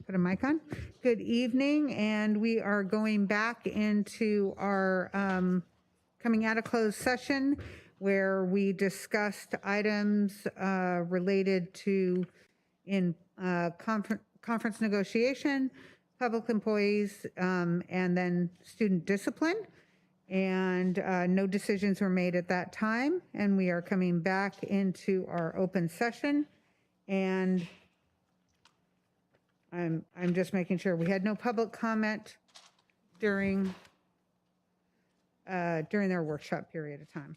put a mic on. Good evening, and we are going back into our coming out of closed session where we discussed items related to conference negotiation, public employees, and then student discipline. And no decisions were made at that time. And we are coming back into our open session. And I'm just making sure we had no public comment during their workshop period of time.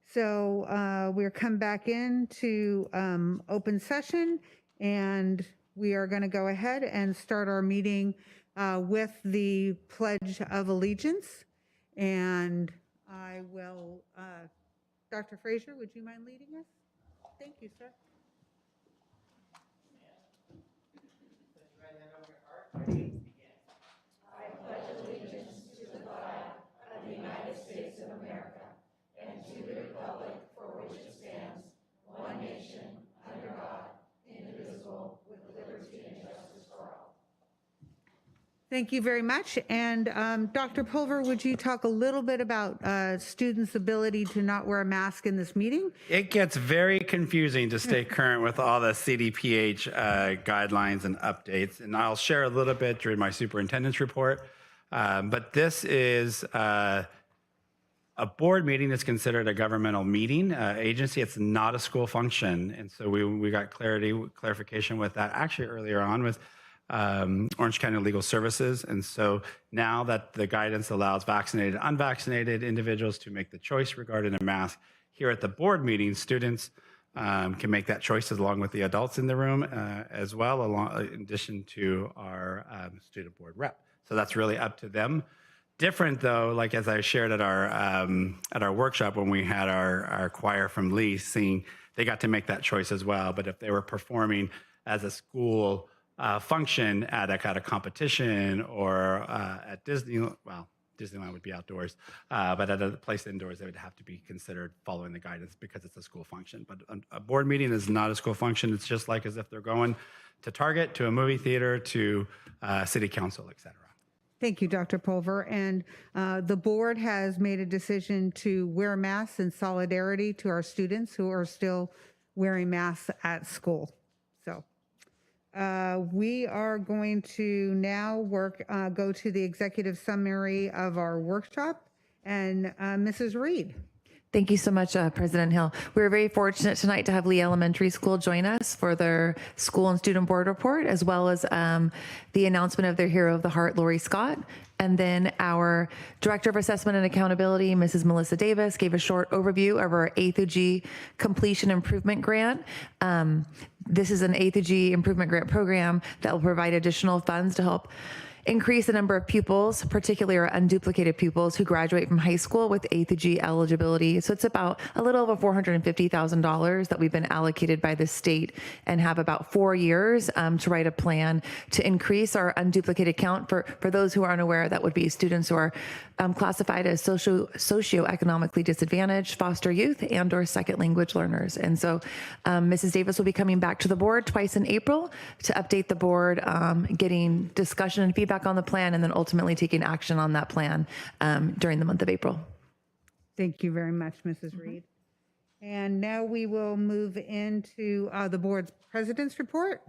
So we're come back into open session, and we are going to go ahead and start our meeting with the Pledge of Allegiance. And I will, Dr. Frazier, would you mind leading us? Thank you, sir. I pledge allegiance to the flag of the United States of America and to the republic for which it stands, one nation, under God, indivisible, with liberty and justice for all. Thank you very much. And Dr. Pulver, would you talk a little bit about students' ability to not wear a mask in this meeting? It gets very confusing to stay current with all the CDPH guidelines and updates, and I'll share a little bit during my superintendent's report. But this is a board meeting that's considered a governmental meeting agency. It's not a school function, and so we got clarification with that actually earlier on with Orange County Legal Services. And so now that the guidance allows vaccinated, unvaccinated individuals to make the choice regarding a mask, here at the board meeting, students can make that choice along with the adults in the room as well, in addition to our student board rep. So that's really up to them. Different though, like as I shared at our workshop when we had our choir from Lee sing, they got to make that choice as well. But if they were performing as a school function at a competition or at Disney, well, Disneyland would be outdoors, but at a place indoors, they would have to be considered following the guidance because it's a school function. But a board meeting is not a school function. It's just like as if they're going to Target, to a movie theater, to city council, et cetera. Thank you, Dr. Pulver. And the board has made a decision to wear masks in solidarity to our students who are still wearing masks at school. So we are going to now go to the executive summary of our workshop. And Mrs. Reed. Thank you so much, President Hill. We're very fortunate tonight to have Lee Elementary School join us for their school and student board report, as well as the announcement of their Hero of the Heart, Lori Scott. And then our Director of Assessment and Accountability, Mrs. Melissa Davis, gave a short overview of our A through G Completion Improvement Grant. This is an A through G Improvement Grant program that will provide additional funds to help increase the number of pupils, particularly our unduplicated pupils who graduate from high school with A through G eligibility. So it's about a little over $450,000 that we've been allocated by the state and have about 4 years to write a plan to increase our unduplicated count. For those who are unaware, that would be students who are classified as socioeconomically disadvantaged, foster youth, and or second language learners. And so Mrs. Davis will be coming back to the board twice in April to update the board, getting discussion and feedback on the plan, and then ultimately taking action on that plan during the month of April. Thank you very much, Mrs. Reed. And now we will move into the board's president's report.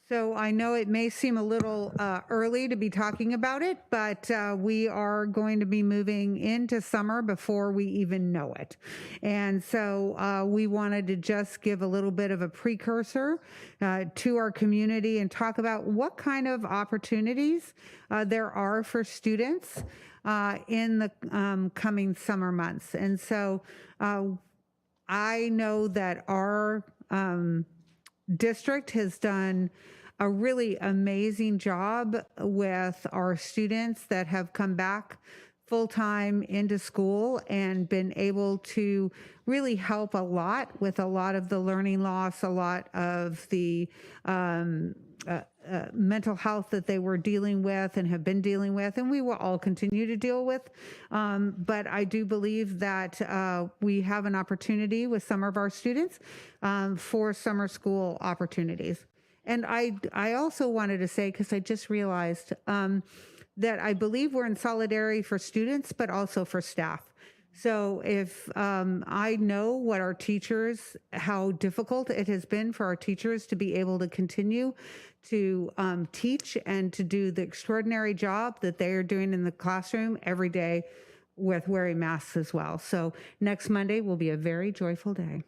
So I know it may seem a little early to be talking about it, but we are going to be moving into summer before we even know it. And so we wanted to just give a little bit of a precursor to our community and talk about what kind of opportunities there are for students in the coming summer months. And so I know that our district has done a really amazing job with our students that have come back full-time into school and been able to really help a lot with a lot of the learning loss, a lot of the mental health that they were dealing with and have been dealing with, and we will all continue to deal with. But I do believe that we have an opportunity with some of our students for summer school opportunities. And I also wanted to say, because I just realized that I believe we're in solidarity for students, but also for staff. So if I know what our teachers, how difficult it has been for our teachers to be able to continue to teach and to do the extraordinary job that they are doing in the classroom every day with wearing masks as well. So next Monday will be a very joyful day.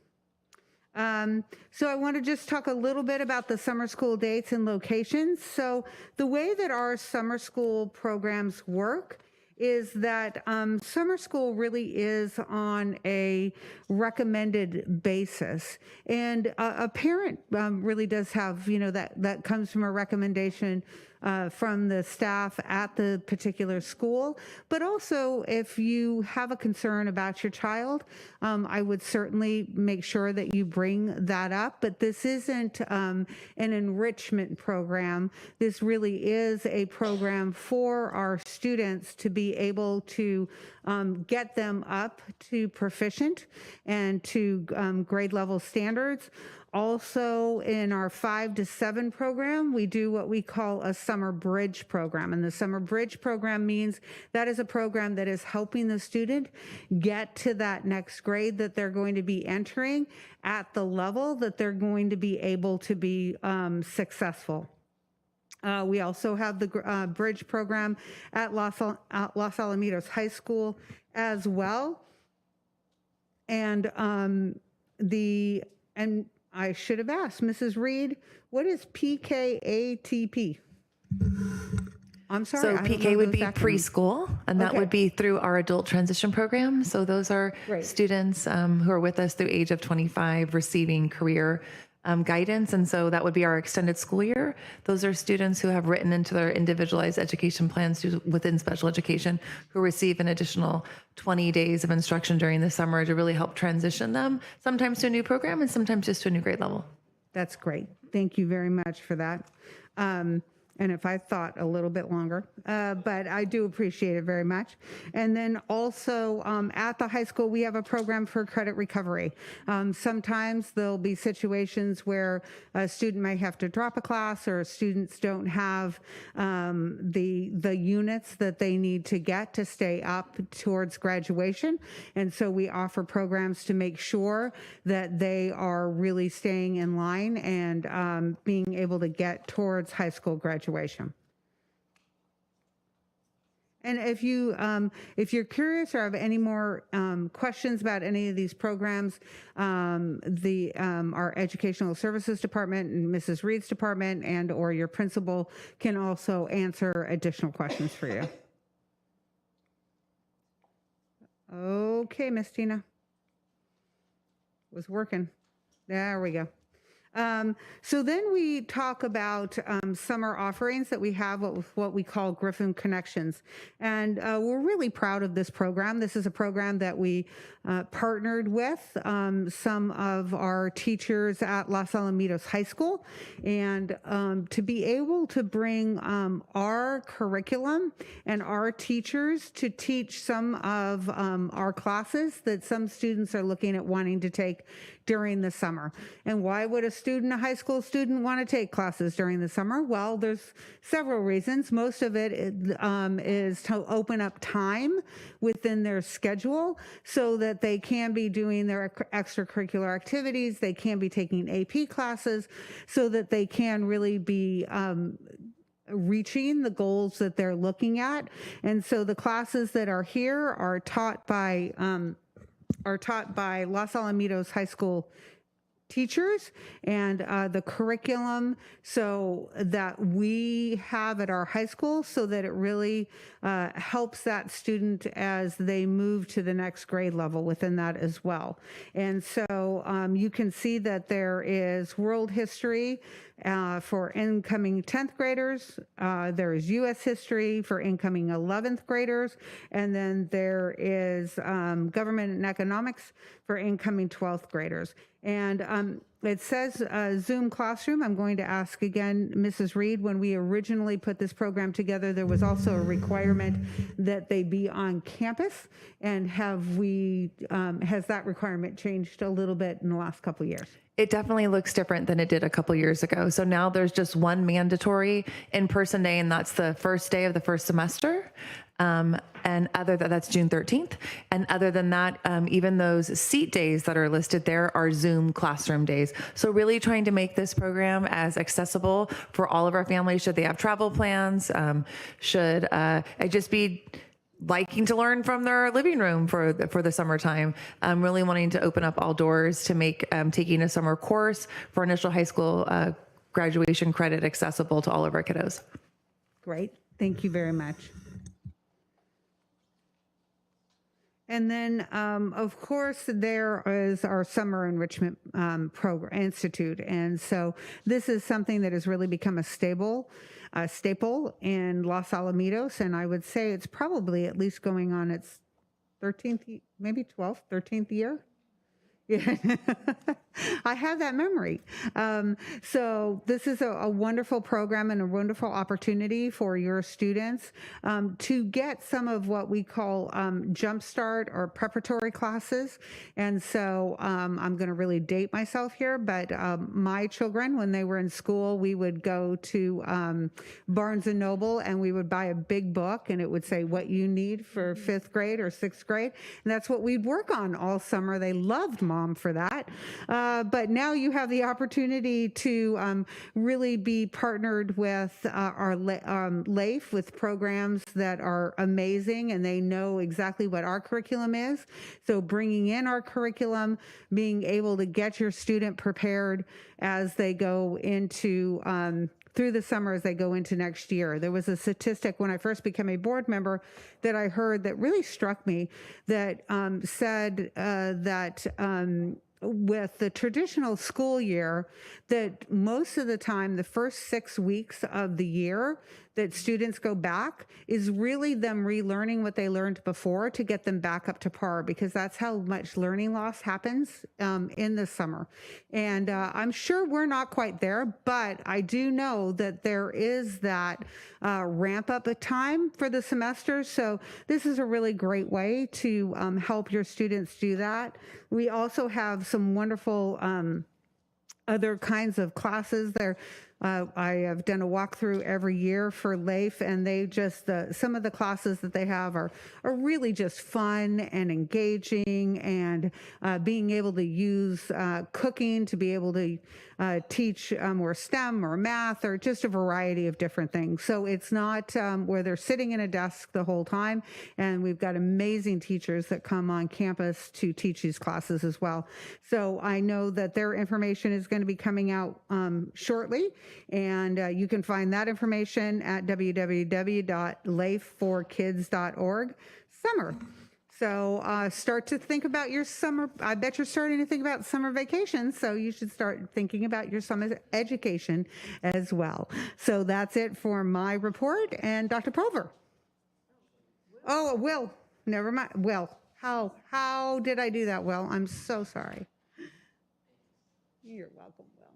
So I want to just talk a little bit about the summer school dates and locations. So the way that our summer school programs work is that summer school really is on a recommended basis. And a parent really does have, that comes from a recommendation from the staff at the particular school. But also, if you have a concern about your child, I would certainly make sure that you bring that up. But this isn't an enrichment program. This really is a program for our students to be able to get them up to proficient and to grade level standards. Also, in our 5 to 7 program, we do what we call a summer bridge program. And the summer bridge program means that is a program that is helping the student get to that next grade that they're going to be entering at the level that they're going to be able to be successful. We also have the bridge program at Los Alamitos High School as well. And I should have asked Mrs. Reed, what is PKATP? I'm sorry. So I don't know PK would those be acronyms. preschool, and that Okay. would be through our adult transition program. So those are Great. students who are with us through age of 25 receiving career guidance. And so that would be our extended school year. Those are students who have written into their individualized education plans within special education who receive an additional 20 days of instruction during the summer to really help transition them, sometimes to a new program and sometimes just to a new grade level. That's great. Thank you very much for that. And if I thought a little bit longer, but I do appreciate it very much. And then also at the high school, we have a program for credit recovery. Sometimes there'll be situations where a student may have to drop a class or students don't have the units that they need to get to stay up towards graduation. And so we offer programs to make sure that they are really staying in line and being able to get towards high school graduation. And if you're curious or have any more questions about any of these programs, our Educational Services Department and Mrs. Reed's department or your principal can also answer additional questions for you. Okay, Miss Tina. Was working. There we go. So then we talk about summer offerings that we have, what we call Griffin Connections. And we're really proud of this program. This is a program that we partnered with some of our teachers at Los Alamitos High School. And to be able to bring our curriculum and our teachers to teach some of our classes that some students are looking at wanting to take during the summer. And why would a high school student want to take classes during the summer? Well, there's several reasons. Most of it is to open up time within their schedule so that they can be doing their extracurricular activities, they can be taking AP classes, so that they can really be reaching the goals that they're looking at. And so the classes that are here are taught by Los Alamitos High School teachers, and the curriculum so that we have at our high school so that it really helps that student as they move to the next grade level within that as well. And so you can see that there is world history For incoming 10th graders, there is U.S. history for incoming 11th graders, and then there is government and economics for incoming 12th graders. And it says Zoom classroom. I'm going to ask again, Mrs. Reed, when we originally put this program together, there was also a requirement that they be on campus. And has that requirement changed a little bit in the last couple of years? It definitely looks different than it did a couple years ago. So now there's just one mandatory in-person day, and that's the first day of the first semester. And that's June 13th. And other than that, even those seat days that are listed there are Zoom classroom days. So really trying to make this program as accessible for all of our families. Should they have travel plans? Should it just be liking to learn from their living room for the summertime? Really wanting to open up all doors to make taking a summer course for initial high school graduation credit accessible to all of our kiddos. Great. Thank you very much. And then, of course, there is our Summer Enrichment Program Institute. And so this is something that has really become a staple in Los Alamitos. And I would say it's probably at least going on its 13th, maybe 12th, 13th year. Yeah. I have that memory. So this is a wonderful program and a wonderful opportunity for your students to get some of what we call jumpstart or preparatory classes. And so I'm going to really date myself here, but my children, when they were in school, we would go to Barnes & Noble and we would buy a big book and it would say what you need for 5th grade or 6th grade. And that's what we'd work on all summer. They loved Mom for that. But now you have the opportunity to really be partnered with our LAIF with programs that are amazing, and they know exactly what our curriculum is. So bringing in our curriculum, being able to get your student prepared as they go into through the summer as they go into next year. There was a statistic when I first became a board member that I heard that really struck me that said that with the traditional school year, that most of the time, the first 6 weeks of the year that students go back is really them relearning what they learned before to get them back up to par, because that's how much learning loss happens in the summer. And I'm sure we're not quite there, but I do know that there is that ramp up of time for the semester. So this is a really great way to help your students do that. We also have some wonderful other kinds of classes there. I have done a walkthrough every year for LAIF, and they just, some of the classes that they have are really just fun and engaging, and being able to use cooking to be able to teach or STEM or math or just a variety of different things. So it's not where they're sitting in a desk the whole time, and we've got amazing teachers that come on campus to teach these classes as well. So I know that their information is going to be coming out shortly. And you can find that information at www.laif4kids.org summer. So start to think about your summer. I bet you're starting to think about summer vacation. So you should start thinking about your summer education as well. So that's it for my report. And Dr. Pulver. Oh, Will, never mind. Will, how did I do that, Will? I'm so sorry. You're welcome, Will.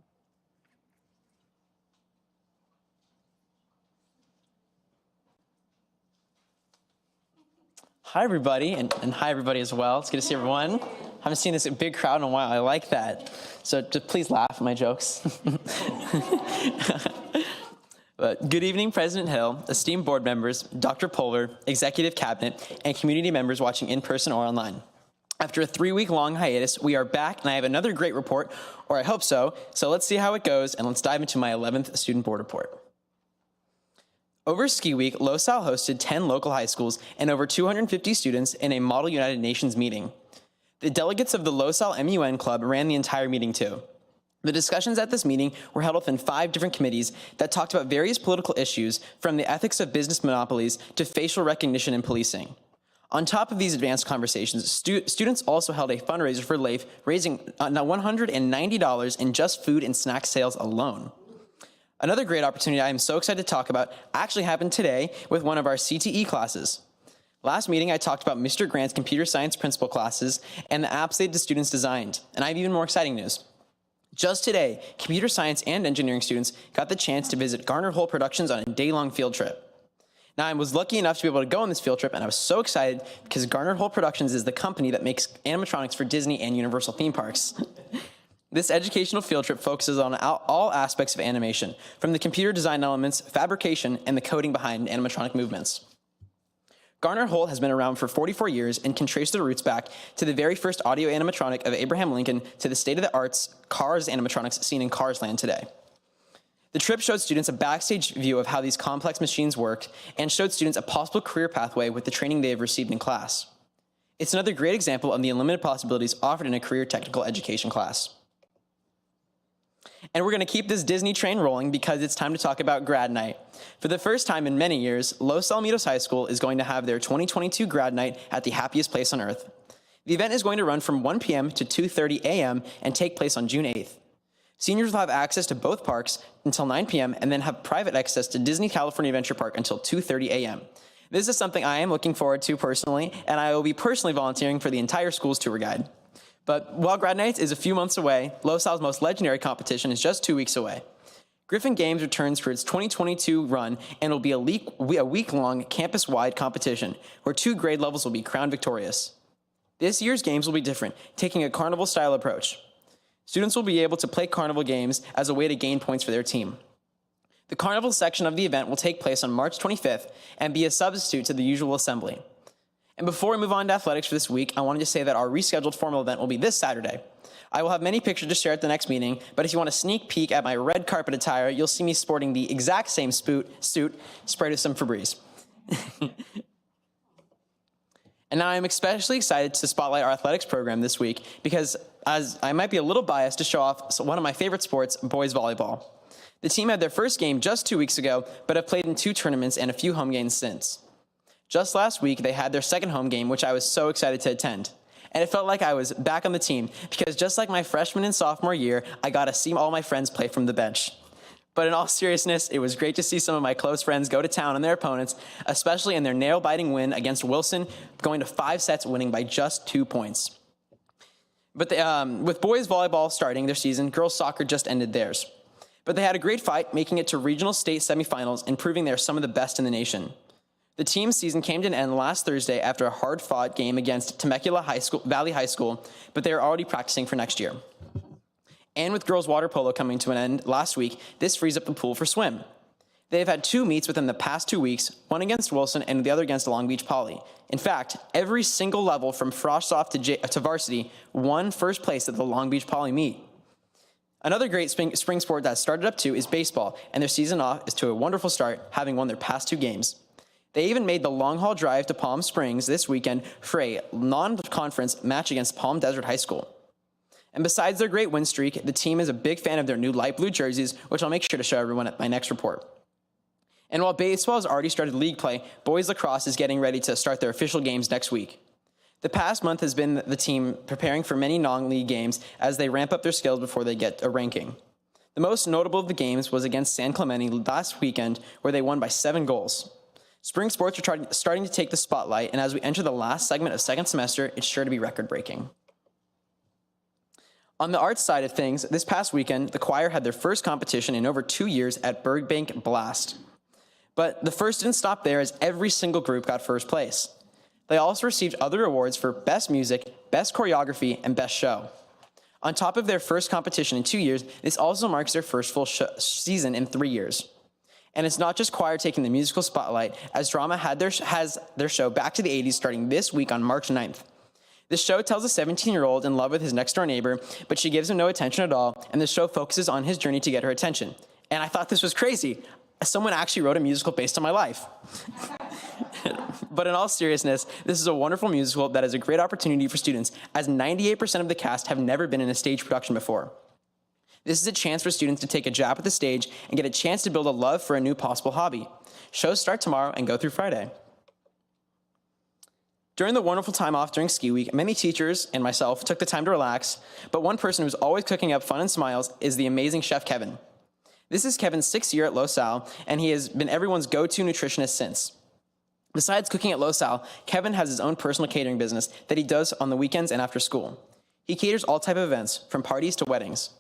Hi, everybody, and hi, everybody, as well. It's good to see everyone. I haven't seen this big crowd in a while. I like that. So just please laugh at my jokes. Good evening, President Hill, esteemed board members, Dr. Pulver, executive cabinet, and community members watching in person or online. After a 3-week-long hiatus, we are back, and I have another great report, or I hope so. So let's see how it goes, and let's dive into my 11th student board report. Over Ski Week, LoSal hosted 10 local high schools and over 250 students in a Model United Nations meeting. The delegates of the LoSal MUN Club ran the entire meeting too. The discussions at this meeting were held within 5 different committees that talked about various political issues, from the ethics of business monopolies to facial recognition and policing. On top of these advanced conversations, students also held a fundraiser for LAIF, raising $190 in just food and snack sales alone. Another great opportunity I am so excited to talk about actually happened today with one of our CTE classes. Last meeting, I talked about Mr. Grant's computer science principal classes and the apps the students designed, and I have even more exciting news. Just today, computer science and engineering students got the chance to visit Garner Holt Productions on a day-long field trip. Now, I was lucky enough to be able to go on this field trip, and I was so excited because Garner Holt Productions is the company that makes animatronics for Disney and Universal theme parks. This educational field trip focuses on all aspects of animation, from the computer design elements, fabrication, and the coding behind animatronic movements. Garner Holt has been around for 44 years and can trace their roots back to the very first audio animatronic of Abraham Lincoln to the state-of-the-art Cars animatronics seen in Cars Land today. The trip showed students a backstage view of how these complex machines worked and showed students a possible career pathway with the training they have received in class. It's another great example of the unlimited possibilities offered in a career technical education class. And we're going to keep this Disney train rolling because it's time to talk about Grad Night. For the first time in many years, Los Alamitos High School is going to have their 2022 Grad Night at the happiest place on earth. The event is going to run from 1 p.m. to 2:30 a.m. and take place on June 8th. Seniors will have access to both parks until 9 p.m. and then have private access to Disney California Adventure Park until 2:30 a.m. This is something I am looking forward to personally, and I will be personally volunteering for the entire school's tour guide. But while Grad Night is a few months away, Los Al's most legendary competition is just 2 weeks away. Griffin Games returns for its 2022 run and will be a week-long campus-wide competition where 2 grade levels will be crowned victorious. This year's games will be different, taking a carnival-style approach. Students will be able to play carnival games as a way to gain points for their team. The carnival section of the event will take place on March 25th and be a substitute to the usual assembly. And before we move on to athletics for this week, I wanted to say that our rescheduled formal event will be this Saturday. I will have many pictures to share at the next meeting, but if you want a sneak peek at my red carpet attire, you'll see me sporting the exact same suit sprayed with some Febreze. And now I'm especially excited to spotlight our athletics program this week because as I might be a little biased to show off one of my favorite sports, boys volleyball. The team had their first game just 2 weeks ago, but have played in 2 tournaments and a few home games since. Just last week, they had their second home game, which I was so excited to attend. And it felt like I was back on the team because just like my freshman and sophomore year, I got to see all my friends play from the bench. But in all seriousness, it was great to see some of my close friends go to town on their opponents, especially in their nail-biting win against Wilson, going to 5 sets, winning by just 2 points. But with boys volleyball starting their season, girls soccer just ended theirs. But they had a great fight, making it to regional state semifinals and proving they are some of the best in the nation. The team's season came to an end last Thursday after a hard-fought game against Temecula Valley High School, but they are already practicing for next year. And with girls water polo coming to an end last week, this frees up the pool for swim. They have had 2 meets within the past 2 weeks, one against Wilson and the other against Long Beach Poly. In fact, every single level from Frostoff to varsity won first place at the Long Beach Poly meet. Another great spring sport that started up too is baseball, and their season off is to a wonderful start, having won their past 2 games. They even made the long-haul drive to Palm Springs this weekend for a non-conference match against Palm Desert High School. And besides their great win streak, the team is a big fan of their new light blue jerseys, which I'll make sure to show everyone at my next report. And while baseball has already started league play, boys lacrosse is getting ready to start their official games next week. The past month has been the team preparing for many non-league games as they ramp up their skills before they get a ranking. The most notable of the games was against San Clemente last weekend, where they won by 7 goals. Spring sports are starting to take the spotlight, and as we enter the last segment of second semester, it's sure to be record-breaking. On the arts side of things, this past weekend, the choir had their first competition in over 2 years at Burbank Blast. But the first didn't stop there, as every single group got first place. They also received other awards for Best Music, Best Choreography, and Best Show. On top of their first competition in 2 years, this also marks their first full season in 3 years. And it's not just choir taking the musical spotlight, as drama has their show Back to the 80s starting this week on March 9th. This show tells a 17-year-old in love with his next-door neighbor, but she gives him no attention at all, and the show focuses on his journey to get her attention. And I thought this was crazy. Someone actually wrote a musical based on my life. But in all seriousness, this is a wonderful musical that is a great opportunity for students, as 98% of the cast have never been in a stage production before. This is a chance for students to take a jab at the stage and get a chance to build a love for a new possible hobby. Shows start tomorrow and go through Friday. During the wonderful time off during ski week, many teachers and myself took the time to relax, but one person who's always cooking up fun and smiles is the amazing Chef Kevin. This is Kevin's 6th year at Los Al, and he has been everyone's go-to nutritionist since. Besides cooking at Los Al, Kevin has his own personal catering business that he does on the weekends and after school. He caters all type of events, from parties to weddings.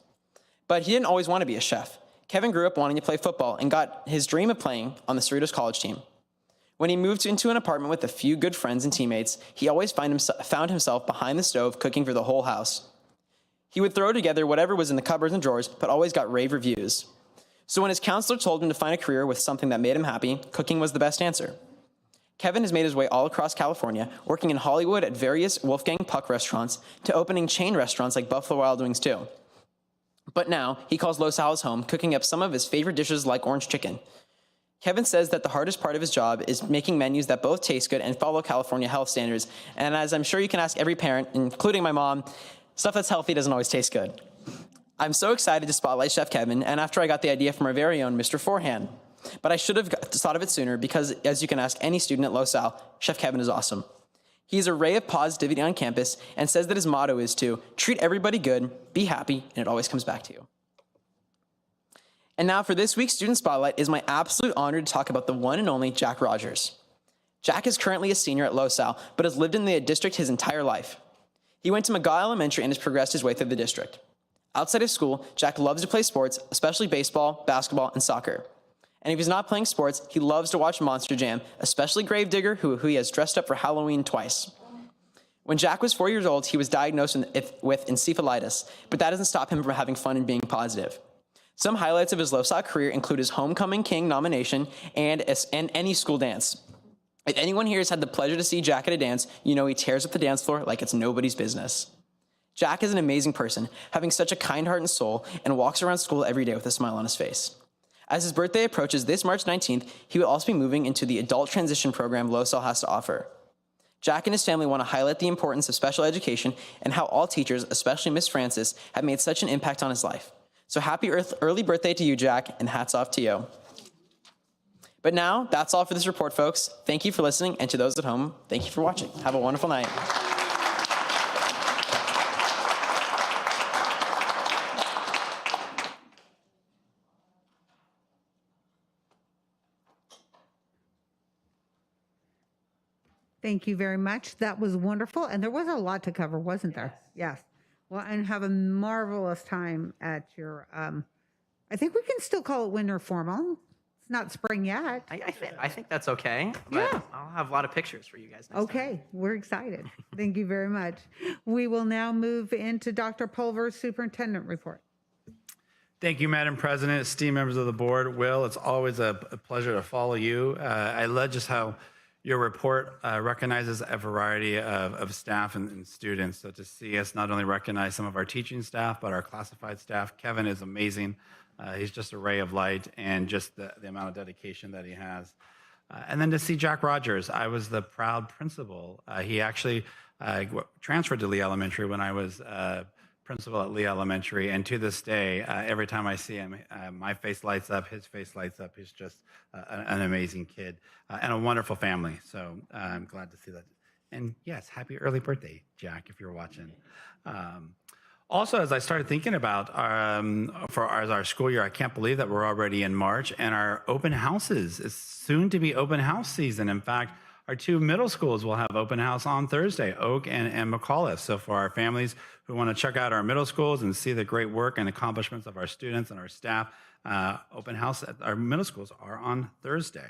But he didn't always want to be a chef. Kevin grew up wanting to play football and got his dream of playing on the Cerritos college team. When he moved into an apartment with a few good friends and teammates, he always found himself behind the stove cooking for the whole house. He would throw together whatever was in the cupboards and drawers, but always got rave reviews. So when his counselor told him to find a career with something that made him happy, cooking was the best answer. Kevin has made his way all across California, working in Hollywood at various Wolfgang Puck restaurants to opening chain restaurants like Buffalo Wild Wings too. But now, he calls Los Al's home, cooking up some of his favorite dishes like orange chicken. Kevin says that the hardest part of his job is making menus that both taste good and follow California health standards. And as I'm sure you can ask every parent, including my mom, stuff that's healthy doesn't always taste good. I'm so excited to spotlight Chef Kevin, and after I got the idea from our very own Mr. Forehand. But I should have thought of it sooner because, as you can ask any student at Los Al, Chef Kevin is awesome. He's a ray of positivity on campus and says that his motto is to treat everybody good, be happy, and it always comes back to you. And now for this week's Student Spotlight, it is my absolute honor to talk about the one and only Jack Rogers. Jack is currently a senior at Los Al, but has lived in the district his entire life. He went to McGaw Elementary and has progressed his way through the district. Outside of school, Jack loves to play sports, especially baseball, basketball, and soccer. And if he's not playing sports, he loves to watch Monster Jam, especially Gravedigger, who he has dressed up for Halloween twice. When Jack was 4 years old, he was diagnosed with encephalitis, but that doesn't stop him from having fun and being positive. Some highlights of his Los Al career include his Homecoming King nomination and any school dance. If anyone here has had the pleasure to see Jack at a dance, you know he tears up the dance floor like it's nobody's business. Jack is an amazing person, having such a kind heart and soul, and walks around school every day with a smile on his face. As his birthday approaches this March 19th, he will also be moving into the adult transition program Los Al has to offer. Jack and his family want to highlight the importance of special education and how all teachers, especially Miss Francis, have made such an impact on his life. So happy early birthday to you, Jack, and hats off to you. But now, that's all for this report, folks. Thank you for listening, and to those at home, thank you for watching. Have a wonderful night. Thank you very much. That was wonderful. And there was a lot to cover, wasn't there? Yes. Well, and have a marvelous time at your, I think we can still call it winter formal. It's not spring yet. I think that's okay, but Yeah. I'll have a lot of pictures for you guys next time. Okay, we're excited. Thank you very much. We will now move into Dr. Pulver's superintendent report. Thank you, Madam President, esteemed members of the board. Will, it's always a pleasure to follow you. I love just how your report recognizes a variety of staff and students. So to see us not only recognize some of our teaching staff, but our classified staff. Kevin is amazing. He's just a ray of light, and just the amount of dedication that he has. And then to see Jack Rogers, I was the proud principal. He actually transferred to Lee Elementary when I was principal at Lee Elementary, and to this day, every time I see him, my face lights up, his face lights up. He's just an amazing kid and a wonderful family. So I'm glad to see that. And yes, happy early birthday, Jack, if you're watching. Also, as I started thinking about our school year, I can't believe that we're already in March, and our open houses is soon to be open house season. In fact, our two middle schools will have open house on Thursday, Oak and McAuliffe. So for our families who want to check out our middle schools and see the great work and accomplishments of our students and our staff, open house at our middle schools are on Thursday.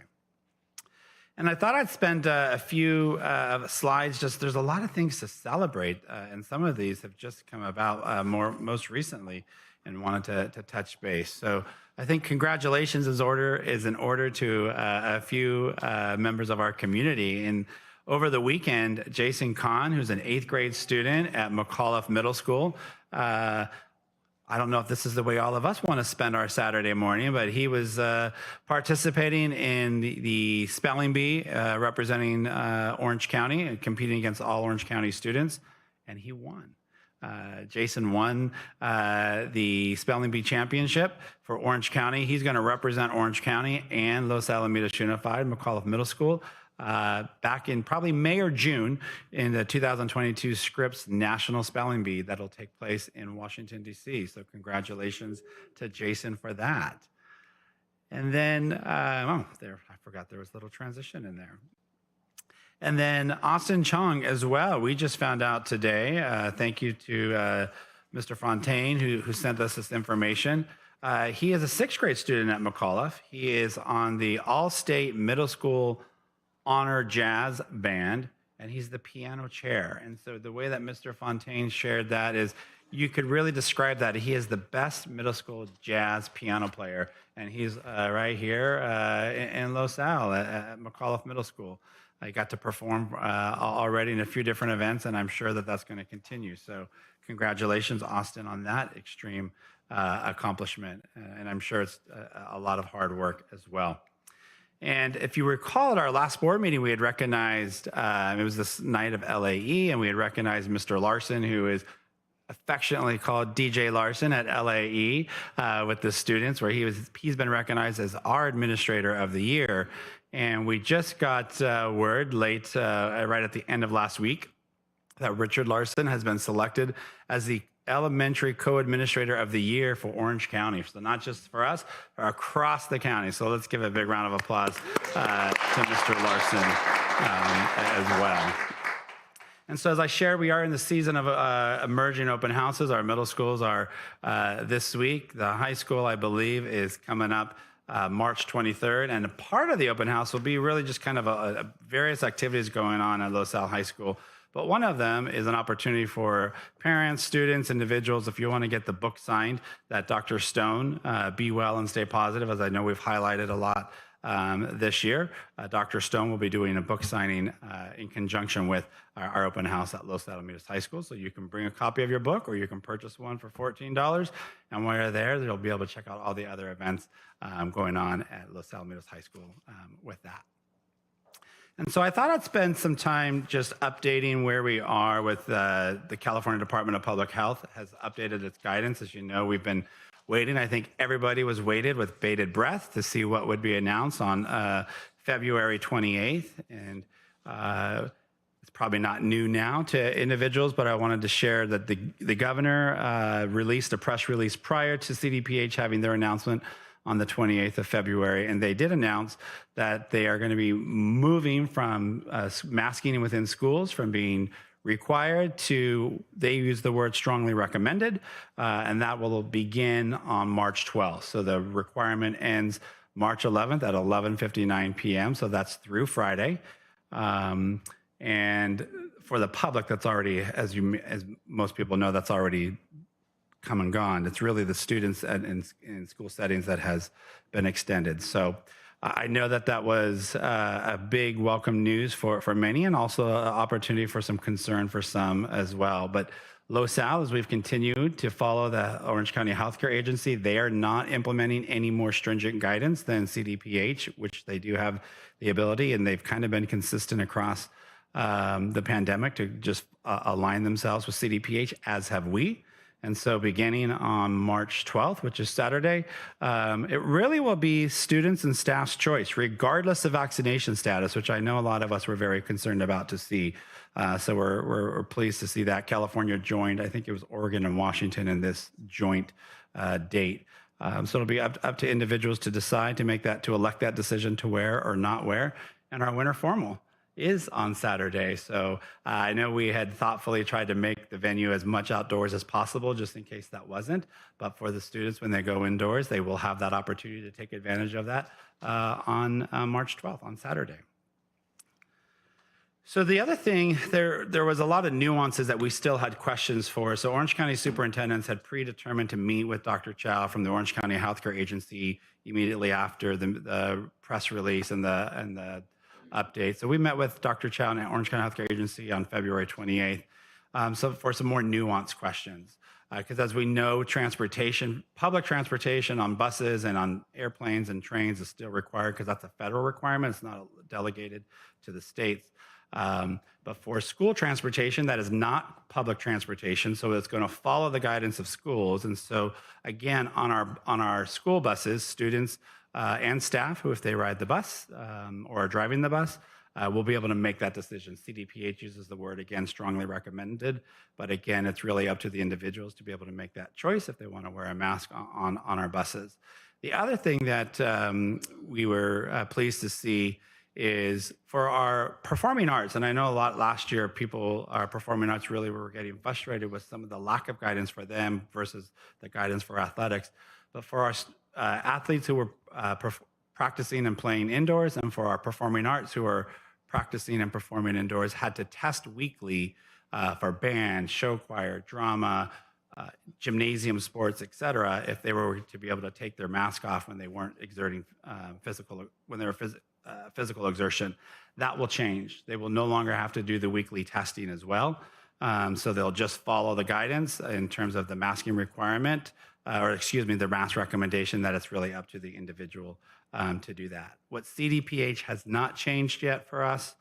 And I thought I'd spend a few slides, there's a lot of things to celebrate, and some of these have just come about most recently, and wanted to touch base. So I think congratulations is in order to a few members of our community. And over the weekend, Jason Kahn, who's an 8th grade student at McAuliffe Middle School, I don't know if this is the way all of us want to spend our Saturday morning, but he was participating in the spelling bee representing Orange County and competing against all Orange County students, and he won. Jason won the spelling bee championship for Orange County. He's going to represent Orange County and Los Alamitos Unified McAuliffe Middle School back in probably May or June in the 2022 Scripps National Spelling Bee that'll take place in Washington, D.C. So congratulations to Jason for that. And then, I forgot there was a little transition in there. And then Austin Chong as well. We just found out today. Thank you to Mr. Fontaine who sent us this information. He is a 6th grade student at McAuliffe. He is on the All-State Middle School Honor Jazz Band, and he's the piano chair. And so the way that Mr. Fontaine shared that is you could really describe that. He is the best middle school jazz piano player, and he's right here in Los Al at McAuliffe Middle School. I got to perform already in a few different events, and I'm sure that that's going to continue. So congratulations, Austin, on that extreme accomplishment. And I'm sure it's a lot of hard work as well. And if you recall at our last board meeting, we had recognized, it was this night of LAE, and we had recognized Mr. Larson, who is affectionately called DJ Larson at LAE with the students, where he's been recognized as our Administrator of the Year. And we just got word late, right at the end of last week, that Richard Larson has been selected as the Elementary Co-Administrator of the Year for Orange County. So not just for us, but across the county. So let's give a big round of applause to Mr. Larson as well. And so as I shared, we are in the season of emerging open houses. Our middle schools are this week. The high school, I believe, is coming up March 23rd. And a part of the open house will be really just kind of various activities going on at Los Al High School. But one of them is an opportunity for parents, students, individuals, if you want to get the book signed, that Dr. Stone, Be Well and Stay Positive, as I know we've highlighted a lot this year. Dr. Stone will be doing a book signing in conjunction with our open house at Los Alamitos High School. So you can bring a copy of your book, or you can purchase one for $14. And while you're there, you'll be able to check out all the other events going on at Los Alamitos High School with that. And so I thought I'd spend some time just updating where we are with the California Department of Public Health has updated its guidance. As you know, we've been waiting. I think everybody was waited with bated breath to see what would be announced on February 28th. And it's probably not new now to individuals, but I wanted to share that the governor released a press release prior to CDPH having their announcement on the 28th of February. And they did announce that they are going to be moving from masking within schools from being required to, they use the word strongly recommended, and that will begin on March 12th. So the requirement ends March 11th at 11:59 p.m. So that's through Friday. And for the public, that's already, as most people know, that's already come and gone. It's really the students in school settings that has been extended. So I know that was a big welcome news for many, and also an opportunity for some concern for some as well. But Los Al, as we've continued to follow the Orange County Healthcare Agency, they are not implementing any more stringent guidance than CDPH, which they do have the ability, and they've kind of been consistent across the pandemic to just align themselves with CDPH, as have we. And so beginning on March 12th, which is Saturday, it really will be students and staff's choice, regardless of vaccination status, which I know a lot of us were very concerned about to see. So we're pleased to see that California joined, I think it was Oregon and Washington in this joint date. So it'll be up to individuals to decide to elect that decision to wear or not wear. And our winter formal is on Saturday. So I know we had thoughtfully tried to make the venue as much outdoors as possible, just in case that wasn't. But for the students, when they go indoors, they will have that opportunity to take advantage of that on March 12th, on Saturday. So the other thing, there was a lot of nuances that we still had questions for. So Orange County superintendents had predetermined to meet with Dr. Chow from the Orange County Healthcare Agency immediately after the press release and the update. So we met with Dr. Chow and Orange County Healthcare Agency on February 28th. So for some more nuanced questions, because as we know, public transportation on buses and on airplanes and trains is still required, because that's a federal requirement. It's not delegated to the states. But for school transportation, that is not public transportation, so it's going to follow the guidance of schools. And so again, on our school buses, students and staff who, if they ride the bus or are driving the bus, will be able to make that decision. CDPH uses the word, again, strongly recommended, but again, it's really up to the individuals to be able to make that choice if they want to wear a mask on our buses. The other thing that we were pleased to see is for our performing arts, and I know a lot last year our performing arts really were getting frustrated with some of the lack of guidance for them versus the guidance for athletics. But for our athletes who were practicing and playing indoors, and for our performing arts who are practicing and performing indoors, had to test weekly for band, show choir, drama, gymnasium sports, etc., if they were to be able to take their mask off when they weren't exerting physical exertion. That will change. They will no longer have to do the weekly testing as well. So they'll just follow the guidance in terms of the masking requirement, the mask recommendation, that it's really up to the individual to do that. What CDPH has not changed yet for us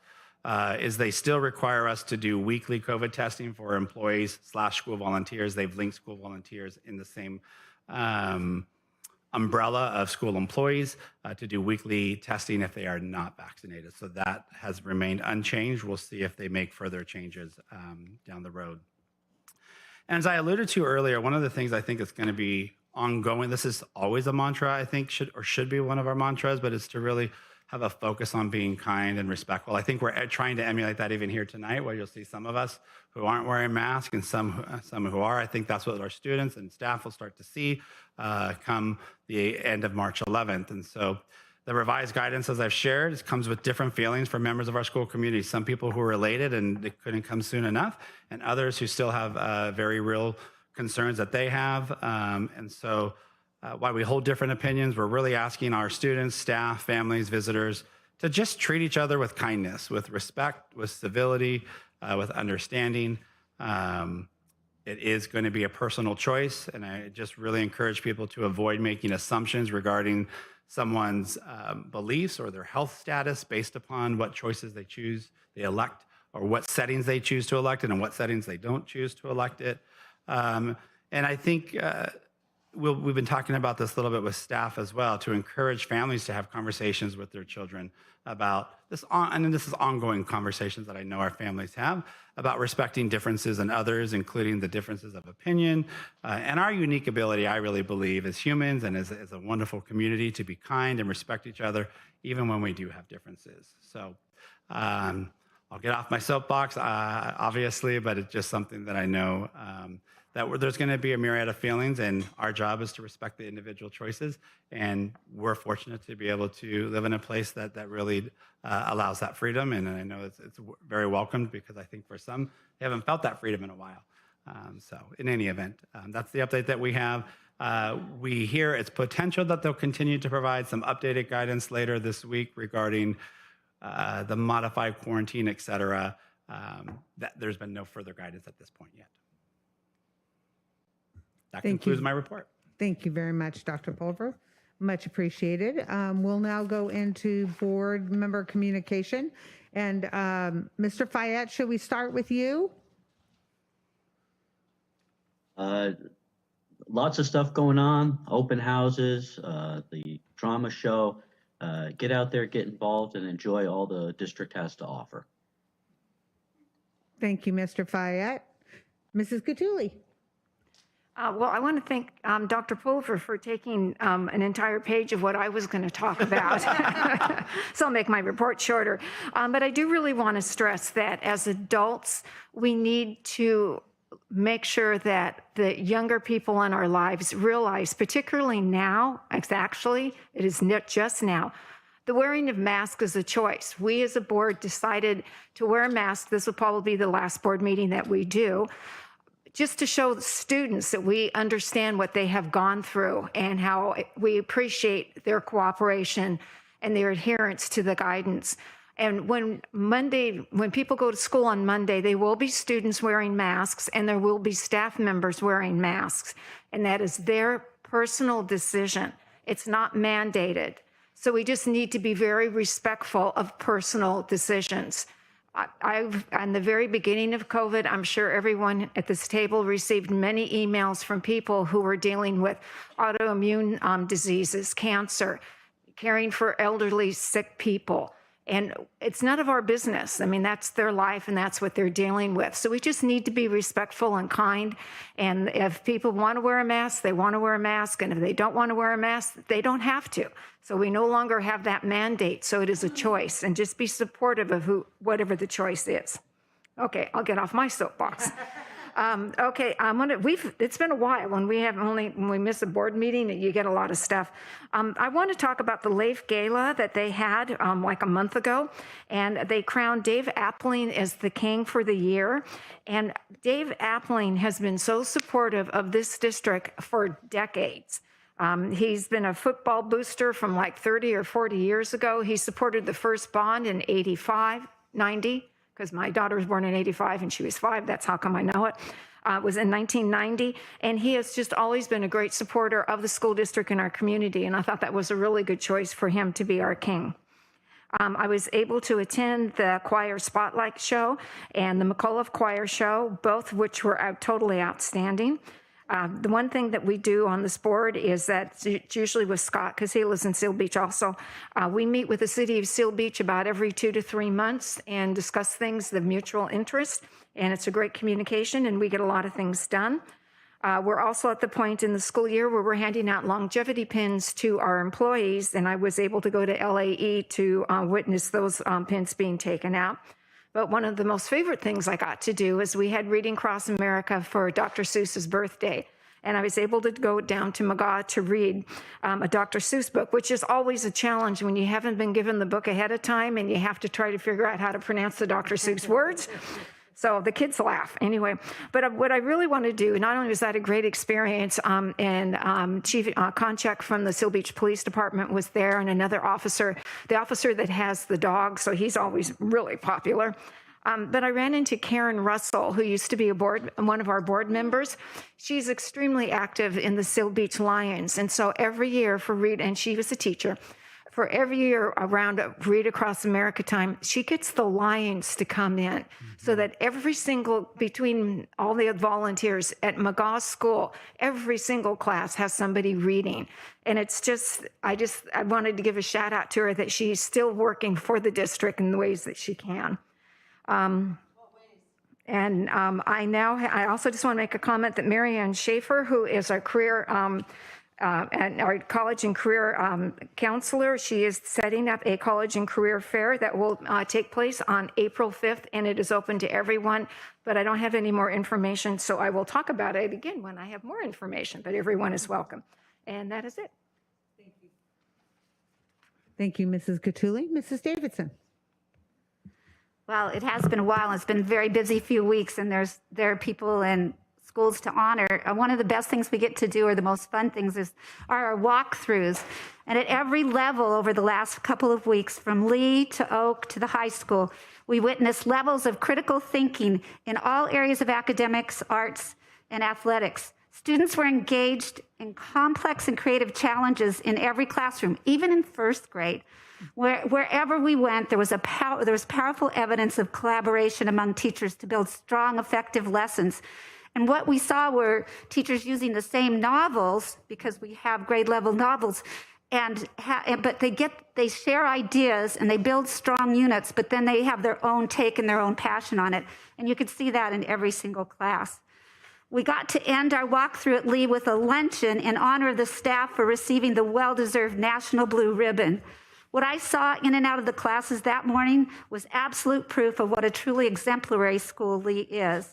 is they still require us to do weekly COVID testing for employees / school volunteers. They've linked school volunteers in the same umbrella of school employees to do weekly testing if they are not vaccinated. So that has remained unchanged. We'll see if they make further changes down the road. And as I alluded to earlier, one of the things I think is going to be ongoing, this is always a mantra, I think should be one of our mantras, but it's to really have a focus on being kind and respectful. I think we're trying to emulate that even here tonight, where you'll see some of us who aren't wearing masks and some who are. I think that's what our students and staff will start to see come the end of March 11th. And so the revised guidance, as I've shared, comes with different feelings for members of our school community. Some people who are elated and it couldn't come soon enough, and others who still have very real concerns that they have. And so while we hold different opinions, we're really asking our students, staff, families, visitors to just treat each other with kindness, with respect, with civility, with understanding. It is going to be a personal choice, and I just really encourage people to avoid making assumptions regarding someone's beliefs or their health status based upon what choices they elect, or what settings they choose to elect, and in what settings they don't choose to elect it. And I think we've been talking about this a little bit with staff as well, to encourage families to have conversations with their children about this, and this is ongoing conversations that I know our families have, about respecting differences in others, including the differences of opinion, and our unique ability, I really believe, as humans and as a wonderful community, to be kind and respect each other, even when we do have differences. So I'll get off my soapbox, obviously, but it's just something that I know that there's going to be a myriad of feelings, and our job is to respect the individual choices. And we're fortunate to be able to live in a place that really allows that freedom. And I know it's very welcomed, because I think for some, they haven't felt that freedom in a while. So in any event, that's the update that we have. We hear it's potential that they'll continue to provide some updated guidance later this week regarding the modified quarantine, et cetera. There's been no further guidance at this point yet. That concludes my report. Thank you very much, Dr. Pulver. Much appreciated. We'll now go into board member communication. And Mr. Fayette, should we start with you? Lots of stuff going on, open houses, the drama show. Get out there, get involved, and enjoy all the district has to offer. Thank you, Mr. Fayette. Mrs. Gatuli. Well, I want to thank Dr. Pulver for taking an entire page of what I was going to talk about. So I'll make my report shorter. But I do really want to stress that as adults, we need to make sure that the younger people in our lives realize, particularly now, it is not just now, the wearing of masks is a choice. We as a board decided to wear a mask. This will probably be the last board meeting that we do, just to show the students that we understand what they have gone through and how we appreciate their cooperation and their adherence to the guidance. And when people go to school on Monday, there will be students wearing masks and there will be staff members wearing masks. And that is their personal decision. It's not mandated. So we just need to be very respectful of personal decisions. On the very beginning of COVID, I'm sure everyone at this table received many emails from people who were dealing with autoimmune diseases, cancer, caring for elderly, sick people. And it's none of our business. I mean, that's their life and that's what they're dealing with. So we just need to be respectful and kind. And if people want to wear a mask, they want to wear a mask. And if they don't want to wear a mask, they don't have to. So we no longer have that mandate. So it is a choice. And just be supportive of whatever the choice is. Okay, I'll get off my soapbox. It's been a while when we miss a board meeting, you get a lot of stuff. I want to talk about the LAIF Gala that they had like a month ago, and they crowned Dave Appling as the king for the year. And Dave Appling has been so supportive of this district for decades. He's been a football booster from like 30 or 40 years ago. He supported the first bond in 85, 90. Because my daughter was born in 85 and she was 5. That's how come I know it. It was in 1990. And he has just always been a great supporter of the school district and our community. And I thought that was a really good choice for him to be our king. I was able to attend the choir spotlight show and the McAuliffe choir show, both of which were totally outstanding. The one thing that we do on this board is that it's usually with Scott, because he lives in Seal Beach also. We meet with the city of Seal Beach about every 2 to 3 months and discuss things of mutual interest. And it's a great communication, and we get a lot of things done. We're also at the point in the school year where we're handing out longevity pins to our employees, and I was able to go to LAE to witness those pins being taken out. But one of the most favorite things I got to do is we had Reading Across America for Dr. Seuss's birthday. And I was able to go down to McGaw to read a Dr. Seuss book, which is always a challenge when you haven't been given the book ahead of time and you have to try to figure out how to pronounce the Dr. Seuss words. So the kids laugh anyway. But what I really want to do, not only was that a great experience, and Chief Konchak from the Seal Beach Police Department was there, and another officer, the officer that has the dog, so he's always really popular. But I ran into Karen Russell, who used to be one of our board members. She's extremely active in the Seal Beach Lions. And so every year and she was a teacher, for every year around Read Across America time, she gets the Lions to come in so that between all the volunteers at McGaw School, every single class has somebody reading. And it's just, I wanted to give a shout out to her that she's still working for the district in the ways that she can. I also just want to make a comment that Marianne Schaefer, who is our career and our college and career counselor, she is setting up a college and career fair that will take place on April 5th, and it is open to everyone, but I don't have any more information, so I will talk about it again when I have more information, but everyone is welcome. And that is it. Thank you, Mrs. Catulli. Mrs. Davidson. Well, it has been a while. It's been a very busy few weeks, and there are people and schools to honor. One of the best things we get to do, or the most fun things, are our walkthroughs. And at every level over the last couple of weeks, from Lee to Oak to the high school, we witnessed levels of critical thinking in all areas of academics, arts, and athletics. Students were engaged in complex and creative challenges in every classroom, even in first grade. Wherever we went, there was powerful evidence of collaboration among teachers to build strong, effective lessons. And what we saw were teachers using the same novels, because we have grade level novels, but they share ideas and they build strong units, but then they have their own take and their own passion on it. And you could see that in every single class. We got to end our walkthrough at Lee with a luncheon in honor of the staff for receiving the well-deserved National Blue Ribbon. What I saw in and out of the classes that morning was absolute proof of what a truly exemplary school Lee is.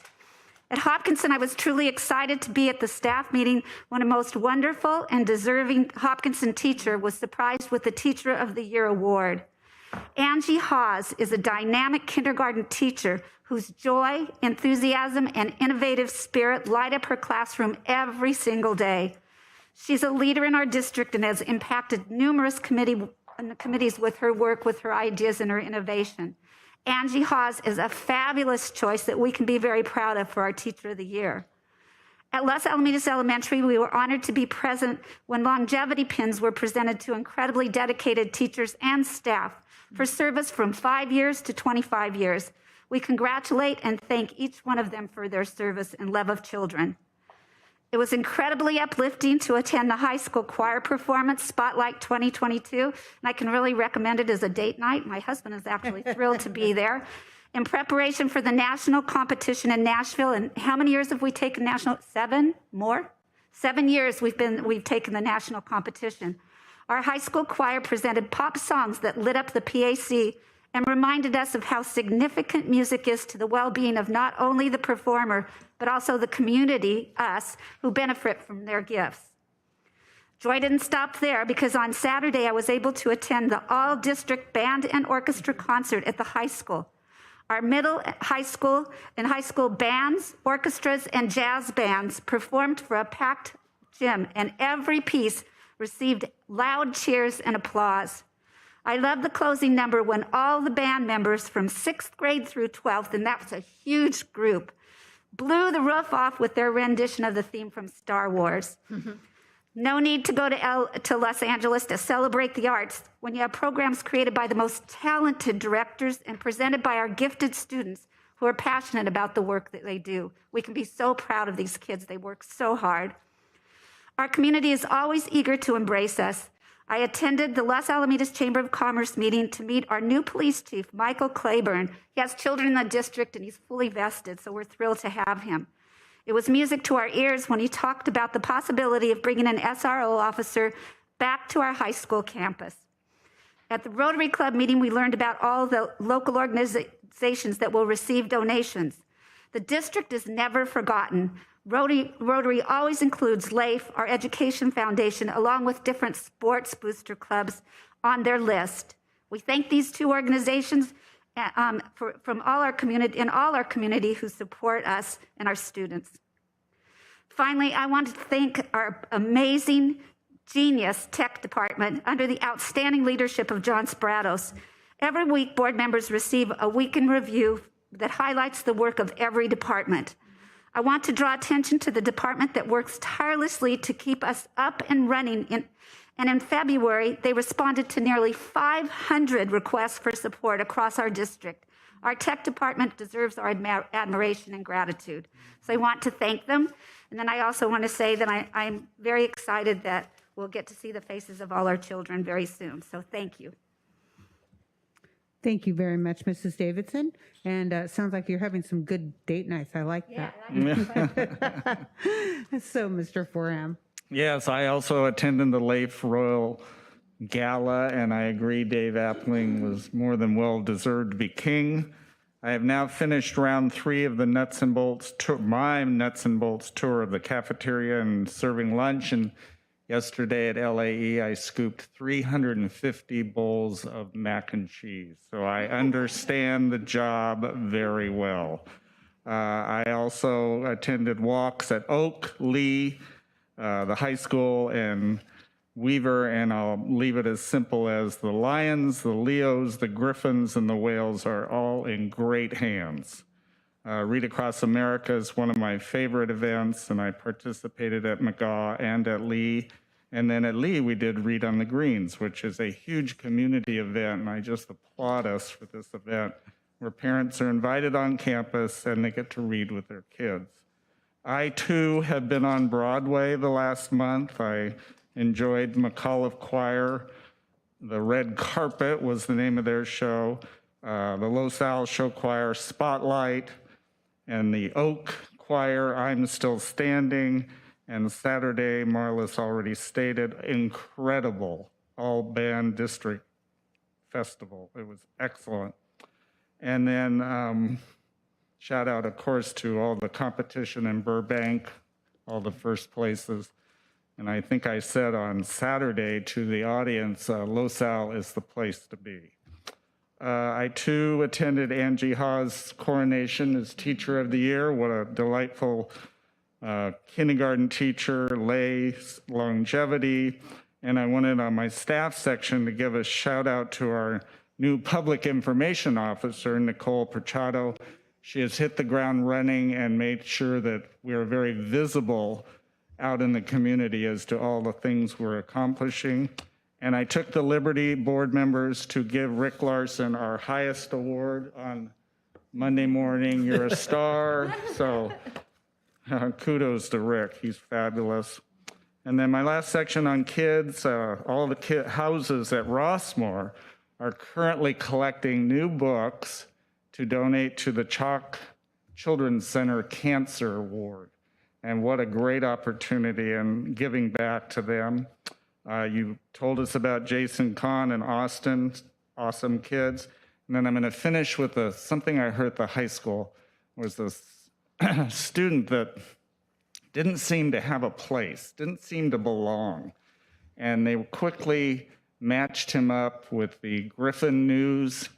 At Hopkinson, I was truly excited to be at the staff meeting when a most wonderful and deserving Hopkinson teacher was surprised with the Teacher of the Year award. Angie Hawes is a dynamic kindergarten teacher whose joy, enthusiasm, and innovative spirit light up her classroom every single day. She's a leader in our district and has impacted numerous committees with her work, with her ideas, and her innovation. Angie Hawes is a fabulous choice that we can be very proud of for our Teacher of the Year. At Los Alamitos Elementary, we were honored to be present when longevity pins were presented to incredibly dedicated teachers and staff for service from 5 years to 25 years. We congratulate and thank each one of them for their service and love of children. It was incredibly uplifting to attend the high school choir performance, Spotlight 2022, and I can really recommend it as a date night. My husband is actually thrilled to be there. In preparation for the national competition in Nashville, and how many years have we taken national? 7 more? 7 years we've taken the national competition. Our high school choir presented pop songs that lit up the PAC and reminded us of how significant music is to the well-being of not only the performer, but also the community, us, who benefit from their gifts. Joy didn't stop there, because on Saturday I was able to attend the all-district band and orchestra concert at the high school. Our middle, high school, and high school bands, orchestras, and jazz bands performed for a packed gym, and every piece received loud cheers and applause. I love the closing number when all the band members from 6th grade through 12th, and that was a huge group, blew the roof off with their rendition of the theme from Star Wars. No need to go to Los Angeles to celebrate the arts when you have programs created by the most talented directors and presented by our gifted students who are passionate about the work that they do. We can be so proud of these kids. They work so hard. Our community is always eager to embrace us. I attended the Los Alamitos Chamber of Commerce meeting to meet our new police chief, Michael Claiborne. He has children in the district and he's fully vested, so we're thrilled to have him. It was music to our ears when he talked about the possibility of bringing an SRO officer back to our high school campus. At the Rotary Club meeting, we learned about all the local organizations that will receive donations. The district is never forgotten. Rotary always includes LAIF, our education foundation, along with different sports booster clubs on their list. We thank these two organizations from all our community who support us and our students. Finally, I want to thank our amazing, genius tech department under the outstanding leadership of John Spratos. Every week, board members receive a week in review that highlights the work of every department. I want to draw attention to the department that works tirelessly to keep us up and running. And in February, they responded to nearly 500 requests for support across our district. Our tech department deserves our admiration and gratitude. So I want to thank them. And then I also want to say that I'm very excited that we'll get to see the faces of all our children very soon. So thank you. Thank you very much, Mrs. Davidson. And it sounds like you're having some good date nights. I like that. So, Mr. Forham. Yes, I also attended the LAIF Royal Gala, and I agree Dave Appling was more than well deserved to be king. I have now finished round 3 of the nuts and bolts tour, my nuts and bolts tour of the cafeteria and serving lunch. And yesterday at LAE, I scooped 350 bowls of mac and cheese. So I understand the job very well. I also attended walks at Oak, Lee, the high school, and Weaver, and I'll leave it as simple as the Lions, the Leos, the Griffins, and the Whales are all in great hands. Read Across America is one of my favorite events, and I participated at McGaw and at Lee. And then at Lee, we did Read on the Greens, which is a huge community event, and I just applaud us for this event, where parents are invited on campus and they get to read with their kids. I, too, have been on Broadway the last month. I enjoyed McAuliffe Choir. The Red Carpet was the name of their show. The Los Al Show Choir, Spotlight, and the Oak Choir, I'm Still Standing. And Saturday, Marlis already stated, incredible all-band district festival. It was excellent. And then shout out, of course, to all the competition in Burbank, all the first places. And I think I said on Saturday to the audience, Los Al is the place to be. I, too, attended Angie Hawes' coronation as Teacher of the Year. What a delightful kindergarten teacher, lay longevity. And I wanted on my staff section to give a shout out to our new public information officer, Nicole Perchado. She has hit the ground running and made sure that we are very visible out in the community as to all the things we're accomplishing. And I took the liberty, board members, to give Rick Larson our highest award on Monday morning. You're a star. So Kudos to Rick, he's fabulous. And then my last section on kids, all the houses at Rossmore are currently collecting new books to donate to the Chalk Children's Center Cancer Ward. And what a great opportunity and giving back to them. You told us about Jason Kahn and Austin, awesome kids. And then I'm going to finish with something I heard at the high school. Was this student that didn't seem to have a place, didn't seem to belong. And they quickly matched him up with the Griffin News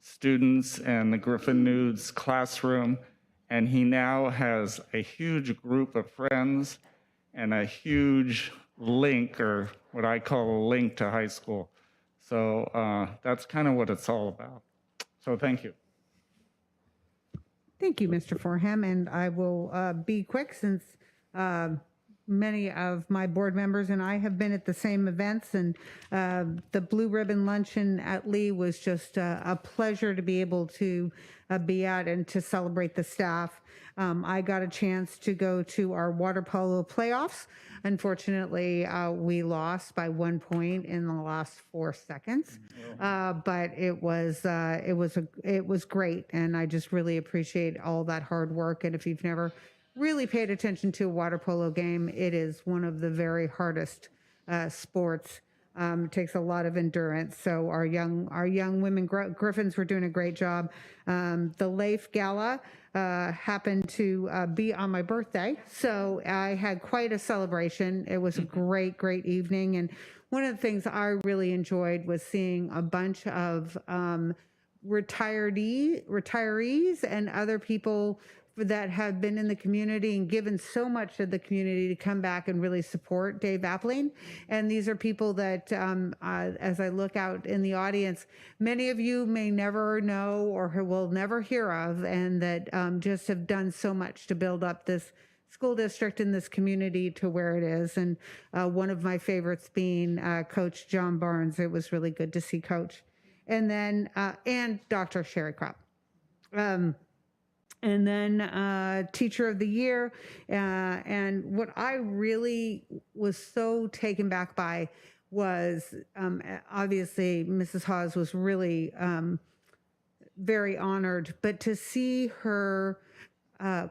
students and the Griffin News classroom. And he now has a huge group of friends and a huge link, or what I call a link to high school. So that's kind of what it's all about. So thank you. Thank you, Mr. Forham, and I will be quick since many of my board members and I have been at the same events, and the Blue Ribbon Luncheon at Lee was just a pleasure to be able to be at and to celebrate the staff. I got a chance to go to our water polo playoffs. Unfortunately, we lost by 1 point in the last 4 seconds, but it was great, and I just really appreciate all that hard work. And if you've never really paid attention to a water polo game, it is one of the very hardest sports. It takes a lot of endurance. So our young women Griffins were doing a great job. The Leif Gala happened to be on my birthday, so I had quite a celebration. It was a great evening, and one of the things I really enjoyed was seeing a bunch of retirees and other people that have been in the community and given so much to the community to come back and really support Dave Appling. And these are people that, as I look out in the audience, many of you may never know or will never hear of, and that just have done so much to build up this school district in this community to where it is. And one of my favorites being Coach John Barnes. It was really good to see Coach. And then, and Dr. Sherry Kropp. And then Teacher of the Year. And what I really was so taken back by was obviously Mrs. Hawes was really very honored, but to see her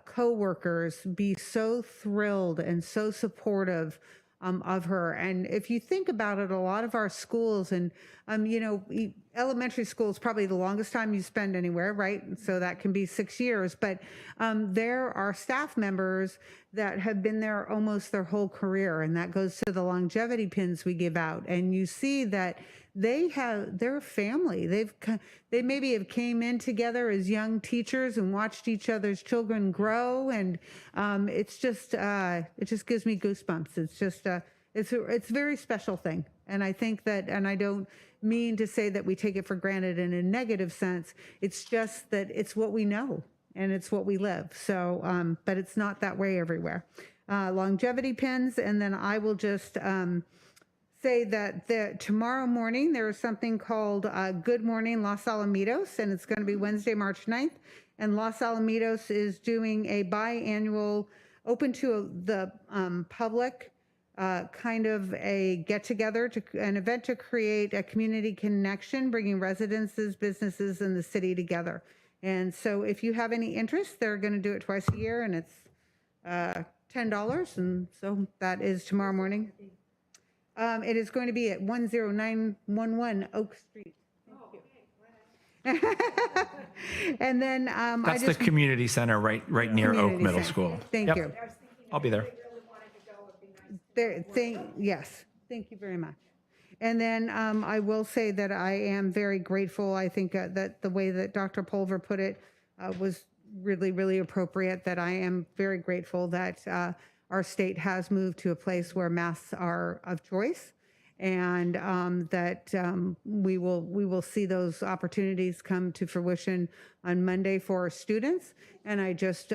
co-workers be so thrilled and so supportive of her. And if you think about it, a lot of our schools, and elementary school is probably the longest time you spend anywhere, right? So that can be 6 years, but there are staff members that have been there almost their whole career, and that goes to the longevity pins we give out. And you see that they're family. They maybe have came in together as young teachers and watched each other's children grow, and it just gives me goosebumps. It's just it's a very special thing, and I think that, and I don't mean to say that we take it for granted in a negative sense. It's just that it's what we know and it's what we live. So, but it's not that way everywhere. Longevity pins, and then I will just say that tomorrow morning there is something called Good Morning Los Alamitos, and it's going to be Wednesday, March 9th. And Los Alamitos is doing a biannual, open to the public, kind of a get-together, an event to create a community connection, bringing residences, businesses, and the city together. And so if you have any interest, they're going to do it twice a year, and it's $10. And so that is tomorrow morning. It is going to be at 10911 Oak Street. Thank you. And then That's the community center right near Oak Middle School. Thank you. I'll be there. Yes, thank you very much. And then I will say that I am very grateful. I think that the way that Dr. Pulver put it was really, really appropriate, that I am very grateful that our state has moved to a place where masks are of choice, and that we will see those opportunities come to fruition on Monday for our students. And I just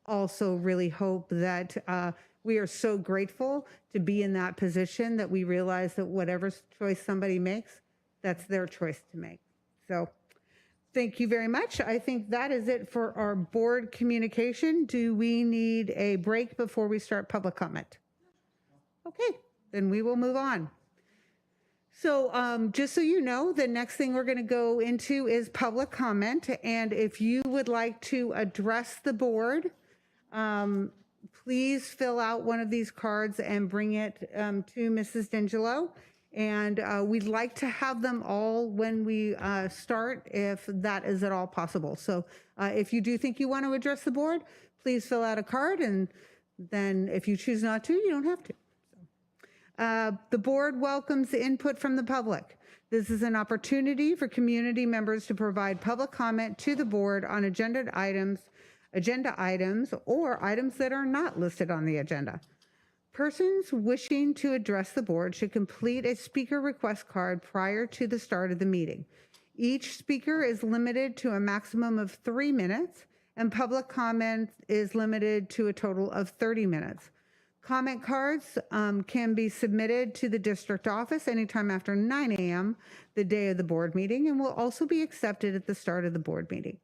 also really hope that we are so grateful to be in that position that we realize that whatever choice somebody makes, that's their choice to make. So Thank you very much. I think that is it for our board communication. Do we need a break before we start public comment? Okay, then we will move on. So just so you know, the next thing we're going to go into is public comment. And if you would like to address the board, please fill out one of these cards and bring it to Mrs. D'Angelo. And we'd like to have them all when we start, if that is at all possible. So if you do think you want to address the board, please fill out a card. And then if you choose not to, you don't have to. The board welcomes input from the public. This is an opportunity for community members to provide public comment to the board on agenda items, or items that are not listed on the agenda. Persons wishing to address the board should complete a speaker request card prior to the start of the meeting. Each speaker is limited to a maximum of 3 minutes, and public comment is limited to a total of 30 minutes. Comment cards can be submitted to the district office anytime after 9 a.m. the day of the board meeting, and will also be accepted at the start of the board meeting.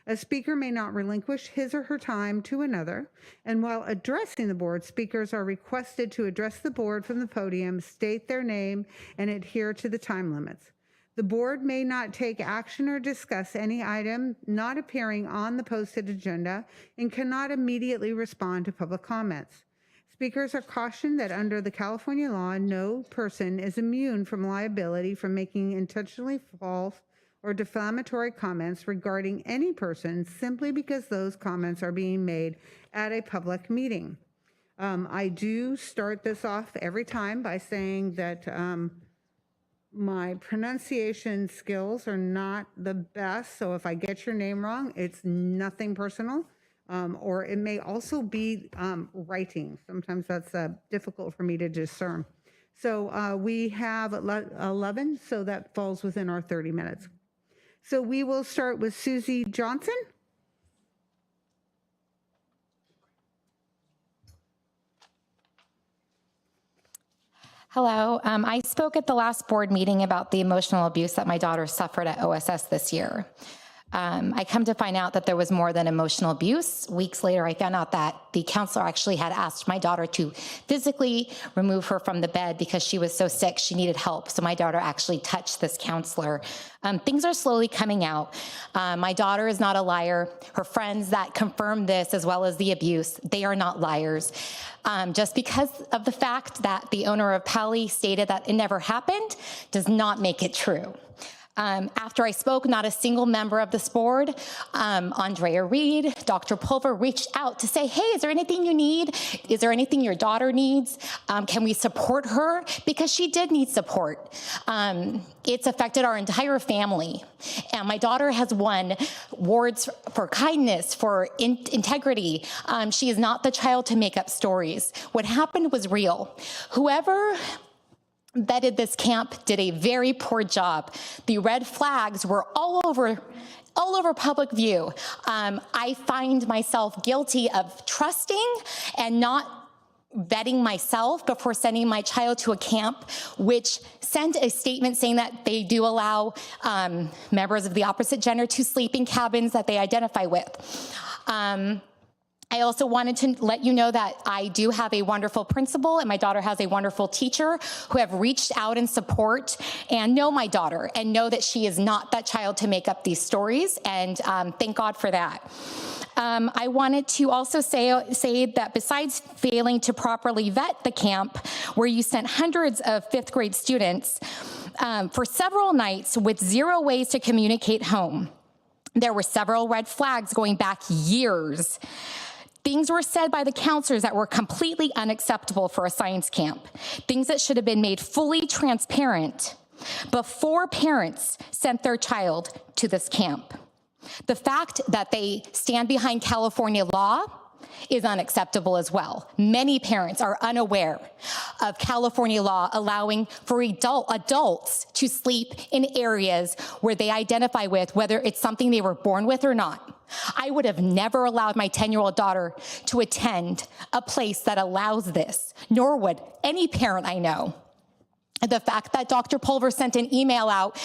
A speaker may not relinquish his or her time to another, and while addressing the board, speakers are requested to address the board from the podium, state their name, and adhere to the time limits. The board may not take action or discuss any item not appearing on the posted agenda and cannot immediately respond to public comments. Speakers are cautioned that under the California law, no person is immune from liability for making intentionally false or defamatory comments regarding any person simply because those comments are being made at a public meeting. I do start this off every time by saying that my pronunciation skills are not the best, so if I get your name wrong, it's nothing personal, or it may also be writing. Sometimes that's difficult for me to discern. So we have 11, so that falls within our 30 minutes. So we will start with Susie Johnson. Hello. I spoke at the last board meeting about the emotional abuse that my daughter suffered at OSS this year. I come to find out that there was more than emotional abuse. Weeks later, I found out that the counselor actually had asked my daughter to physically remove her from the bed because she was so sick, she needed help. So my daughter actually touched this counselor. Things are slowly coming out. My daughter is not a liar. Her friends that confirmed this, as well as the abuse, they are not liars. Just because of the fact that the owner of Pally stated that it never happened does not make it true. After I spoke, not a single member of this board, Andrea Reed, Dr. Pulver, reached out to say, hey, is there anything you need? Is there anything your daughter needs? Can we support her? Because she did need support. It's affected our entire family. And my daughter has won awards for kindness, for integrity. She is not the child to make up stories. What happened was real. Whoever vetted this camp did a very poor job. The red flags were all over public view. I find myself guilty of trusting and not vetting myself before sending my child to a camp, which sent a statement saying that they do allow members of the opposite gender to sleep in cabins that they identify with. I also wanted to let you know that I do have a wonderful principal and my daughter has a wonderful teacher who have reached out in support and know my daughter and know that she is not that child to make up these stories, and thank God for that. I wanted to also say that besides failing to properly vet the camp, where you sent hundreds of fifth grade students for several nights with zero ways to communicate home, there were several red flags going back years. Things were said by the counselors that were completely unacceptable for a science camp. Things that should have been made fully transparent before parents sent their child to this camp. The fact that they stand behind California law is unacceptable as well. Many parents are unaware of California law allowing for adults to sleep in areas where they identify with, whether it's something they were born with or not. I would have never allowed my 10-year-old daughter to attend a place that allows this, nor would any parent I know. The fact that Dr. Pulver sent an email out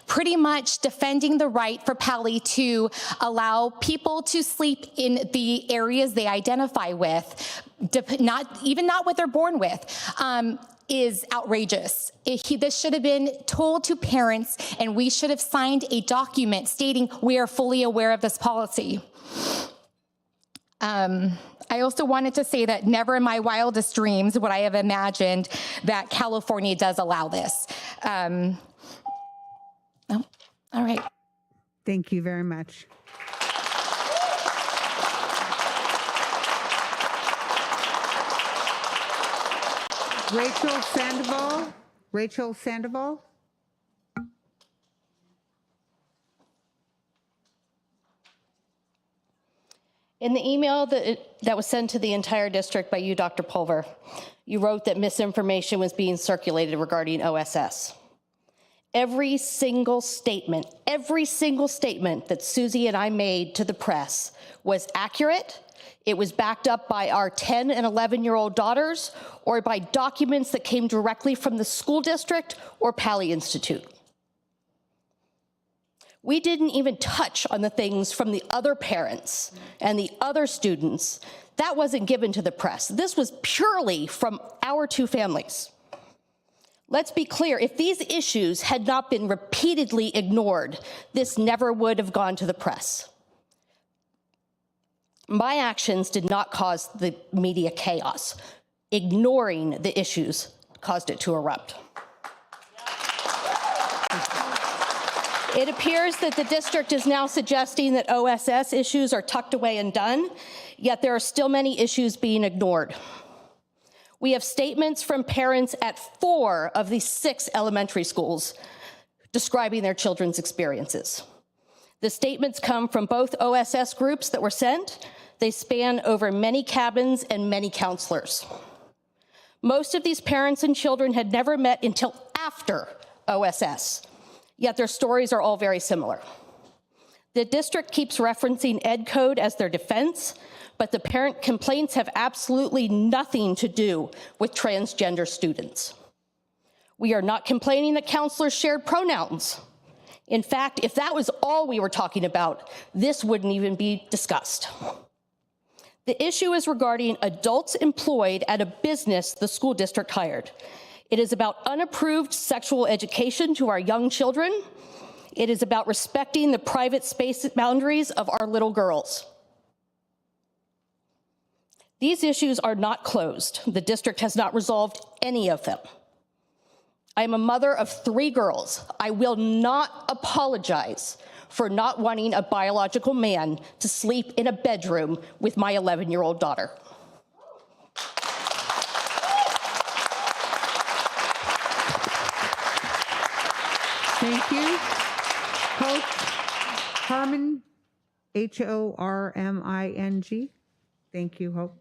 pretty much defending the right for Pally to allow people to sleep in the areas they identify with, not what they're born with, is outrageous. This should have been told to parents, and we should have signed a document stating we are fully aware of this policy. I also wanted to say that never in my wildest dreams would I have imagined that California does allow this. Oh, all right. Thank you very much. Rachel Sandoval. In the email that was sent to the entire district by you, Dr. Pulver, you wrote that misinformation was being circulated regarding OSS. Every single statement that Susie and I made to the press was accurate. It was backed up by our 10 and 11-year-old daughters or by documents that came directly from the school district or Pally Institute. We didn't even touch on the things from the other parents and the other students. That wasn't given to the press. This was purely from our two families. Let's be clear, if these issues had not been repeatedly ignored, this never would have gone to the press. My actions did not cause the media chaos. Ignoring the issues caused it to erupt. It appears that the district is now suggesting that OSS issues are tucked away and done, yet there are still many issues being ignored. We have statements from parents at 4 of the 6 elementary schools describing their children's experiences. The statements come from both OSS groups that were sent. They span over many cabins and many counselors. Most of these parents and children had never met until after OSS, yet their stories are all very similar. The district keeps referencing Ed Code as their defense, but the parent complaints have absolutely nothing to do with transgender students. We are not complaining that counselors shared pronouns. In fact, if that was all we were talking about, this wouldn't even be discussed. The issue is regarding adults employed at a business the school district hired. It is about unapproved sexual education to our young children. It is about respecting the private space boundaries of our little girls. These issues are not closed. The district has not resolved any of them. I am a mother of 3 girls. I will not apologize for not wanting a biological man to sleep in a bedroom with my 11-year-old daughter. Thank you. Hope Harmon, Horming. Thank you, Hope.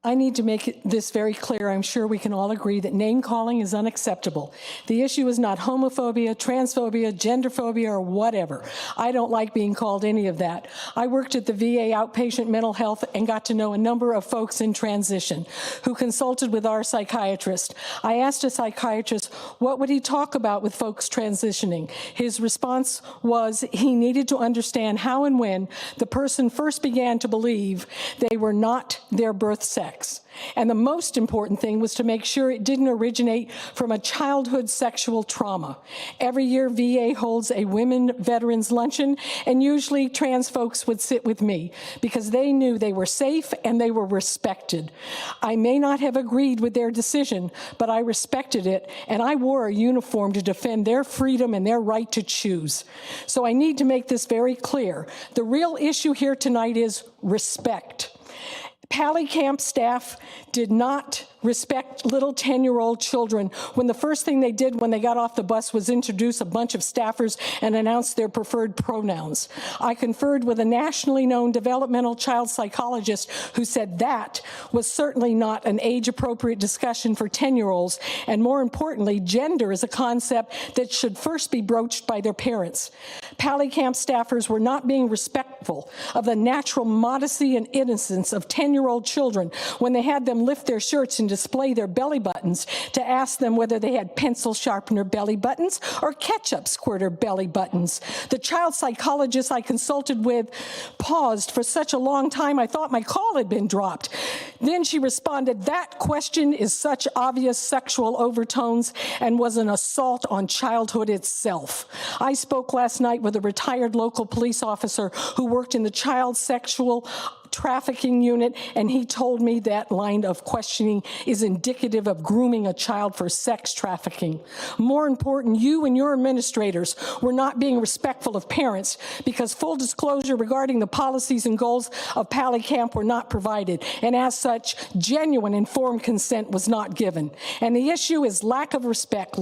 I need to make this very clear. I'm sure we can all agree that name calling is unacceptable. The issue is not homophobia, transphobia, genderphobia, or whatever. I don't like being called any of that. I worked at the VA outpatient mental health and got to know a number of folks in transition who consulted with our psychiatrist. I asked a psychiatrist, what would he talk about with folks transitioning? His response was he needed to understand how and when the person first began to believe they were not their birth sex. And the most important thing was to make sure it didn't originate from a childhood sexual trauma. Every year, VA holds a women veterans luncheon, and usually trans folks would sit with me because they knew they were safe and they were respected. I may not have agreed with their decision, but I respected it, and I wore a uniform to defend their freedom and their right to choose. So I need to make this very clear. The real issue here tonight is respect. Pally Camp staff did not respect little 10-year-old children when the first thing they did when they got off the bus was introduce a bunch of staffers and announce their preferred pronouns. I conferred with a nationally known developmental child psychologist who said that was certainly not an age-appropriate discussion for 10-year-olds, and more importantly, gender is a concept that should first be broached by their parents. Pally Camp staffers were not being respectful of the natural modesty and innocence of 10-year-old children when they had them lift their shirts and display their belly buttons to ask them whether they had pencil sharpener belly buttons or ketchup squirter belly buttons. The child psychologist I consulted with paused for such a long time I thought my call had been dropped. Then she responded, "That question is such obvious sexual overtones and was an assault on childhood itself." I spoke last night with a retired local police officer who worked in the child sexual trafficking unit, and he told me that line of questioning is indicative of grooming a child for sex trafficking. More important, you and your administrators were not being respectful of parents because full disclosure regarding the policies and goals of Pally Camp were not provided, and as such, genuine informed consent was not given. And the issue is lack of respect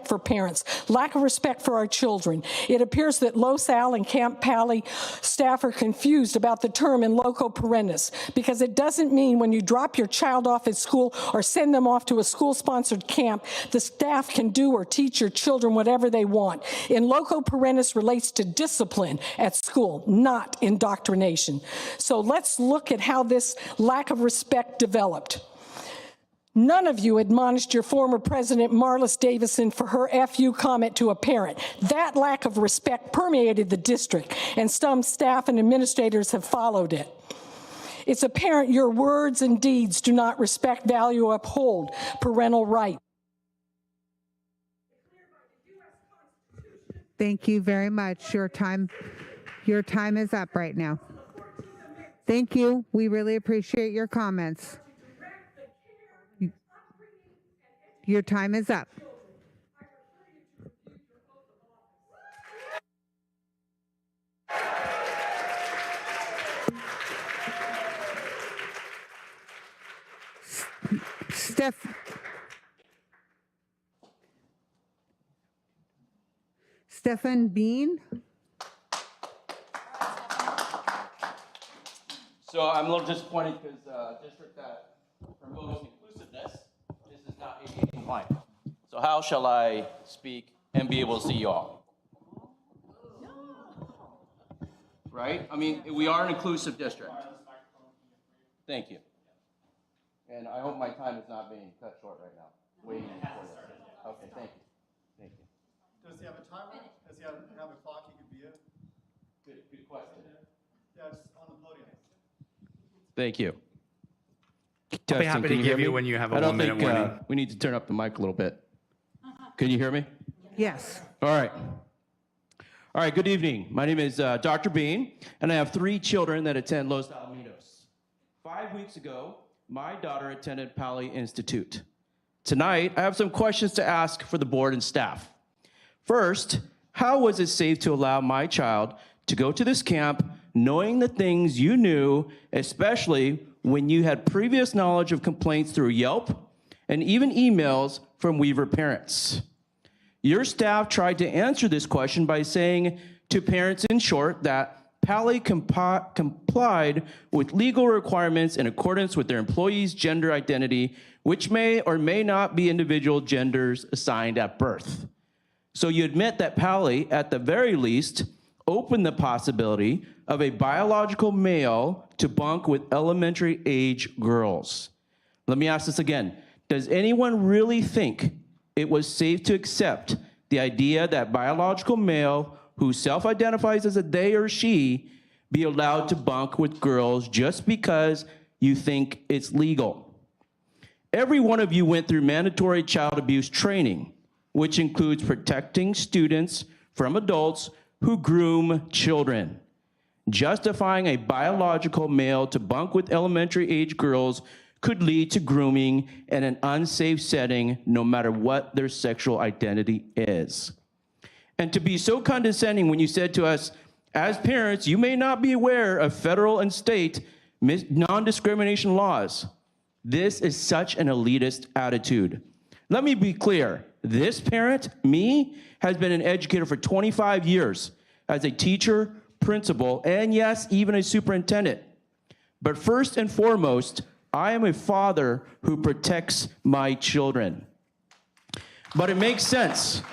for parents, lack of respect for our children. It appears that Los Al and Camp Pally staff are confused about the term in loco parentis, because it doesn't mean when you drop your child off at school or send them off to a school-sponsored camp, the staff can do or teach your children whatever they want. In loco parentis relates to discipline at school, not indoctrination. So let's look at how this lack of respect developed. None of you admonished your former president, Marlis Davison, for her FU comment to a parent. That lack of respect permeated the district, and some staff and administrators have followed it. It's apparent your words and deeds do not respect, value, or uphold parental rights. Thank you very much. Your time is up right now. Thank you. We really appreciate your comments. Your time is up. Stefan Bean. So I'm a little disappointed because a district that promotes inclusiveness, this is not ADA compliant. So how shall I speak and be able to see you all? Right? I mean, we are an inclusive district. Thank you. And I hope my time is not being cut short right now. Waiting for this. Okay, thank you. Thank you. Does he have a timer? Does he have a clock he could be at? Good question. Yeah, it's on the podium. Thank you. I'll be happy to give you when you have a 1 minute warning. We need to turn up the mic a little bit. Can you hear me? Yes. All right. All right, good evening. My name is Dr. Bean, and I have 3 children that attend Los Alamitos. 5 weeks ago, my daughter attended Pally Institute. Tonight, I have some questions to ask for the board and staff. First, how was it safe to allow my child to go to this camp knowing the things you knew, especially when you had previous knowledge of complaints through Yelp and even emails from Weaver parents? Your staff tried to answer this question by saying to parents, in short, that Pally complied with legal requirements in accordance with their employees' gender identity, which may or may not be individual genders assigned at birth. So you admit that Pally, at the very least, opened the possibility of a biological male to bunk with elementary age girls. Let me ask this again. Does anyone really think it was safe to accept the idea that biological male who self-identifies as a they or she be allowed to bunk with girls just because you think it's legal? Every one of you went through mandatory child abuse training, which includes protecting students from adults who groom children. Justifying a biological male to bunk with elementary age girls could lead to grooming in an unsafe setting, no matter what their sexual identity is. And to be so condescending when you said to us, as parents, you may not be aware of federal and state non-discrimination laws. This is such an elitist attitude. Let me be clear. This parent, me, has been an educator for 25 years as a teacher, principal, and yes, even a superintendent. But first and foremost, I am a father who protects my children. But it makes sense.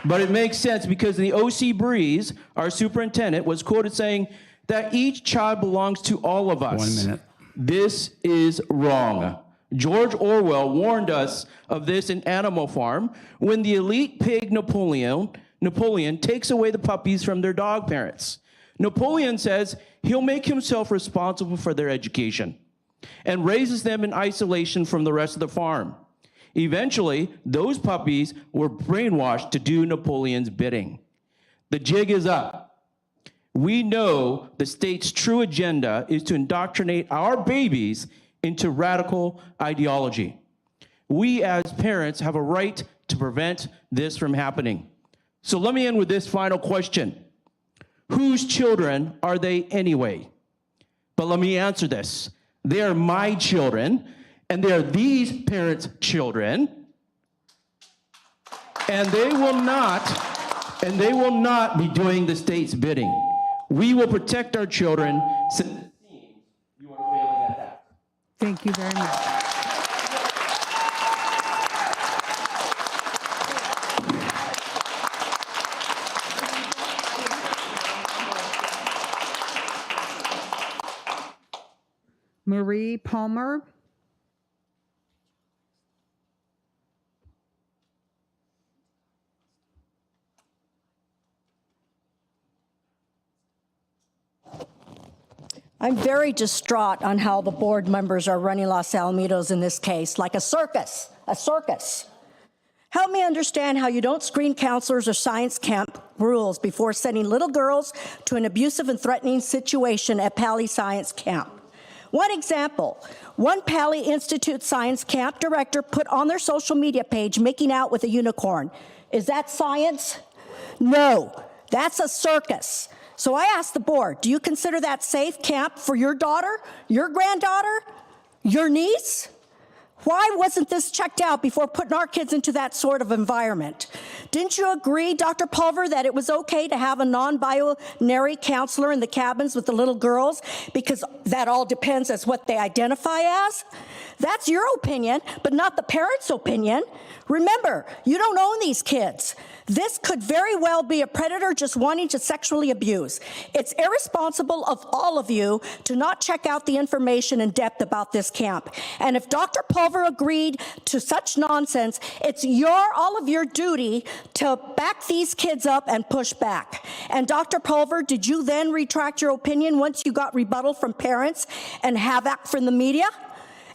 Because the OC Breeze, our superintendent, was quoted saying that each child belongs to all of us. 1 minute. This is wrong. George Orwell warned us of this in Animal Farm when the elite pig Napoleon takes away the puppies from their dog parents. Napoleon says he'll make himself responsible for their education and raises them in isolation from the rest of the farm. Eventually, those puppies were brainwashed to do Napoleon's bidding. The jig is up. We know the state's true agenda is to indoctrinate our babies into radical ideology. We as parents have a right to prevent this from happening. So let me end with this final question. Whose children are they anyway? But let me answer this. They are my children, and they are these parents' children, and they will not be doing the state's bidding. We will protect our children since it seems you are failing at that. Thank you very much. Marie Palmer. I'm very distraught on how the board members are running Los Alamitos in this case, like a circus, Help me understand how you don't screen counselors or science camp rules before sending little girls to an abusive and threatening situation at Pali Science Camp. One example, one Pali Institute Science Camp director put on their social media page making out with a unicorn. Is that science? No, that's a circus. So I asked the board, do you consider that safe camp for your daughter, your granddaughter, your niece? Why wasn't this checked out before putting our kids into that sort of environment? Didn't you agree, Dr. Pulver, that it was okay to have a non-binary counselor in the cabins with the little girls because that all depends as what they identify as? That's your opinion, but not the parents' opinion. Remember, you don't own these kids. This could very well be a predator just wanting to sexually abuse. It's irresponsible of all of you to not check out the information in depth about this camp. And if Dr. Pulver agreed to such nonsense, it's all of your duty to back these kids up and push back. And Dr. Pulver, did you then retract your opinion once you got rebuttal from parents and havoc from the media?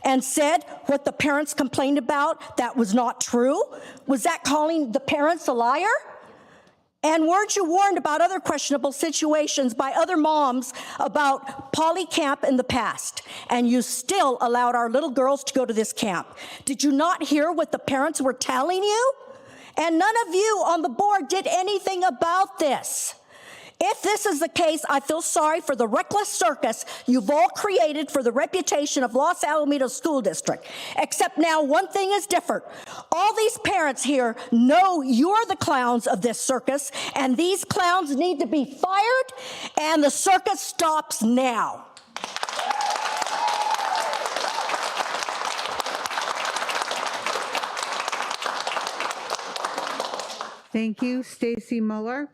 And said what the parents complained about that was not true? Was that calling the parents a liar? And weren't you warned about other questionable situations by other moms about Poly Camp in the past? And you still allowed our little girls to go to this camp. Did you not hear what the parents were telling you? And none of you on the board did anything about this. If this is the case, I feel sorry for the reckless circus you've all created for the reputation of Los Alamitos School District. Except now one thing is different. All these parents here know you're the clowns of this circus, and these clowns need to be fired, and the circus stops now. Thank you. Stacy Muller.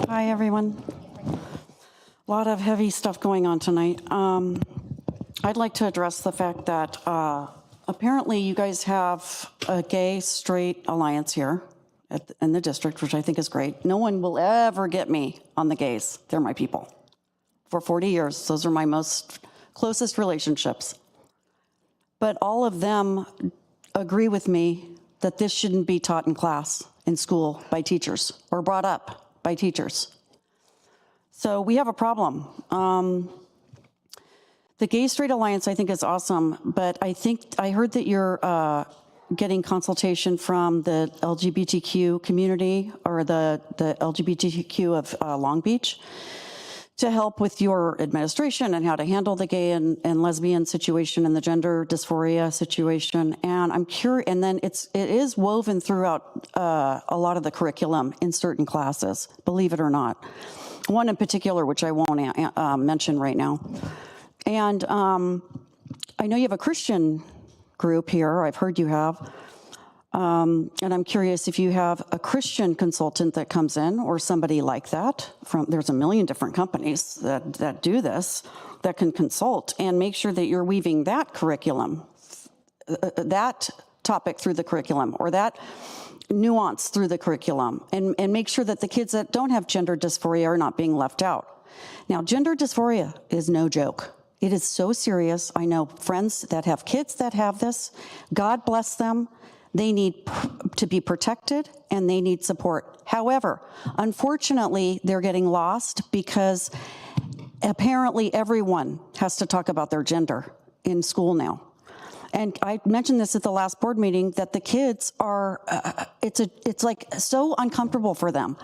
Hi, everyone. A lot of heavy stuff going on tonight. I'd like to address the fact that apparently you guys have a gay-straight alliance here in the district, which I think is great. No one will ever get me on the gays. They're my people. For 40 years, those are my most closest relationships. But all of them agree with me that this shouldn't be taught in class, in school, by teachers, or brought up by teachers. So we have a problem. The Gay Straight Alliance, I think, is awesome, but I heard that you're getting consultation from the LGBTQ community or the LGBTQ of Long Beach to help with your administration and how to handle the gay and lesbian situation and the gender dysphoria situation. And I'm curious, and then it is woven throughout a lot of the curriculum in certain classes, believe it or not. One in particular, which I won't mention right now. And I know you have a Christian group here, I've heard you have. And I'm curious if you have a Christian consultant that comes in or somebody like that. There's a million different companies that do this, that can consult and make sure that you're weaving that curriculum, that topic through the curriculum, or that nuance through the curriculum, and make sure that the kids that don't have gender dysphoria are not being left out. Now, gender dysphoria is no joke. It is so serious. I know friends that have kids that have this. God bless them. They need to be protected and they need support. However, unfortunately, they're getting lost because apparently everyone has to talk about their gender in school now. And I mentioned this at the last board meeting that the kids are, it's like so uncomfortable for them.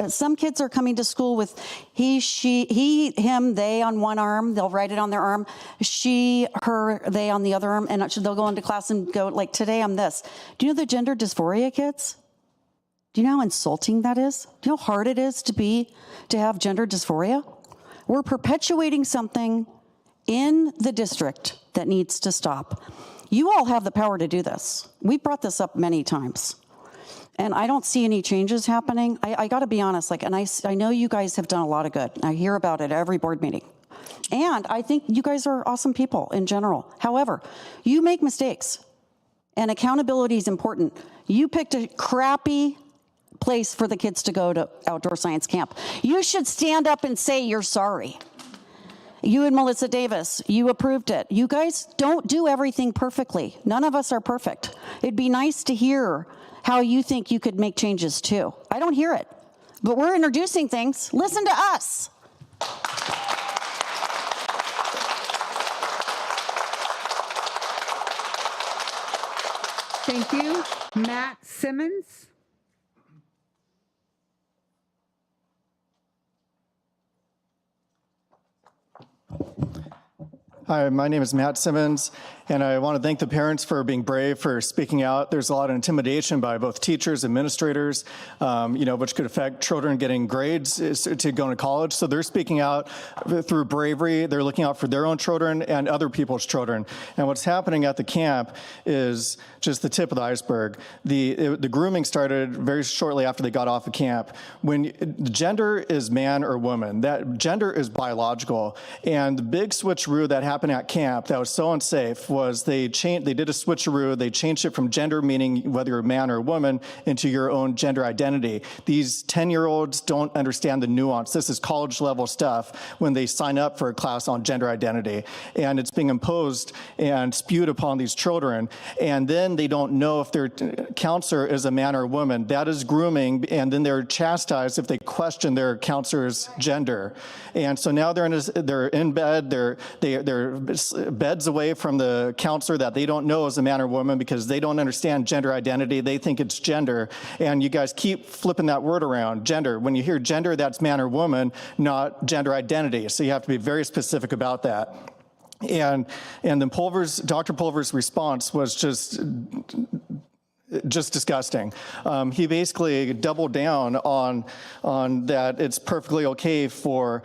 Some kids are coming to school with he, she, he, him, they on one arm. They'll write it on their arm. She, her, they on the other arm. And they'll go into class and go like, today I'm this. Do you know the gender dysphoria kids? Do you know how insulting that is? Do you know how hard it is to have gender dysphoria? We're perpetuating something in the district that needs to stop. You all have the power to do this. We've brought this up many times. And I don't see any changes happening. I got to be honest, and I know you guys have done a lot of good. I hear about it at every board meeting. And I think you guys are awesome people in general. However, you make mistakes. And accountability is important. You picked a crappy place for the kids to go to outdoor science camp. You should stand up and say you're sorry. You and Melissa Davis, you approved it. You guys don't do everything perfectly. None of us are perfect. It'd be nice to hear how you think you could make changes too. I don't hear it, but we're introducing things. Listen to us. Thank you. Matt Simmons. Hi, my name is Matt Simmons, and I want to thank the parents for being brave, for speaking out. There's a lot of intimidation by both teachers, administrators, which could affect children getting grades to go to college. So they're speaking out through bravery. They're looking out for their own children and other people's children. And what's happening at the camp is just the tip of the iceberg. The grooming started very shortly after they got off of camp. When gender is man or woman, that gender is biological. And the big switcheroo that happened at camp that was so unsafe was they did a switcheroo. They changed it from gender, meaning whether you're a man or a woman, into your own gender identity. These 10-year-olds don't understand the nuance. This is college level stuff when they sign up for a class on gender identity. And it's being imposed and spewed upon these children. And then they don't know if their counselor is a man or a woman. That is grooming. And then they're chastised if they question their counselor's gender. And so now they're in bed. They're beds away from the counselor that they don't know is a man or woman because they don't understand gender identity. They think it's gender. And you guys keep flipping that word around, gender. When you hear gender, that's man or woman, not gender identity. So you have to be very specific about that. And then Dr. Pulver's response was just disgusting. He basically doubled down on that it's perfectly okay for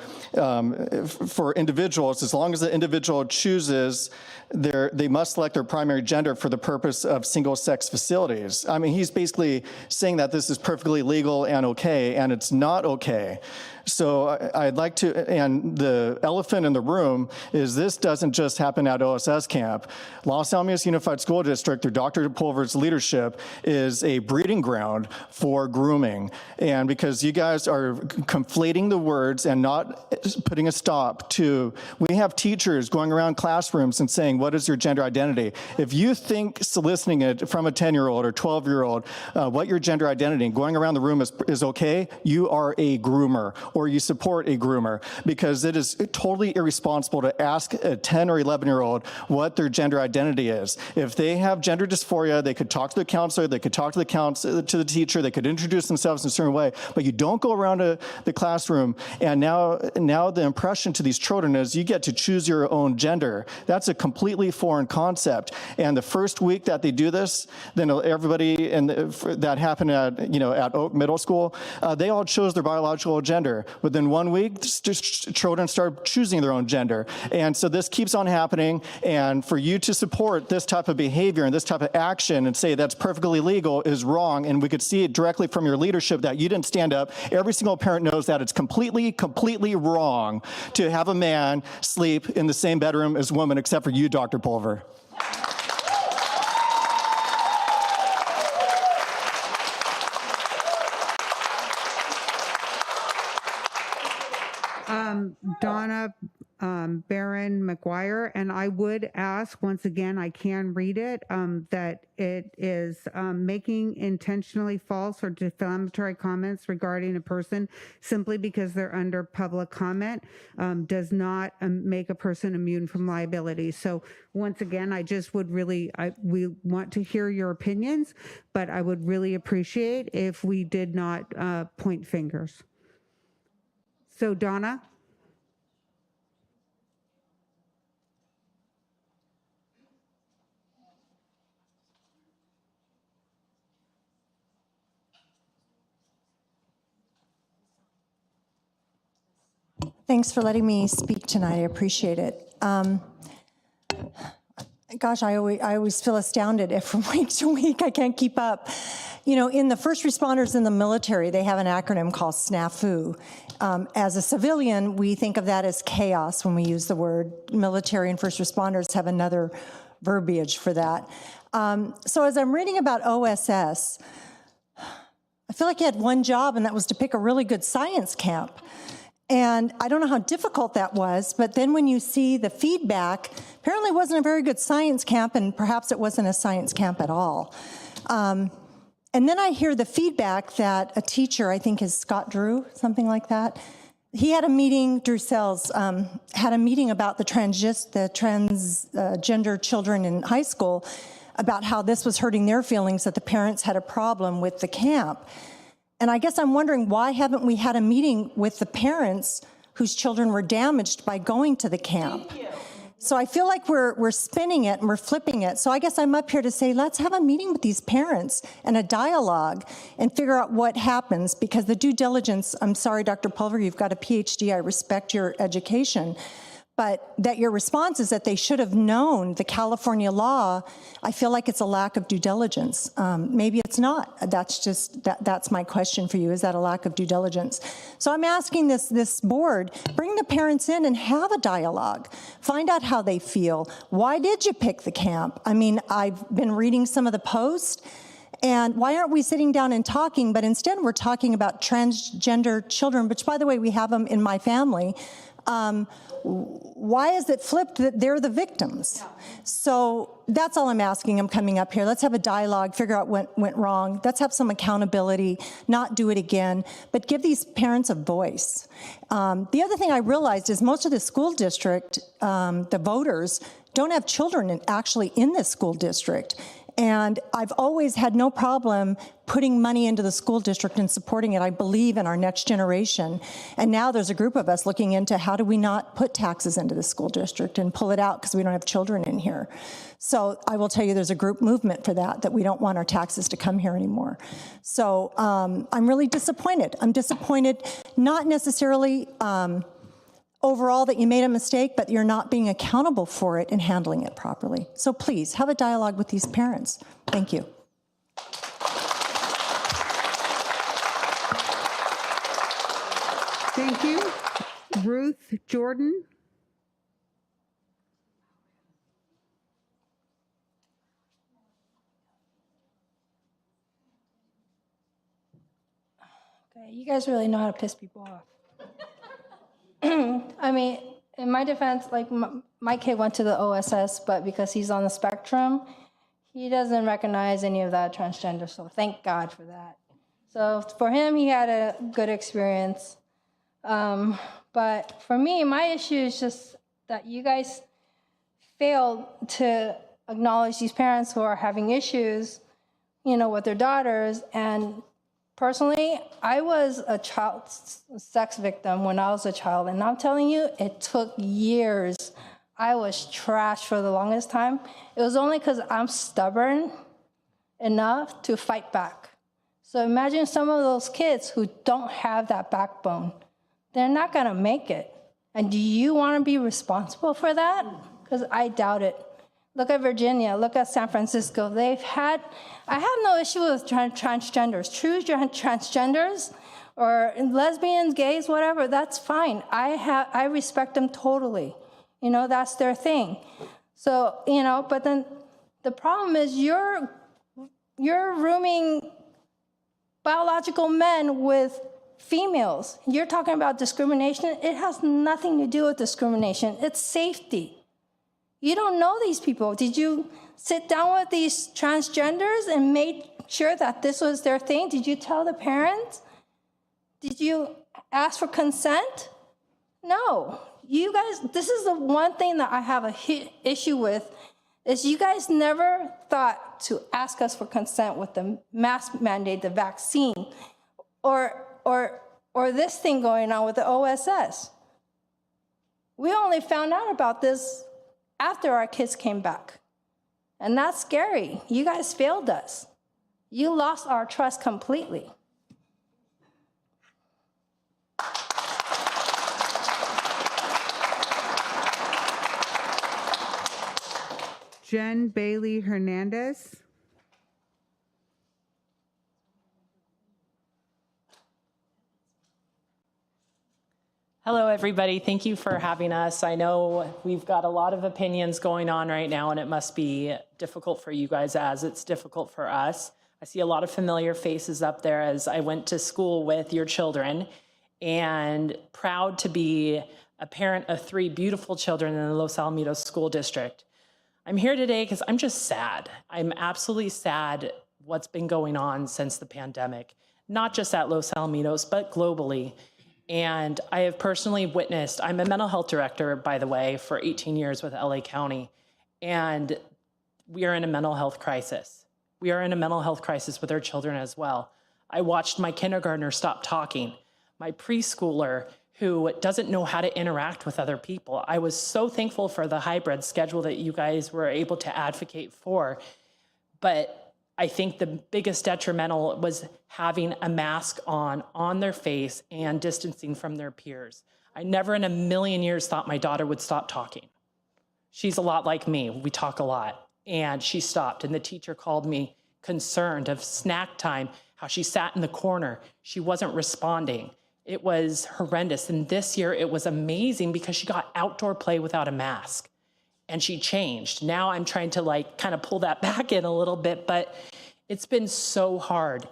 individuals, as long as the individual chooses, they must select their primary gender for the purpose of single-sex facilities. I mean, he's basically saying that this is perfectly legal and okay, and it's not okay. So I'd like to, and the elephant in the room is this doesn't just happen at OSS camp. Los Alamitos Unified School District, through Dr. Pulver's leadership, is a breeding ground for grooming. And because you guys are conflating the words and not putting a stop to, we have teachers going around classrooms and saying, what is your gender identity? If you think soliciting it from a 10-year-old or 12-year-old, what your gender identity and going around the room is okay, you are a groomer, or you support a groomer, because it is totally irresponsible to ask a 10 or 11-year-old what their gender identity is. If they have gender dysphoria, they could talk to the counselor, they could talk to the teacher, they could introduce themselves in a certain way, but you don't go around the classroom and now the impression to these children is you get to choose your own gender. That's a completely foreign concept. And the first week that they do this, then everybody that happened at Oak Middle School, they all chose their biological gender. Within 1 week, children start choosing their own gender. And so this keeps on happening. And for you to support this type of behavior and this type of action and say that's perfect perfectly legal is wrong, and we could see it directly from your leadership that you didn't stand up. Every single parent knows that it's completely wrong to have a man sleep in the same bedroom as a woman, except for you, Dr. Pulver. Donna Barron McGuire, and I would ask, once again, I can read it, that it is making intentionally false or defamatory comments regarding a person simply because they're under public comment does not make a person immune from liability. So once again, I just would really, we want to hear your opinions, but I would really appreciate if we did not point fingers. So Donna? Thanks for letting me speak tonight. I appreciate it. Gosh, I always feel astounded from week to week. I can't keep up. You know, in the first responders in the military, they have an acronym called SNAFU. As a civilian, we think of that as chaos when we use the word. Military and first responders have another verbiage for that. So as I'm reading about OSS, I feel like you had one job, and that was to pick a really good science camp. And I don't know how difficult that was, but then when you see the feedback, apparently it wasn't a very good science camp, and perhaps it wasn't a science camp at all. And then I hear the feedback that a teacher, I think is Scott Drew, something like that, he had a meeting, Drew Sells, had a meeting about the transgender children in high school, about how this was hurting their feelings, that the parents had a problem with the camp. And I guess I'm wondering, why haven't we had a meeting with the parents whose children were damaged by going to the camp? So I feel like we're spinning it and we're flipping it. So I guess I'm up here to say, let's have a meeting with these parents and a dialogue and figure out what happens, because the due diligence, I'm sorry, Dr. Pulver, you've got a PhD, I respect your education, but that your response is that they should have known the California law, I feel like it's a lack of due diligence. Maybe it's not. That's my question for you. Is that a lack of due diligence? So I'm asking this board, bring the parents in and have a dialogue. Find out how they feel. Why did you pick the camp? I mean, I've been reading some of the posts, and why aren't we sitting down and talking, but instead we're talking about transgender children, which, by the way, we have them in my family. Why is it flipped that they're the victims? So that's all I'm asking. I'm coming up here. Let's have a dialogue, figure out what went wrong. Let's have some accountability, not do it again, but give these parents a voice. The other thing I realized is most of the school district, the voters, don't have children actually in this school district. And I've always had no problem putting money into the school district and supporting it. I believe in our next generation. And now there's a group of us looking into how do we not put taxes into the school district and pull it out because we don't have children in here. So I will tell you there's a group movement for that we don't want our taxes to come here anymore. So I'm really disappointed. I'm disappointed not necessarily overall that you made a mistake, but you're not being accountable for it and handling it properly. So please have a dialogue with these parents. Thank you. Thank you. Ruth Jordan. Okay, you guys really know how to piss people off. I mean, in my defense, like my kid went to the OSS, but because he's on the spectrum, he doesn't recognize any of that transgender, so thank God for that. So for him, he had a good experience. But for me, my issue is just that you guys failed to acknowledge these parents who are having issues, with their daughters. And personally, I was a child sex victim when I was a child, and I'm telling you, it took years. I was trashed for the longest time. It was only because I'm stubborn enough to fight back. So imagine some of those kids who don't have that backbone. They're not gonna make it. And do you wanna be responsible for that? Because I doubt it. Look at Virginia, look at San Francisco. I have no issue with transgenders. True transgenders or lesbians, gays, whatever, that's fine. I respect them totally. You know, that's their thing. So, you know, but then the problem is you're rooming biological men with females. You're talking about discrimination. It has nothing to do with discrimination. It's safety. You don't know these people. Did you sit down with these transgenders and make sure that this was their thing? Did you tell the parents? Did you ask for consent? No. You guys, this is the one thing that I have a issue with, is you guys never thought to ask us for consent with the mask mandate, the vaccine, or this thing going on with the OSS. We only found out about this after our kids came back. And that's scary. You guys failed us. You lost our trust completely. Jen Bailey Hernandez. Hello, everybody. Thank you for having us. I know we've got a lot of opinions going on right now, and it must be difficult for you guys as it's difficult for us. I see a lot of familiar faces up there as I went to school with your children, and proud to be a parent of 3 beautiful children in the Los Alamitos School District. I'm here today because I'm just sad. I'm absolutely sad what's been going on since the pandemic, not just at Los Alamitos, but globally. And I have personally witnessed, I'm a mental health director, by the way, for 18 years with LA County, and we are in a mental health crisis. We are in a mental health crisis with our children as well. I watched my kindergartner stop talking, my preschooler who doesn't know how to interact with other people. I was so thankful for the hybrid schedule that you guys were able to advocate for, but I think the biggest detrimental was having a mask on their face and distancing from their peers. I never in a million years thought my daughter would stop talking. She's a lot like me. We talk a lot. And she stopped, and the teacher called me concerned of snack time, how she sat in the corner. She wasn't responding. It was horrendous. And this year it was amazing because she got outdoor play without a mask. And she changed. Now I'm trying to kind of pull that back in a little bit, but it's been so hard.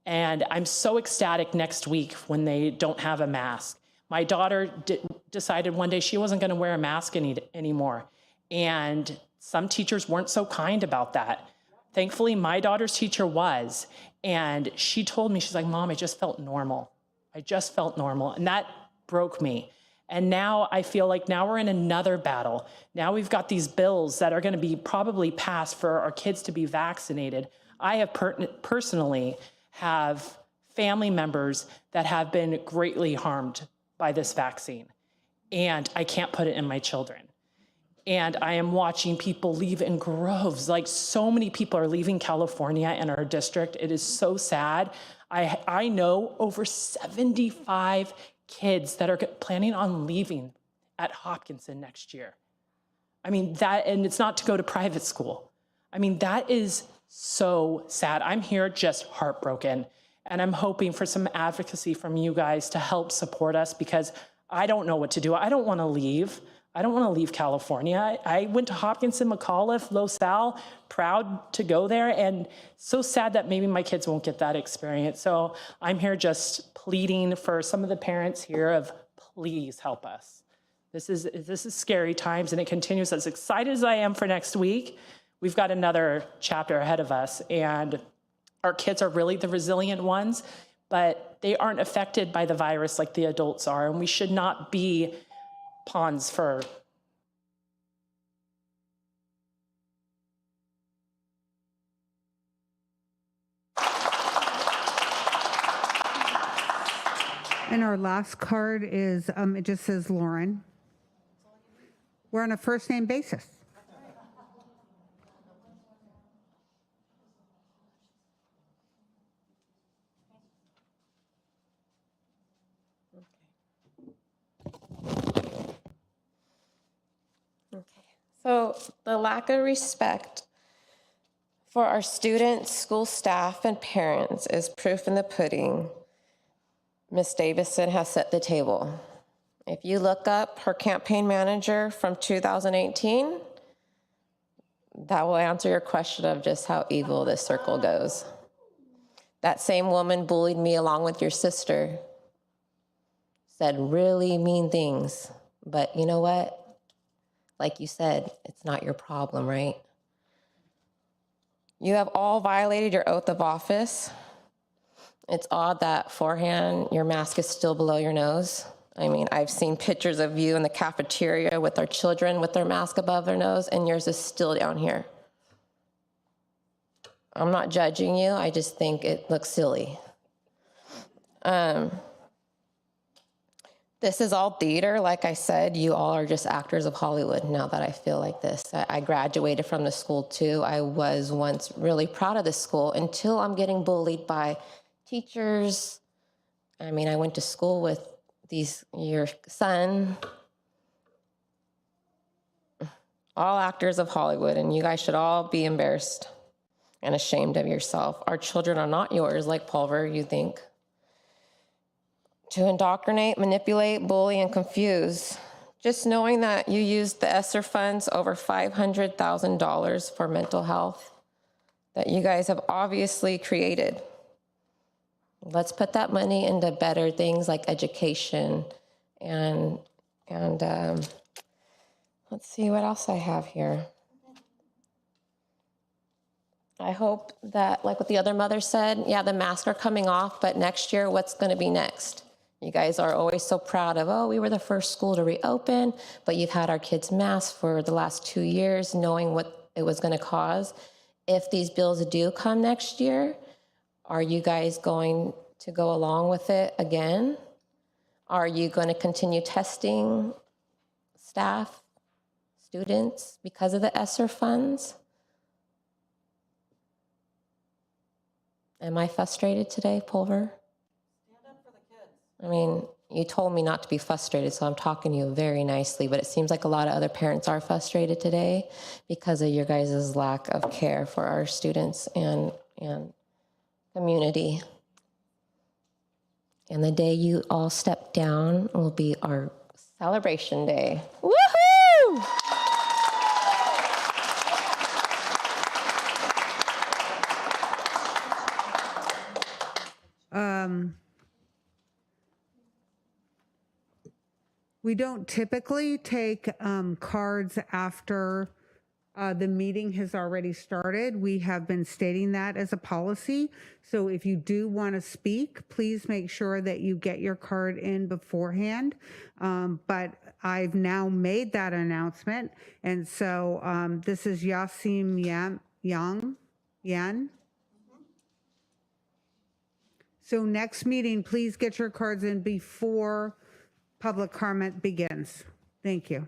And I'm so ecstatic next week when they don't have a mask. My daughter decided one day she wasn't going to wear a mask anymore. And some teachers weren't so kind about that. Thankfully, my daughter's teacher was. And she told me, she's like, Mom, I just felt normal. I just felt normal. And that broke me. And now I feel like now we're in another battle. Now we've got these bills that are going to be probably passed for our kids to be vaccinated. I have personally have family members that have been greatly harmed by this vaccine, and I can't put it in my children. And I am watching people leave in groves. Like, so many people are leaving California in our district. It is so sad. I know over 75 kids that are planning on leaving at Hopkinton next year. I mean, that, and it's not to go to private school. I mean, that is so sad. I'm here just heartbroken, and I'm hoping for some advocacy from you guys to help support us, because I don't know what to do. I don't want to leave. I don't want to leave California. I went to Hopkinton, McAuliffe, Los Al, proud to go there, and so sad that maybe my kids won't get that experience. So I'm here just pleading for some of the parents here of, please help us. This is scary times, and it continues. As excited as I am for next week, we've got another chapter ahead of us, and our kids are really the resilient ones, but they aren't affected by the virus like the adults are, and we should not be pawns for. And our last card is, it just says Lauren. We're on a first name basis. Okay, So the lack of respect for our students, school staff, and parents is proof in the pudding. Ms. Davison has set the table. If you look up her campaign manager from 2018, that will answer your question of just how evil this circle goes. That same woman bullied me along with your sister, said really mean things. But you know what? Like you said, it's not your problem, right? You have all violated your oath of office. It's odd that forehand, your mask is still below your nose. I mean, I've seen pictures of you in the cafeteria with our children with their mask above their nose, and yours is still down here. I'm not judging you, I just think it looks silly. This is all theater. Like I said, you all are just actors of Hollywood now that I feel like this. I graduated from the school too. I was once really proud of this school until I'm getting bullied by teachers. I mean, I went to school with your son. All actors of Hollywood, and you guys should all be embarrassed and ashamed of yourself. Our children are not yours like Pulver, you think. To indoctrinate, manipulate, bully, and confuse. Just knowing that you used the ESSER funds, over $500,000 for mental health, that you guys have obviously created. Let's put that money into better things like education and let's see what else I have here. I hope that, like what the other mother said, yeah, the masks are coming off, but next year, what's going to be next? You guys are always so proud of, oh, we were the first school to reopen, but you've had our kids' masks for the last 2 years, knowing what it was going to cause. If these bills do come next year, are you guys going to go along with it again? Are you going to continue testing staff, students, because of the ESSER funds? Am I frustrated today, Pulver? Stand up for the kids. I mean, you told me not to be frustrated, so I'm talking to you very nicely, but it seems like a lot of other parents are frustrated today because of your guys' lack of care for our students and community. And the day you all step down will be our celebration day. Woohoo! We don't typically take cards after the meeting has already started. We have been stating that as a policy. So if you do want to speak, please make sure that you get your card in beforehand. But I've now made that announcement. And so this is Yasim Yan. So next meeting, please get your cards in before public comment begins. Thank you.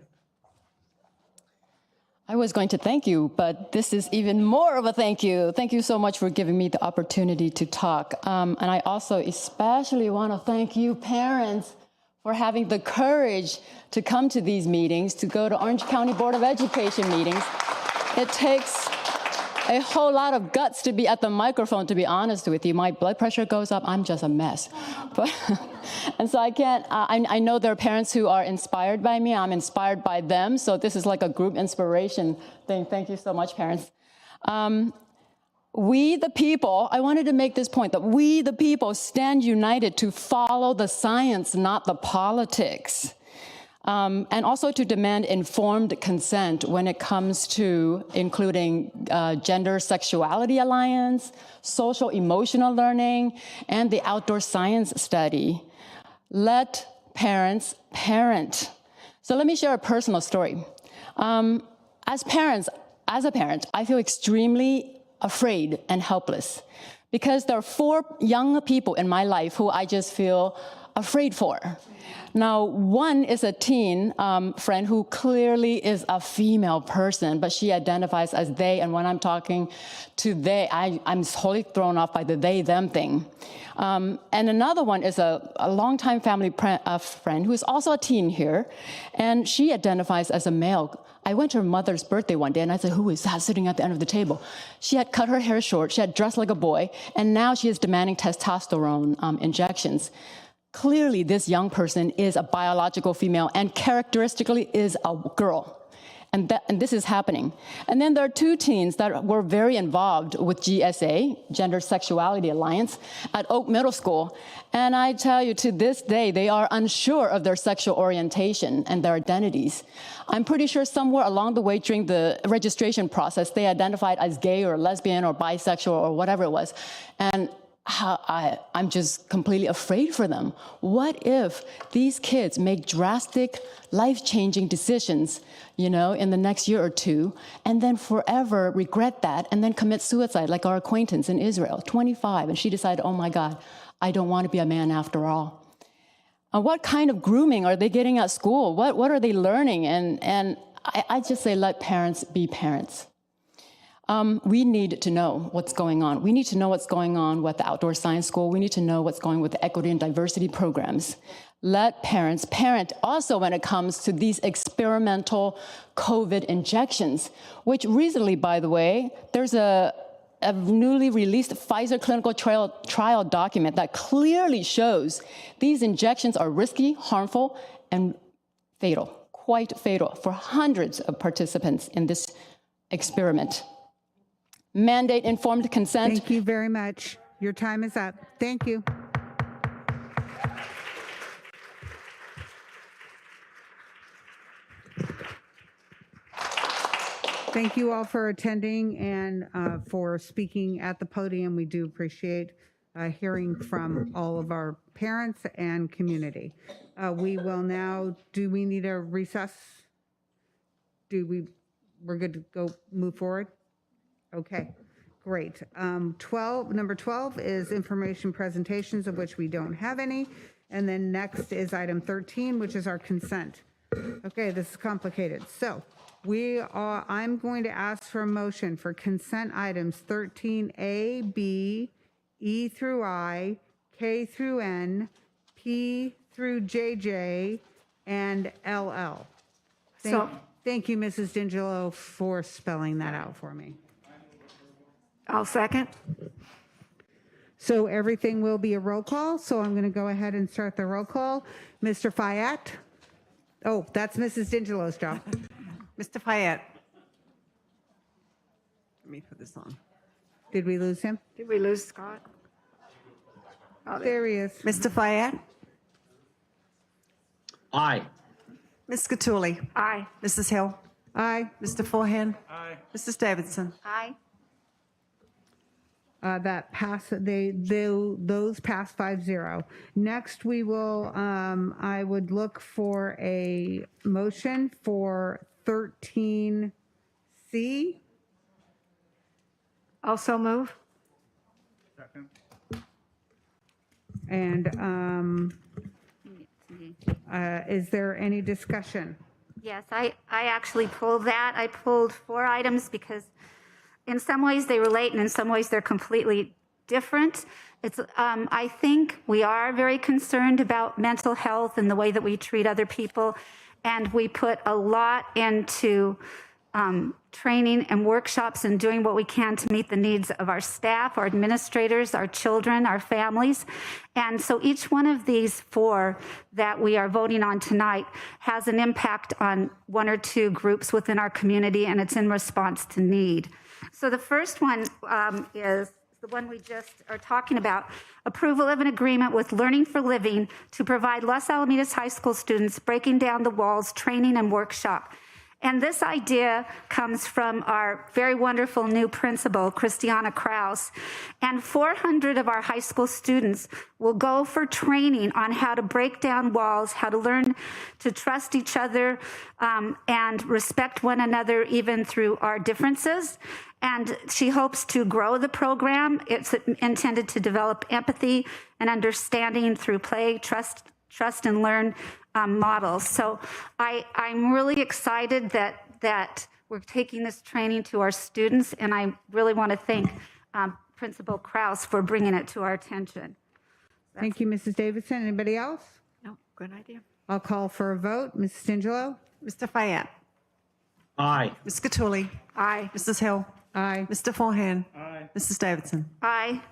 I was going to thank you, but this is even more of a thank you. Thank you so much for giving me the opportunity to talk. And I also especially want to thank you parents for having the courage to come to these meetings, to go to Orange County Board of Education meetings. It takes a whole lot of guts to be at the microphone, to be honest with you. My blood pressure goes up, I'm just a mess. And so I can't, I know there are parents who are inspired by me, I'm inspired by them, so this is like a group inspiration thing. Thank you so much, parents. We the people, I wanted to make this point, that we the people stand united to follow the science, not the politics. And also to demand informed consent when it comes to including gender sexuality alliance, social emotional learning, and the outdoor science study. Let parents parent. So let me share a personal story. As a parent, I feel extremely afraid and helpless because there are 4 young people in my life who I just feel afraid for. Now, one is a teen friend who clearly is a female person, but she identifies as they, and when I'm talking to they, I'm totally thrown off by the they, them thing. And another one is a longtime family friend who is also a teen here, and she identifies as a male. I went to her mother's birthday one day, and I said, who is that sitting at the end of the table? She had cut her hair short, she had dressed like a boy, and now she is demanding testosterone injections. Clearly, this young person is a biological female and characteristically is a girl. And this is happening. And then there are two teens that were very involved with GSA, Gender Sexuality Alliance, at Oak Middle School. And I tell you, to this day, they are unsure of their sexual orientation and their identities. I'm pretty sure somewhere along the way during the registration process, they identified as gay or lesbian or bisexual or whatever it was. And I'm just completely afraid for them. What if these kids make drastic, life-changing decisions, in the next year or two, and then forever regret that, and then commit suicide, like our acquaintance in Israel, 25, and she decided, oh my God, I don't want to be a man after all. What kind of grooming are they getting at school? What are they learning? And I just say, let parents be parents. We need to know what's going on. We need to know what's going on with the outdoor science school. We need to know what's going on with the equity and diversity programs. Let parents parent also when it comes to these experimental COVID injections, which recently, by the way, there's a newly released Pfizer clinical trial document that clearly shows these injections are risky, harmful, and fatal, quite fatal for hundreds of participants in this experiment. Mandate informed consent. Thank you very much. Your time is up. Thank you. Thank you all for attending and for speaking at the podium. We do appreciate hearing from all of our parents and community. We will now, do we need a recess? We're good to go move forward? Okay, great. Number 12 is information presentations, of which we don't have any. And then next is item 13, which is our consent. Okay, this is complicated. So I'm going to ask for a motion for consent items 13A, B, E through I, K through N, P through JJ, and LL. Thank you, Mrs. D'Angelo, for spelling that out for me. I'll second. So everything will be a roll call. So I'm going to go ahead and start the roll call. Mr. Fayette. Oh, that's Mrs. D'Angelo's job. Mr. Fayette. Let me put this on. Did we lose him? Did we lose Scott? Oh, there he is. Mr. Fayette. Aye. Ms. Cattouli. Aye. Mrs. Hill. Aye. Mr. Forehand. Aye. Mrs. Davidson. Aye. That pass, those pass 5-0. Next, we will, I would look for a motion for 13C. Also move. Second. And is there any discussion? Yes, I actually pulled that. I pulled 4 items because in some ways they relate and in some ways they're completely different. I think we are very concerned about mental health and the way that we treat other people. And we put a lot into training and workshops and doing what we can to meet the needs of our staff, our administrators, our children, our families. And so each one of these 4 that we are voting on tonight has an impact on 1 or 2 groups within our community, and it's in response to need. So the first one is the one we just are talking about, approval of an agreement with Learning for Living to provide Los Alamitos High School students breaking down the walls training and workshop. And this idea comes from our very wonderful new principal, Christiana Kraus. And 400 of our high school students will go for training on how to break down walls, how to learn to trust each other and respect one another even through our differences. And she hopes to grow the program. It's intended to develop empathy and understanding through play, trust and learn models. So I'm really excited that we're taking this training to our students, and I really want to thank Principal Kraus for bringing it to our attention. Thank you, Mrs. Davidson. Anybody else? No, good idea. I'll call for a vote. Mrs. D'Angelo? Mr. Fayette. Aye. Ms. Cattouli. Aye. Mrs. Hill. Aye. Mr. Forehand. Aye. Mrs. Davidson. Aye.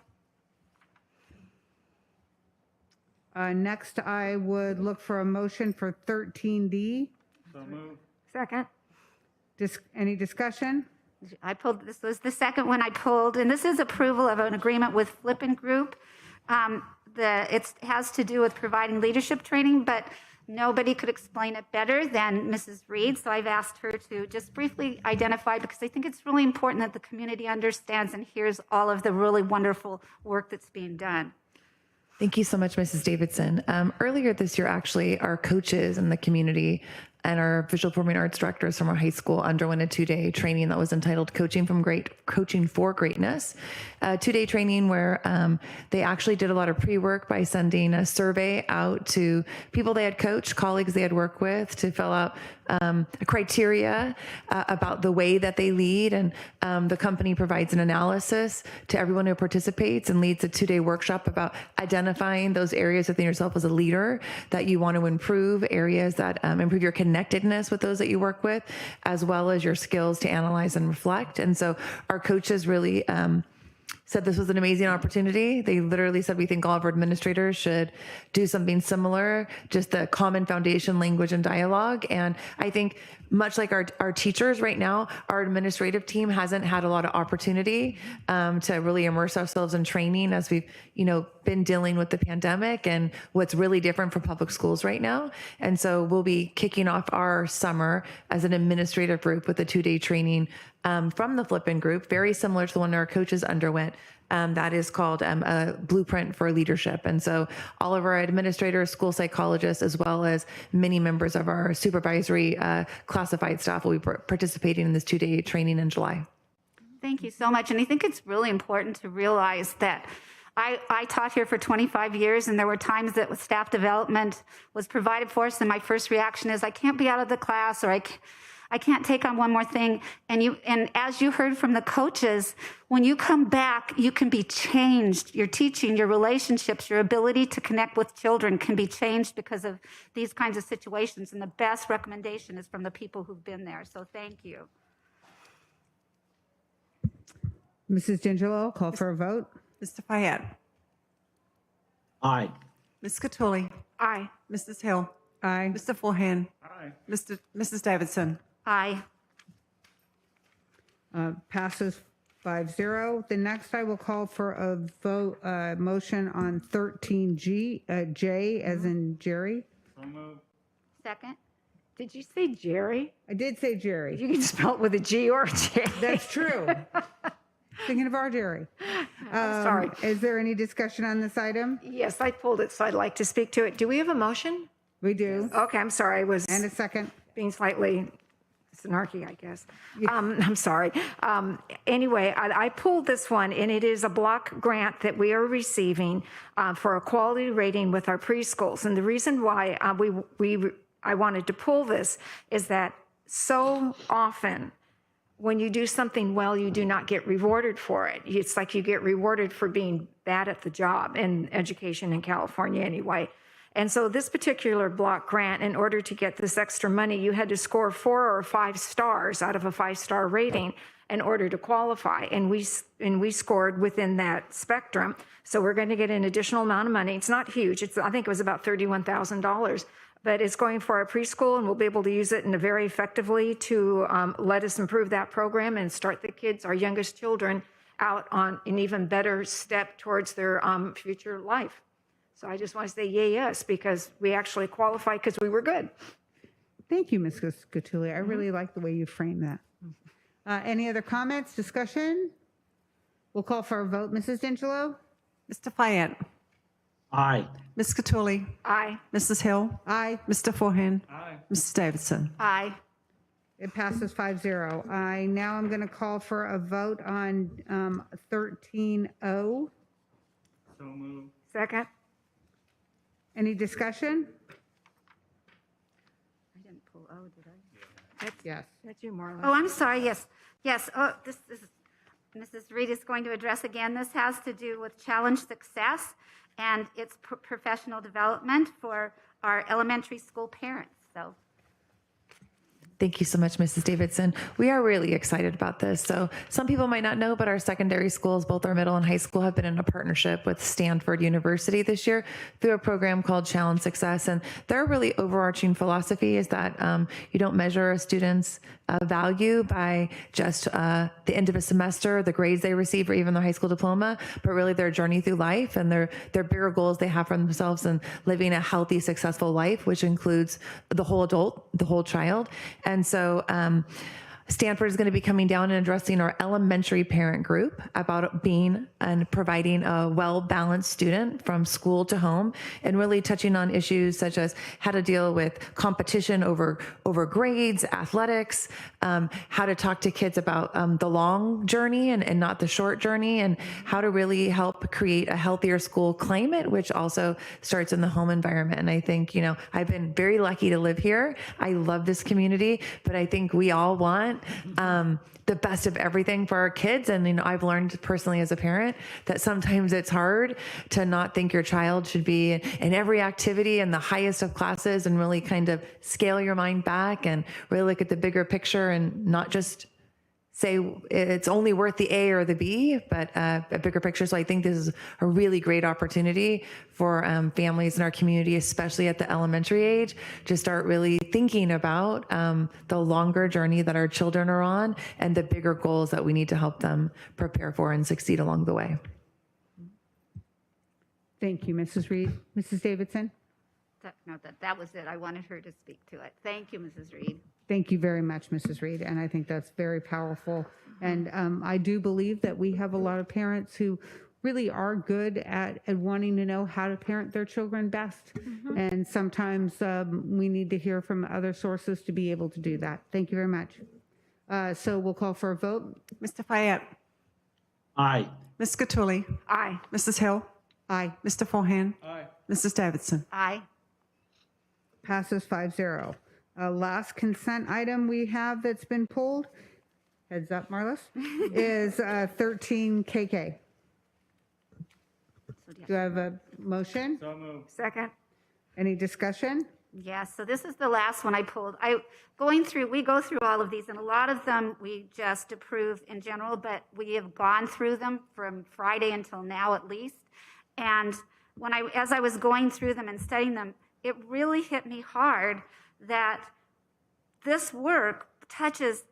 Next, I would look for a motion for 13D. So moved. Second. Any discussion? This was the second one I pulled, and this is approval of an agreement with Flippin Group. It has to do with providing leadership training, but nobody could explain it better than Mrs. Reed, so I've asked her to just briefly identify, because I think it's really important that the community understands and hears all of the really wonderful work that's being done. Thank you so much, Mrs. Davidson. Earlier this year, actually, our coaches in the community and our visual performing arts directors from our high school underwent a 2-day training that was entitled Coaching for Greatness. A 2-day training where they actually did a lot of pre-work by sending a survey out to people they had coached, colleagues they had worked with, to fill out a criteria about the way that they lead. And the company provides an analysis to everyone who participates and leads a 2-day workshop about identifying those areas within yourself as a leader that you want to improve, areas that improve your connectedness with those that you work with, as well as your skills to analyze and reflect. And so our coaches really said this was an amazing opportunity. They literally said, we think all of our administrators should do something similar, just a common foundation, language, and dialogue. And I think much like our teachers right now, our administrative team hasn't had a lot of opportunity to really immerse ourselves in training as we've, been dealing with the pandemic and what's really different for public schools right now. And so we'll be kicking off our summer as an administrative group with a 2-day training from the Flippin Group, very similar to the one our coaches underwent. That is called a Blueprint for Leadership. And so all of our administrators, school psychologists, as well as many members of our supervisory classified staff will be participating in this 2-day training in July. Thank you so much. And I think it's really important to realize that I taught here for 25 years, and there were times that staff development was provided for us, and my first reaction is, I can't be out of the class, or I can't take on one more thing. And as you heard from the coaches, when you come back, you can be changed. Your teaching, your relationships, your ability to connect with children can be changed because of these kinds of situations. And the best recommendation is from the people who've been there. So thank you. Mrs. D'Angelo, call for a vote. Mr. Fayette. Aye. Ms. Cattouli. Aye. Mrs. Hill. Aye. Mr. Forehand. Aye. Mrs. Davidson. Aye. Passes 5-0. The next I will call for a vote, motion on 13G, J as in Jerry. So moved. Second. Did you say Jerry? I did say Jerry. You can spell it with a G or a J. That's true. Thinking of our Jerry. I'm sorry. Is there any discussion on this item? Yes, I pulled it, so I'd like to speak to it. Do we have a motion? We do. Okay, I'm sorry. I was And a second. being slightly snarky, I guess. I'm sorry. Anyway, I pulled this one, and it is a block grant that we are receiving for a quality rating with our preschools. And the reason why I wanted to pull this is that so often when you do something well, you do not get rewarded for it. It's like you get rewarded for being bad at the job in education in California anyway. And so this particular block grant, in order to get this extra money, you had to score 4 or 5 stars out of a 5-star rating in order to qualify. And we scored within that spectrum. So we're going to get an additional amount of money. It's not huge. I think it was about $31,000. But it's going for our preschool, and we'll be able to use it very effectively to let us improve that program and start the kids, our youngest children, out on an even better step towards their future life. So I just want to say yay, yes, because we actually qualified because we were good. Thank you, Ms. Scutuli. I really like the way you frame that. Any other comments, discussion? We'll call for a vote. Mrs. D'Angelo? Mr. Fayette. Aye. Ms. Cattouli. Aye. Mrs. Hill. Aye. Mr. Forehand. Aye. Mrs. Davidson. Aye. It passes 5-0. Now I'm going to call for a vote on 13-0. So moved. Second. Any discussion? I didn't pull O, did I? Yes. That's you, Marla. Oh, I'm sorry. Yes. Yes. Oh, this is Mrs. Reed is going to address again. This has to do with challenge success and its professional development for our elementary school parents. So. Thank you so much, Mrs. Davidson. We are really excited about this. So some people might not know, but our secondary schools, both our middle and high school, have been in a partnership with Stanford University this year through a program called Challenge Success. And their really overarching philosophy is that you don't measure a student's value by just the end of a semester, the grades they receive, or even their high school diploma, but really their journey through life and their bigger goals they have for themselves and living a healthy, successful life, which includes the whole adult, the whole child. And so Stanford is going to be coming down and addressing our elementary parent group about being and providing a well-balanced student from school to home, and really touching on issues such as how to deal with competition over grades, athletics, how to talk to kids about the long journey and not the short journey, and how to really help create a healthier school climate, which also starts in the home environment. And I think, I've been very lucky to live here. I love this community, but I think we all want the best of everything for our kids. And, I've learned personally as a parent that sometimes it's hard to not think your child should be in every activity in the highest of classes, and really kind of scale your mind back and really look at the bigger picture and not just say it's only worth the A or the B, but a bigger picture. So I think this is a really great opportunity for families in our community, especially at the elementary age, to start really thinking about the longer journey that our children are on and the bigger goals that we need to help them prepare for and succeed along the way. Thank you, Mrs. Reed. Mrs. Davidson? That was it. I wanted her to speak to it. Thank you, Mrs. Reed. Thank you very much, Mrs. Reed. And I think that's very powerful. And I do believe that we have a lot of parents who really are good at wanting to know how to parent their children best. And sometimes we need to hear from other sources to be able to do that. Thank you very much. So we'll call for a vote. Mr. Fayette. Aye. Ms. Cattouli. Aye. Mrs. Hill. Aye. Mr. Forehand. Aye. Mrs. Davidson. Aye. Passes 5-0. Last consent item we have that's been pulled, heads up, Marlis, is 13 KK. Do I have a motion? So moved. Second. Any discussion? Yes, so this is the last one I pulled. We go through all of these, and a lot of them we just approve in general, but we have gone through them from Friday until now at least. And as I was going through them and studying them, it really hit me hard that this work touches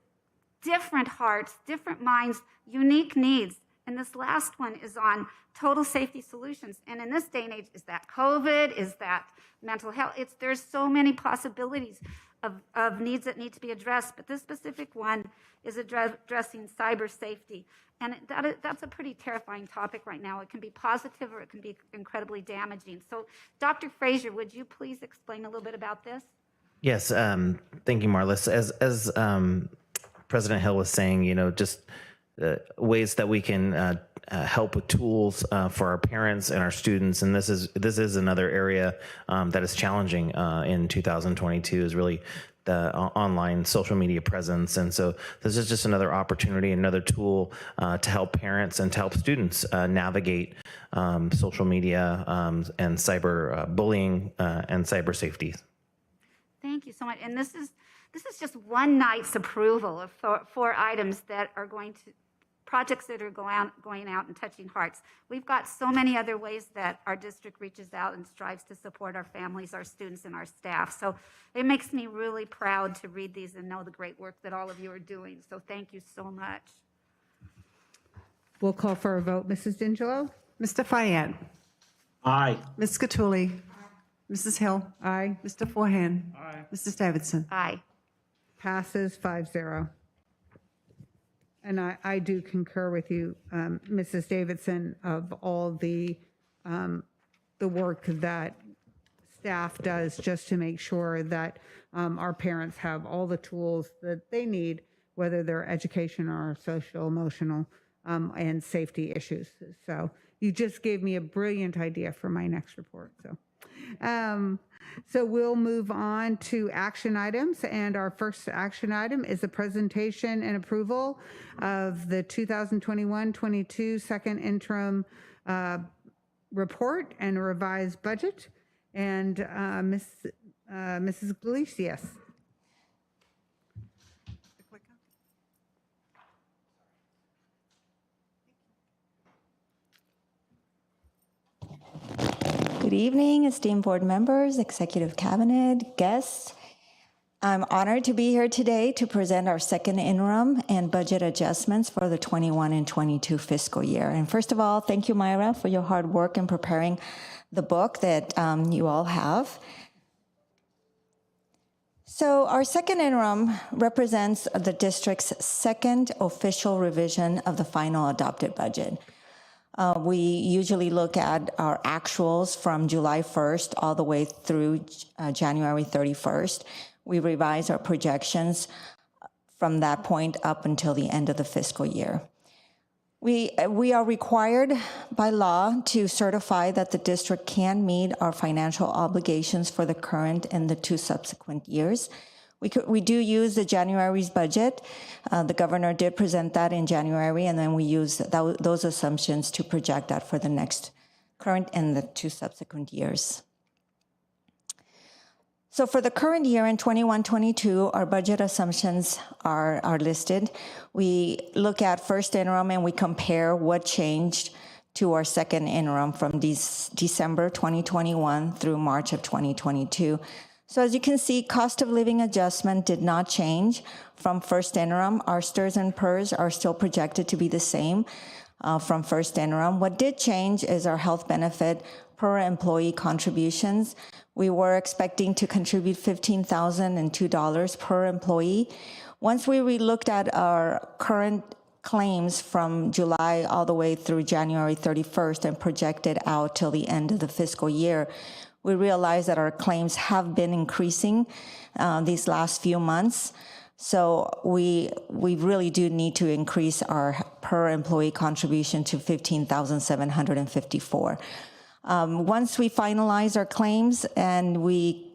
different hearts, different minds, unique needs. And this last one is on total safety solutions. And in this day and age, is that COVID? Is that mental health? There's so many possibilities of needs that need to be addressed. But this specific one is addressing cyber safety. And that's a pretty terrifying topic right now. It can be positive or it can be incredibly damaging. So Dr. Frazier, would you please explain a little bit about this? Yes, thank you, Marlis. As President Hill was saying, just ways that we can help with tools for our parents and our students, and this is another area that is challenging in 2022 is really the online social media presence. And so this is just another opportunity, another tool to help parents and to help students navigate social media and cyber bullying and cyber safety. Thank you so much. And this is just one night's approval of four items that are projects that are going out and touching hearts. We've got so many other ways that our district reaches out and strives to support our families, our students, and our staff. So it makes me really proud to read these and know the great work that all of you are doing. So thank you so much. We'll call for a vote. Mrs. D'Angelo? Mr. Fayette. Aye. Ms. Cattouli. Mrs. Hill. Aye. Mr. Forehand. Aye. Mrs. Davidson. Aye. Passes 5-0. And I do concur with you, Mrs. Davidson, of all the work that staff does just to make sure that our parents have all the tools that they need, whether they're education or social, emotional, and safety issues. So you just gave me a brilliant idea for my next report. So we'll move on to action items. And our first action item is the presentation and approval of the 2021-22 second interim report and revised budget. And Mrs. Galicias. Good evening, esteemed board members, executive cabinet, guests. I'm honored to be here today to present our second interim and budget adjustments for the 21 and 22 fiscal year. And first of all, thank you, Myra, for your hard work in preparing the book that you all have. So our second interim represents the district's second official revision of the final adopted budget. We usually look at our actuals from July 1st all the way through January 31st. We revise our projections from that point up until the end of the fiscal year. We are required by law to certify that the district can meet our financial obligations for the current and the 2 subsequent years. We do use the January's budget. The governor did present that in January, and then we use those assumptions to project that for the next current and the 2 subsequent years. So for the current year in 21-22, our budget assumptions are listed. We look at first interim and we compare what changed to our second interim from December 2021 through March of 2022. So as you can see, cost of living adjustment did not change from first interim. Our STRs and PERS are still projected to be the same from first interim. What did change is our health benefit per employee contributions. We were expecting to contribute $15,002 per employee. Once we relooked at our current claims from July all the way through January 31st and projected out till the end of the fiscal year, we realized that our claims have been increasing these last few months. So we really do need to increase our per employee contribution to $15,754. Once we finalize our claims and we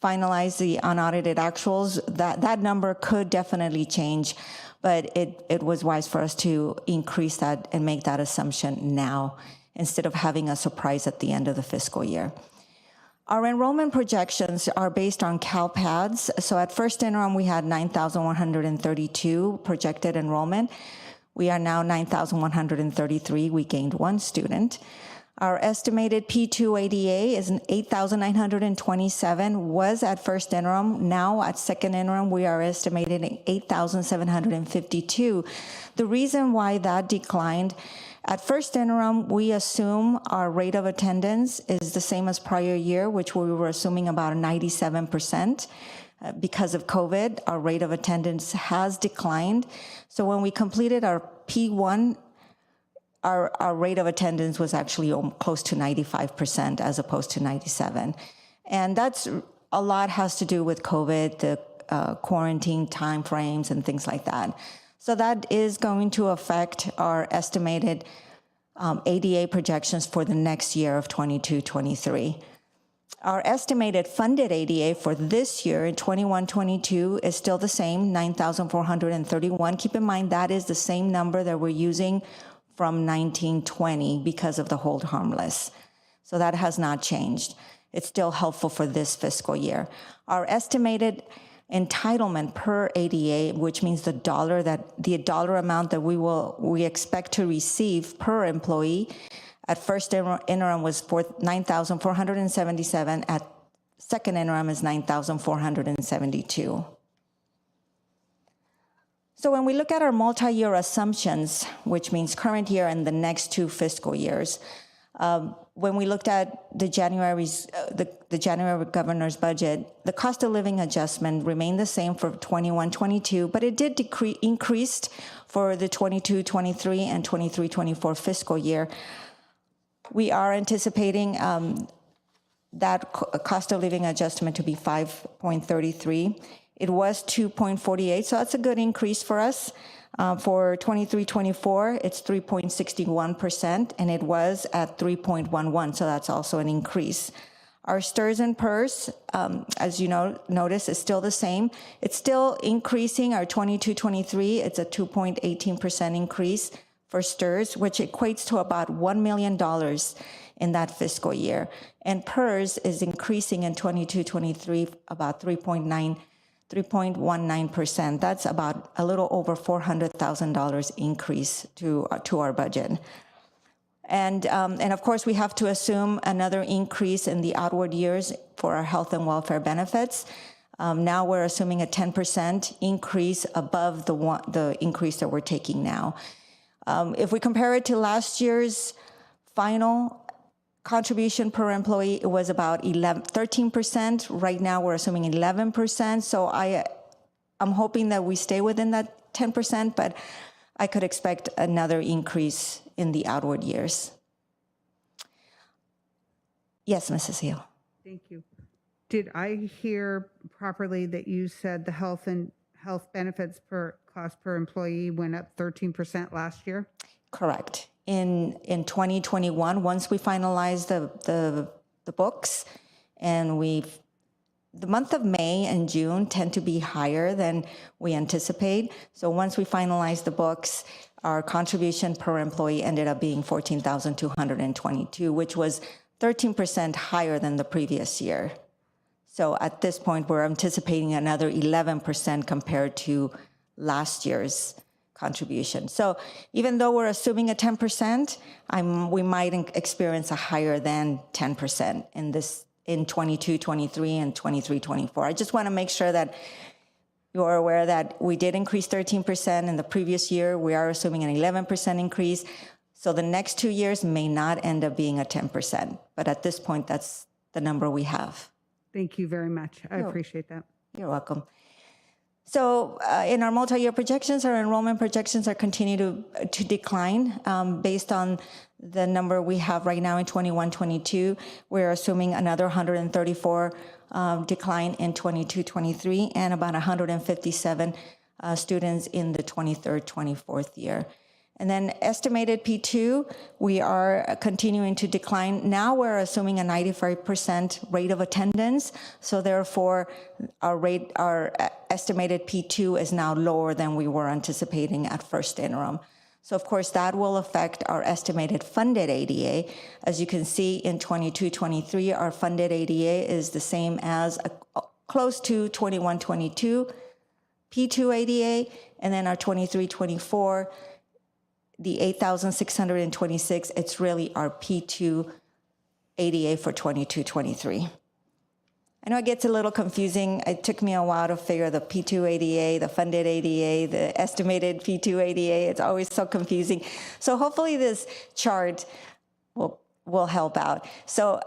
finalize the unaudited actuals, that number could definitely change, but it was wise for us to increase that and make that assumption now instead of having a surprise at the end of the fiscal year. Our enrollment projections are based on CalPADS. So at first interim, we had 9,132 projected enrollment. We are now 9,133. We gained 1 student. Our estimated P2 ADA is 8,927, was at first interim. Now at second interim, we are estimating 8,752. The reason why that declined, at first interim, we assume our rate of attendance is the same as prior year, which we were assuming about 97%. Because of COVID, our rate of attendance has declined. So when we completed our P1, our rate of attendance was actually close to 95% as opposed to 97%. And that's a lot has to do with COVID, the quarantine timeframes and things like that. So that is going to affect our estimated ADA projections for the next year of 22-23. Our estimated funded ADA for this year in 21-22 is still the same, 9,431. Keep in mind that is the same number that we're using from 1920 because of the hold harmless. So that has not changed. It's still helpful for this fiscal year. Our estimated entitlement per ADA, which means the dollar amount that we expect to receive per employee, at first interim was 9,477. At second interim is 9,472. So when we look at our multi-year assumptions, which means current year and the next 2 fiscal years, When we looked at the January governor's budget, the cost of living adjustment remained the same for 21-22, but it did increased for the 22-23 and 23-24 fiscal year. We are anticipating that cost of living adjustment to be 5.33. It was 2.48, so that's a good increase for us. For 23-24, it's 3.61%, and it was at 3.11, so that's also an increase. Our STRS and PERS, as you notice, is still the same. It's still increasing. Our 22-23, it's a 2.18% increase for STRS, which equates to about $1 million in that fiscal year. And PERS is increasing in 22-23 about 3.19%. That's about a little over $400,000 increase to our budget. And of course, we have to assume another increase in the outward years for our health and welfare benefits. Now we're assuming a 10% increase above the increase that we're taking now. If we compare it to last year's final contribution per employee, it was about 13%. Right now, we're assuming 11%. So I'm hoping that we stay within that 10%, but I could expect another increase in the outward years. Yes, Mrs. Hill. Thank you. Did I hear properly that you said the health benefits per cost per employee went up 13% last year? Correct. In 2021, once we finalize the books, and the month of May and June tend to be higher than we anticipate. So once we finalize the books, our contribution per employee ended up being $14,222, which was 13% higher than the previous year. So at this point, we're anticipating another 11% compared to last year's contribution. So even though we're assuming a 10%, we might experience a higher than 10% in 22-23 and 23-24. I just want to make sure that you're aware that we did increase 13% in the previous year. We are assuming an 11% increase. So the next 2 years may not end up being a 10%. But at this point, that's the number we have. Thank you very much. I appreciate that. You're welcome. So in our multi-year projections, our enrollment projections are continue to decline based on the number we have right now in 21-22. We're assuming another 134 decline in 22-23 and about 157 students in the 23rd, 24th year. And then estimated P2, we are continuing to decline. Now we're assuming a 95% rate of attendance. So therefore, our estimated P2 is now lower than we were anticipating at first interim. So of course, that will affect our estimated funded ADA. As you can see in 22-23, our funded ADA is the same as close to 21-22 P2 ADA, and then our 23-24, the 8,626, it's really our P2 ADA for 22-23. I know it gets a little confusing. It took me a while to figure the P2 ADA, the funded ADA, the estimated P2 ADA. It's always so confusing. So hopefully this chart will help out. So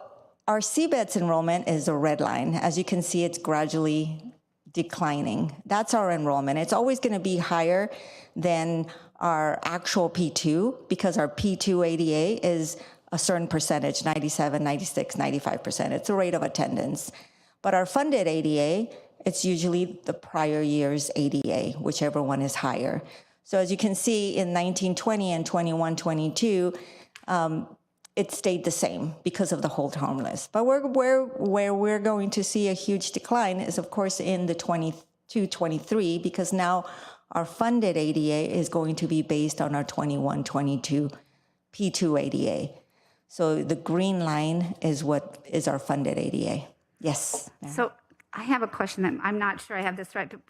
our CBETS enrollment is the red line. As you can see, it's gradually declining. That's our enrollment. It's always going to be higher than our actual P2 because our P2 ADA is a certain percentage, 97, 96, 95%. It's a rate of attendance. But our funded ADA, it's usually the prior year's ADA, whichever one is higher. So as you can see in 19-20 and 21-22, it stayed the same because of the hold harmless. But where we're going to see a huge decline is, of course, in the 22-23, because now our funded ADA is going to be based on our 21-22 P2 ADA. So the green line is what is our funded ADA. Yes. So I have a question that I'm not sure I have this right, but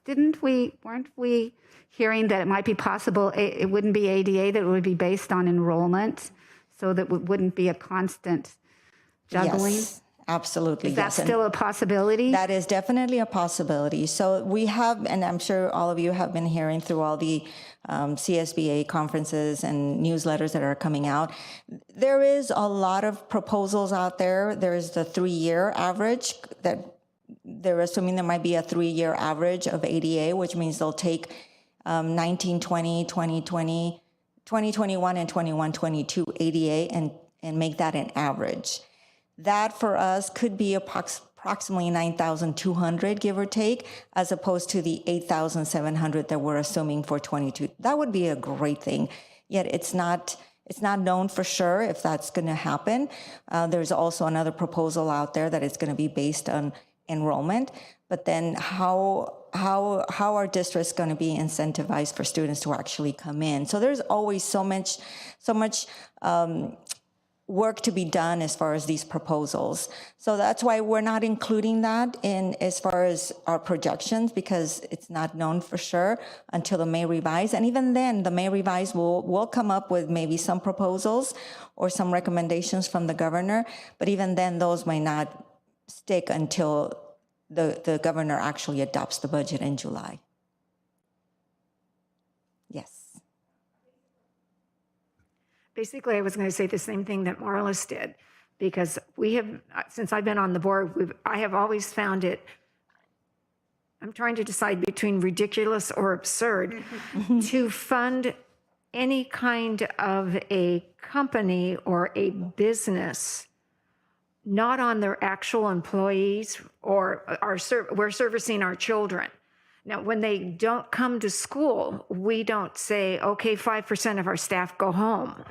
weren't we hearing that it might be possible it wouldn't be ADA, that it would be based on enrollment, so that it wouldn't be a constant juggling? Yes, Absolutely. Is that yes. And still a possibility? that is definitely a possibility. So we have, and I'm sure all of you have been hearing through all the CSBA conferences and newsletters that are coming out. There is a lot of proposals out there. There is the 3-year average that they're assuming there might be a 3-year average of ADA, which means they'll take 1920, 2020, 2021, and 21-22 ADA and make that an average. That for us could be approximately 9,200, give or take, as opposed to the 8,700 that we're assuming for 22. That would be a great thing. Yet it's not known for sure if that's going to happen. There's also another proposal out there that it's going to be based on enrollment. But then how are districts going to be incentivized for students to actually come in? So there's always so much work to be done as far as these proposals. So that's why we're not including that in as far as our projections, because it's not known for sure until the May revise. And even then, the May revise will come up with maybe some proposals or some recommendations from the governor, but even then those may not stick until the governor actually adopts the budget in July. Yes. Basically, I was going to say the same thing that Marlis did, because we have, since I've been on the board, I have always found it, I'm trying to decide between ridiculous or absurd to fund any kind of a company or a business not on their actual employees or we're servicing our children. Now, when they don't come to school, we don't say, okay, 5% of our staff go home.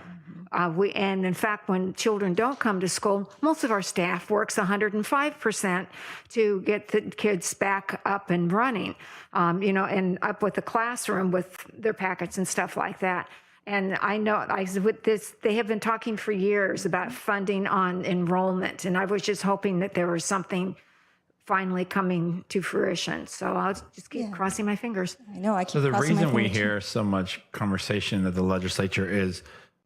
And in fact, when children don't come to school, most of our staff works 105% to get the kids back up and running, and up with the classroom with their packets and stuff like that. And I know with this, they have been talking for years about funding on enrollment, and I was just hoping that there was something finally coming to fruition. So I'll just keep crossing my fingers. I know, I keep So the crossing my reason we fingers. hear so much conversation at the legislature is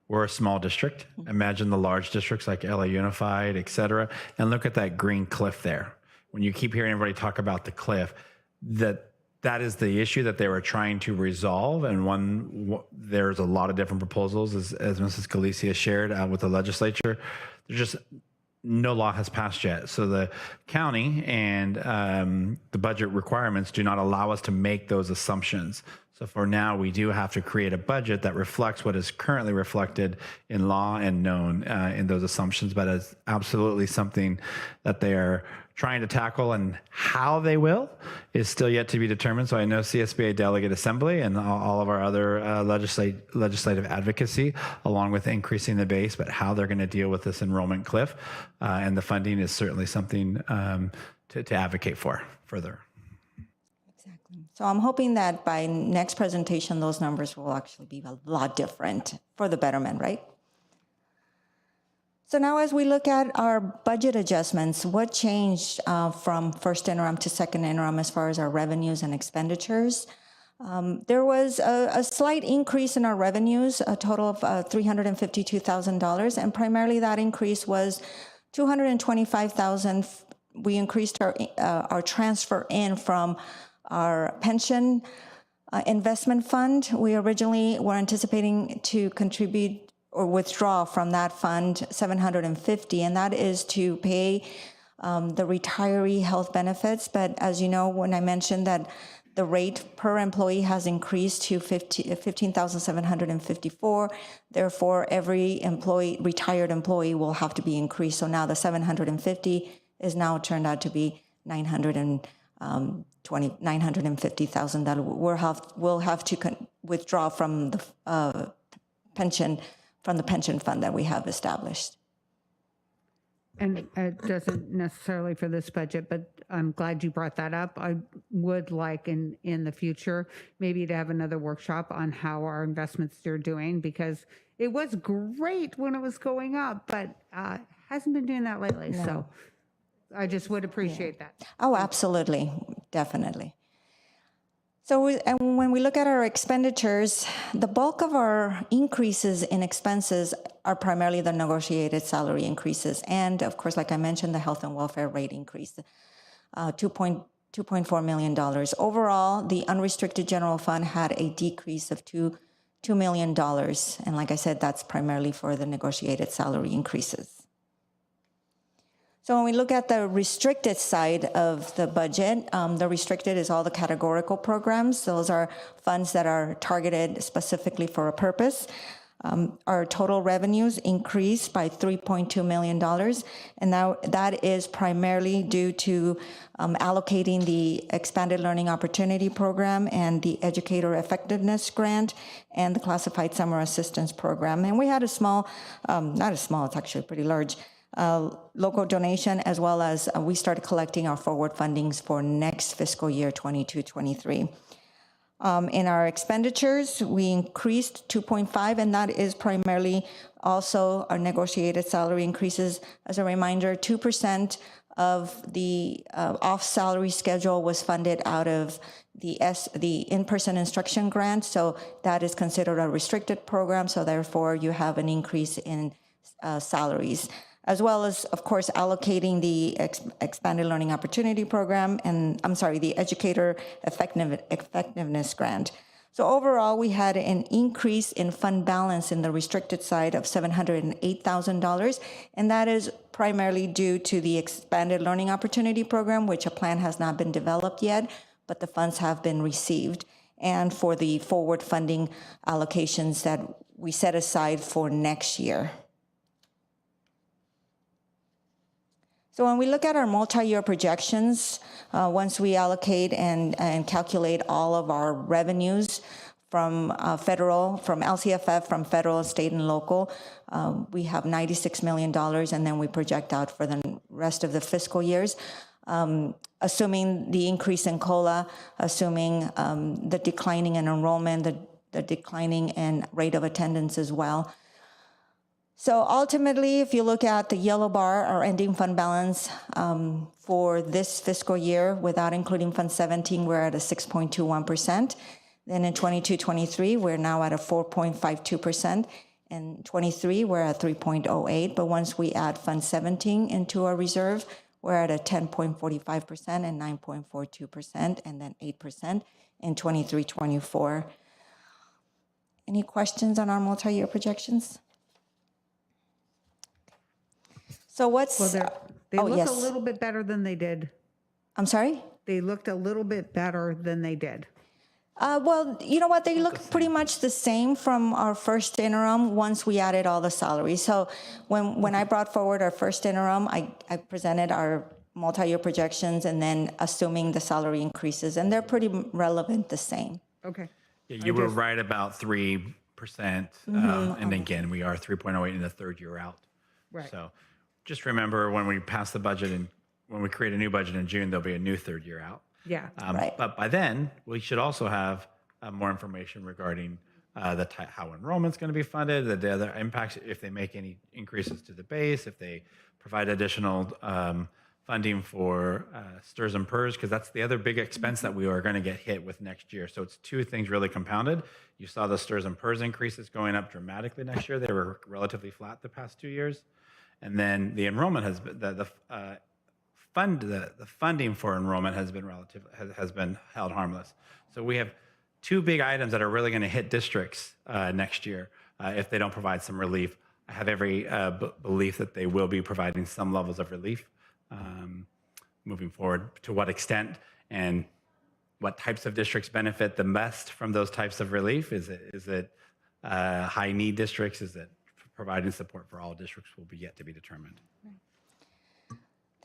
we're a small district. Imagine the large districts like LA Unified, et cetera, and look at that green cliff there. When you keep hearing everybody talk about the cliff, that is the issue that they were trying to resolve. And there's a lot of different proposals, as Mrs. Galicia shared with the legislature. There's just no law has passed yet. So the county and the budget requirements do not allow us to make those assumptions. So for now, we do have to create a budget that reflects what is currently reflected in law and known in those assumptions, but it's absolutely something that they are trying to tackle, and how they will is still yet to be determined. So I know CSBA Delegate Assembly and all of our other legislative advocacy, along with increasing the base, but how they're going to deal with this enrollment cliff and the funding is certainly something to advocate for further. Exactly. So I'm hoping that by next presentation, those numbers will actually be a lot different for the betterment, right? So now as we look at our budget adjustments, what changed from first interim to second interim as far as our revenues and expenditures? There was a slight increase in our revenues, a total of $352,000, and primarily that increase was $225,000. We increased our transfer in from our pension investment fund. We originally were anticipating to contribute or withdraw from that fund $750, and that is to pay the retiree health benefits. But as you know, when I mentioned that the rate per employee has increased to $15,754, therefore every retired employee will have to be increased. So now the $750 is now turned out to be $950,000 that we'll have to withdraw from the pension fund that we have established. And it doesn't necessarily for this budget, but I'm glad you brought that up. I would like in the future maybe to have another workshop on how our investments are doing, because it was great when it was going up, but hasn't been doing that lately. No. So I just would appreciate that. Oh, absolutely. Definitely. And when we look at our expenditures, the bulk of our increases in expenses are primarily the negotiated salary increases. And of course, like I mentioned, the health and welfare rate increase, $2.4 million. Overall, the unrestricted general fund had a decrease of $2 million. And like I said, that's primarily for the negotiated salary increases. So when we look at the restricted side of the budget, the restricted is all the categorical programs. Those are funds that are targeted specifically for a purpose. Our total revenues increased by $3.2 million, and now that is primarily due to allocating the Expanded Learning Opportunity Program and the Educator Effectiveness Grant and the Classified Summer Assistance Program. And we had a small, not a small, it's actually pretty large, local donation, as well as we started collecting our forward fundings for next fiscal year 22-23. In our expenditures, we increased 2.5, and that is primarily also our negotiated salary increases. As a reminder, 2% of the off-salary schedule was funded out of the in-person instruction grant, so that is considered a restricted program, so therefore you have an increase in salaries, as well as, of course, allocating the Expanded Learning Opportunity Program and, the Educator Effectiveness Grant. So overall, we had an increase in fund balance in the restricted side of $708,000, and that is primarily due to the Expanded Learning Opportunity Program, which a plan has not been developed yet, but the funds have been received, and for the forward funding allocations that we set aside for next year. So when we look at our multi-year projections, once we allocate and calculate all of our revenues from from LCFF, from federal, state, and local, we have $96 million, and then we project out for the rest of the fiscal years, assuming the increase in COLA, assuming the declining in enrollment, the declining in rate of attendance as well. So ultimately, if you look at the yellow bar, our ending fund balance for this fiscal year, without including Fund 17, we're at a 6.21%. Then in 22-23, we're now at a 4.52%. In 23, we're at 3.08. But once we add Fund 17 into our reserve, we're at a 10.45% and 9.42%, and then 8% in 23-24. Any questions on our multi-year projections? So what's... Well, they look a little bit better than they did. I'm sorry? They looked a little bit better than they did. Well, you know what? They look pretty much the same from our first interim once we added all the salaries. So when I brought forward our first interim, I presented our multi-year projections and then assuming the salary increases, and they're pretty relevant the same. Okay. Yeah, you were right about 3%. And again, we are 3.08 in the third year out. Right. So just remember, when we pass the budget and when we create a new budget in June, there'll be a new third year out. Yeah. Right. But by then, we should also have more information regarding how enrollment's going to be funded, the other impacts, if they make any increases to the base, if they provide additional funding for STRS and PERS, because that's the other big expense that we are going to get hit with next year. So it's two things really compounded. You saw the STRS and PERS increases going up dramatically next year. They were relatively flat the past 2 years. And then the enrollment has been, the funding for enrollment has been held harmless. So we have two big items that are really going to hit districts next year if they don't provide some relief. I have every belief that they will be providing some levels of relief moving forward. To what extent and what types of districts benefit the best from those types of relief? Is it high need districts? Is it providing support for all districts? Will be yet to be determined.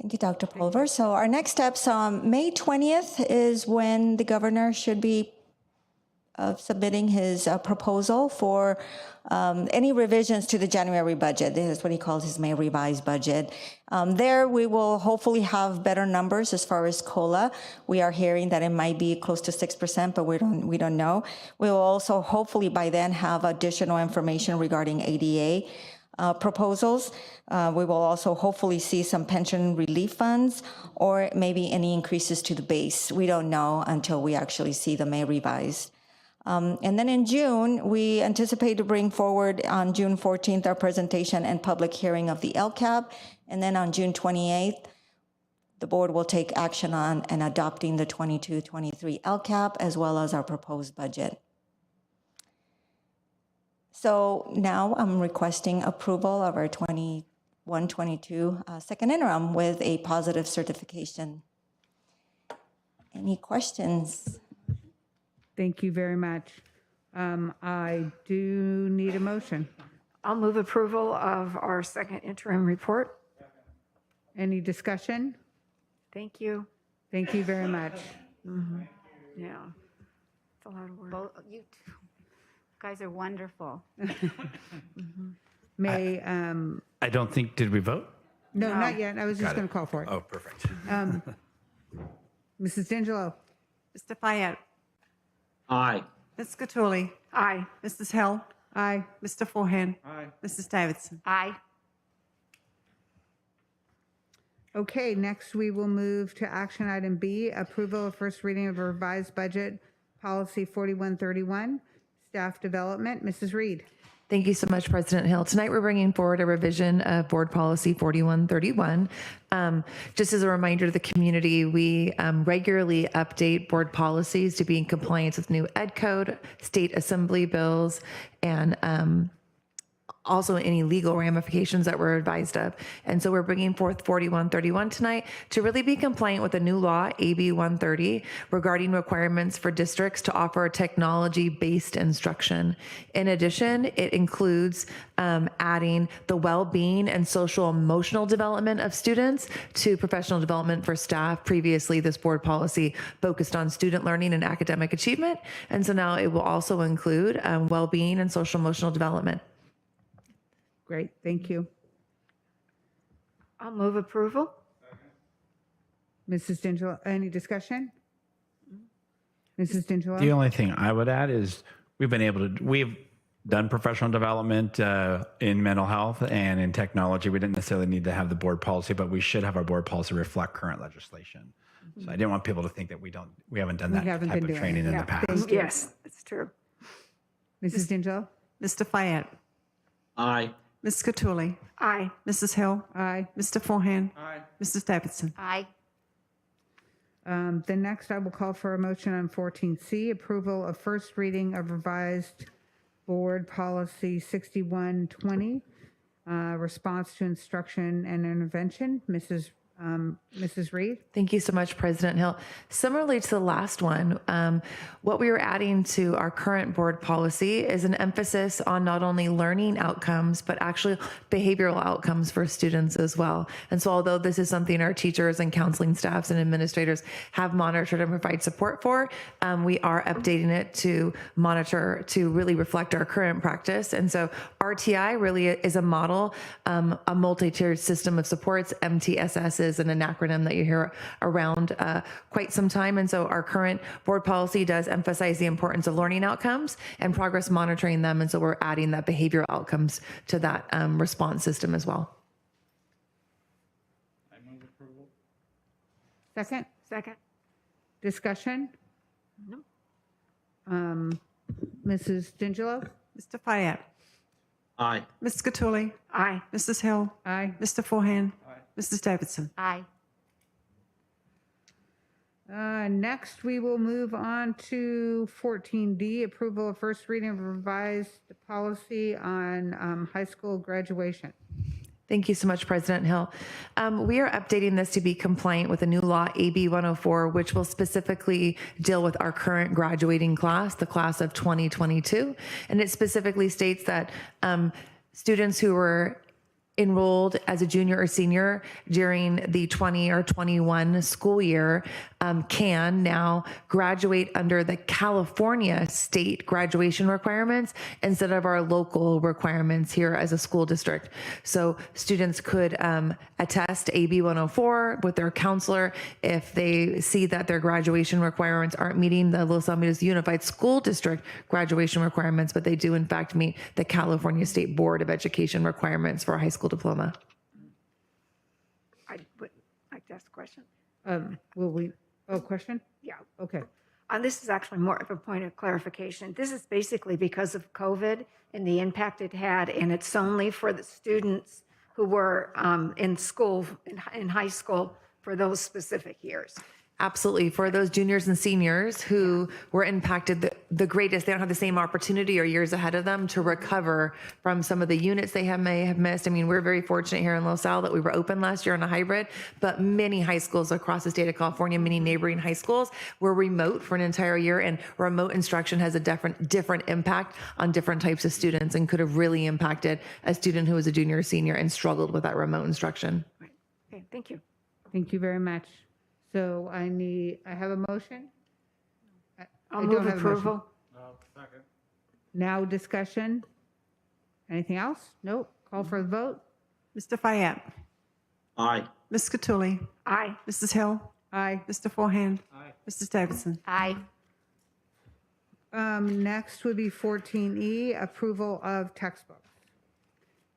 Thank you, Dr. Pulver. So our next steps, May 20th is when the governor should be submitting his proposal for any revisions to the January budget. This is what he calls his May revised budget. There we will hopefully have better numbers as far as COLA. We are hearing that it might be close to 6%, but we don't know. We will also hopefully by then have additional information regarding ADA. proposals. We will also hopefully see some pension relief funds or maybe any increases to the base. We don't know until we actually see the May revised. And then in June, we anticipate to bring forward on June 14th our presentation and public hearing of the LCAP. And then on June 28th, the board will take action on and adopting the 22-23 LCAP as well as our proposed budget. So now I'm requesting approval of our 21-22 second interim with a positive certification. Any questions? Thank you very much. I do need a motion. I'll move approval of our second interim report. Any discussion? Thank you. Thank you very much. Yeah, it's a lot of work. Well, you two guys are wonderful. May, I don't think, did we vote? no, not yet. I was just Got it. going to call for it. Oh, perfect. Mrs. D'Angelo. Mr. Fayette. Aye. Ms. Cattouli. Aye. Mrs. Hill. Aye. Mr. Forehand. Aye. Mrs. Davidson. Aye. Okay, next we will move to action item B, approval of first reading of revised budget policy 4131, staff development. Mrs. Reed. Thank you so much, President Hill. Tonight, we're bringing forward a revision of Board Policy 4131. Just as a reminder to the community, we regularly update board policies to be in compliance with new Ed Code, state assembly bills, and also any legal ramifications that we're advised of. And so we're bringing forth 4131 tonight to really be compliant with a new law, AB 130, regarding requirements for districts to offer technology-based instruction. In addition, it includes adding the well-being and social emotional development of students to professional development for staff. Previously, this board policy focused on student learning and academic achievement. And so now it will also include well-being and social emotional development. Great, thank you. I'll move approval. Mrs. D'Angelo, any discussion? Mrs. D'Angelo? The only thing I would add is we've done professional development in mental health and in technology. We didn't necessarily need to have the board policy, but we should have our board policy reflect current legislation. So I didn't want people to think that we haven't done that type of training in the past. Yes, it's true. Mrs. D'Angelo? Mr. Fayette. Aye. Ms. Cattouli. Aye. Mrs. Hill. Aye. Mr. Forehand. Aye. Mrs. Davidson. Aye. Then next I will call for a motion on 14C, approval of first reading of revised board policy 6120, response to instruction and intervention. Mrs. Reed. Thank you so much, President Hill. Similarly to the last one, what we are adding to our current board policy is an emphasis on not only learning outcomes, but actually behavioral outcomes for students as well. And so although this is something our teachers and counseling staffs and administrators have monitored and provide support for, we are updating it to monitor, to really reflect our current practice. And so RTI really is a model, a multi-tiered system of supports. MTSS is an acronym that you hear around quite some time. And so our current board policy does emphasize the importance of learning outcomes and progress monitoring them. And so we're adding that behavioral outcomes to that response system as well. I move approval. Second? Second. Discussion? No. Mrs. D'Angelo? Mr. Fayette. Aye. Ms. Cattouli. Aye. Mrs. Hill. Aye. Mr. Forehand. Aye. Mrs. Davidson. Aye. Next, we will move on to 14D, approval of first reading of revised policy on high school graduation. Thank you so much, President Hill. We are updating this to be compliant with a new law, AB 104, which will specifically deal with our current graduating class, the class of 2022. And it specifically states that students who were enrolled as a junior or senior during the 20 or 21 school year can now graduate under the California state graduation requirements instead of our local requirements here as a school district. So students could attest AB 104 with their counselor if they see that their graduation requirements aren't meeting the Los Alamitos Unified School District graduation requirements, but they do in fact meet the California State Board of Education requirements for a high school diploma. I would like to ask a question. Question? Yeah. Okay. This is actually more of a point of clarification. This is basically because of COVID and the impact it had, and it's only for the students who were in school, in high school, for those specific years. Absolutely. For those juniors and seniors who were impacted the greatest, they don't have the same opportunity or years ahead of them to recover from some of the units they may have missed. I mean, we're very fortunate here in Los Al that we were open last year on a hybrid, but many high schools across the state of California, many neighboring high schools were remote for an entire year, and remote instruction has a different impact on different types of students and could have really impacted a student who was a junior or senior and struggled with that remote instruction. Okay, thank you. Thank you very much. So I have a motion? I'll move approval. Now discussion? Anything else? Nope. Call for the vote? Mr. Fayette. Aye. Ms. Cattouli. Aye. Mrs. Hill. Aye. Mr. Forehand. Aye. Mrs. Davidson. Aye. Next would be 14E, approval of textbooks.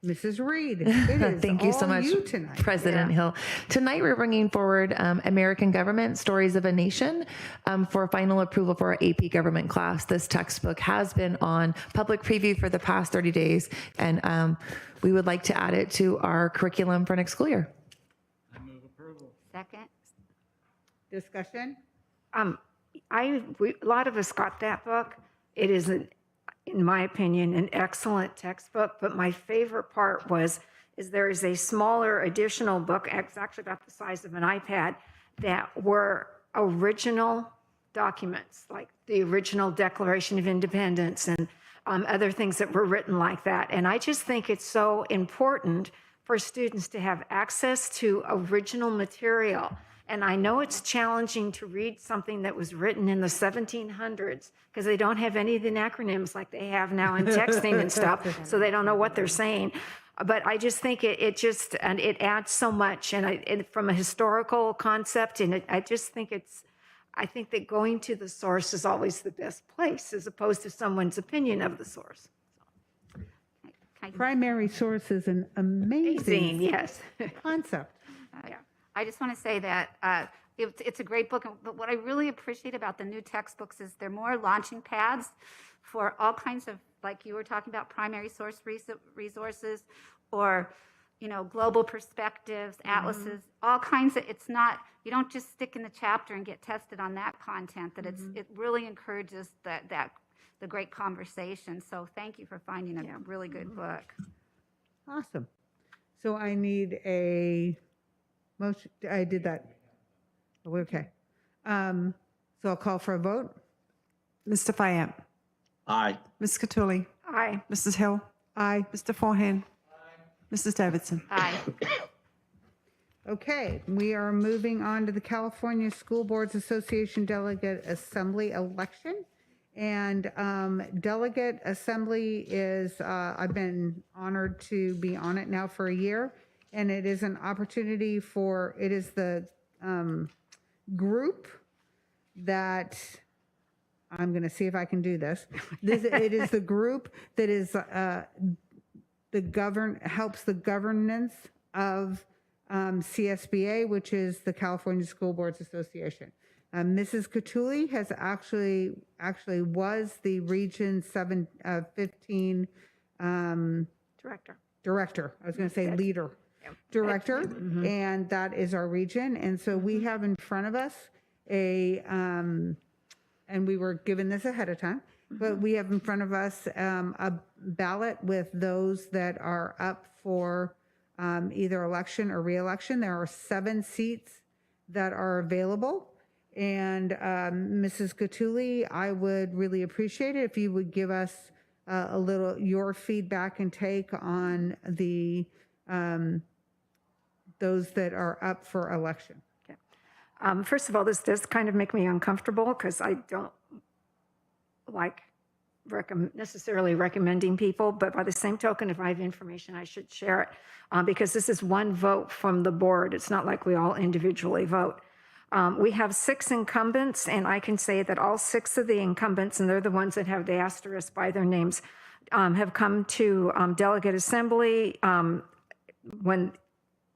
Mrs. Reed, it is Thank you so all much, you tonight. President Hill. Tonight, we're bringing forward American Government, Stories of a Nation for final approval for our AP Government class. This textbook has been on public preview for the past 30 days, and we would like to add it to our curriculum for next school year. I move approval. Second. Discussion? A lot of us got that book. It is, in my opinion, an excellent textbook, but my favorite part is there is a smaller additional book, it's actually about the size of an iPad, that were original documents, like the original Declaration of Independence and other things that were written like that. And I just think it's so important for students to have access to original material. And I know it's challenging to read something that was written in the 1700s because they don't have any of the acronyms like they have now in texting and stuff, so they don't know what they're saying. But I just think it adds so much, and from a historical concept, and I think that going to the source is always the best place as opposed to someone's opinion of the source. Primary source is an amazing yes. concept. Yeah. I just want to say that it's a great book, but what I really appreciate about the new textbooks is they're more launching pads for all kinds of, like you were talking about, primary source resources, or global perspectives, atlases, all kinds of. It's not, you don't just stick in the chapter and get tested on that content. That it really encourages the great conversation. So thank you for finding a really good book. Awesome. So I need a motion. I did that. Okay. So I'll call for a vote. Mr. Fayette. Aye. Ms. Cattouli. Aye. Mrs. Hill. Aye. Mr. Forehand. Aye. Mrs. Davidson. Aye. Okay, we are moving on to the California School Boards Association Delegate Assembly election. And Delegate Assembly is, I've been honored to be on it now for a year. And it is an opportunity it is the group that, I'm going to see if I can do this. It is the group that is helps the governance of CSBA, which is the California School Boards Association. Mrs. Cattouli has actually was the Region 15 director. I was going to say leader. Director, and that is our region. And so we have in front of us and we were given this ahead of time, but we have in front of us a ballot with those that are up for either election or re-election. There are 7 seats that are available. And Mrs. Cattouli, I would really appreciate it if you would give us a little your feedback and take on the those that are up for election. First of all, this does kind of make me uncomfortable because I don't like necessarily recommending people, but by the same token, if I have information, I should share it because this is one vote from the board. It's not like we all individually vote. We have 6 incumbents, and I can say that all 6 of the incumbents, and they're the ones that have the asterisk by their names, have come to delegate assembly. When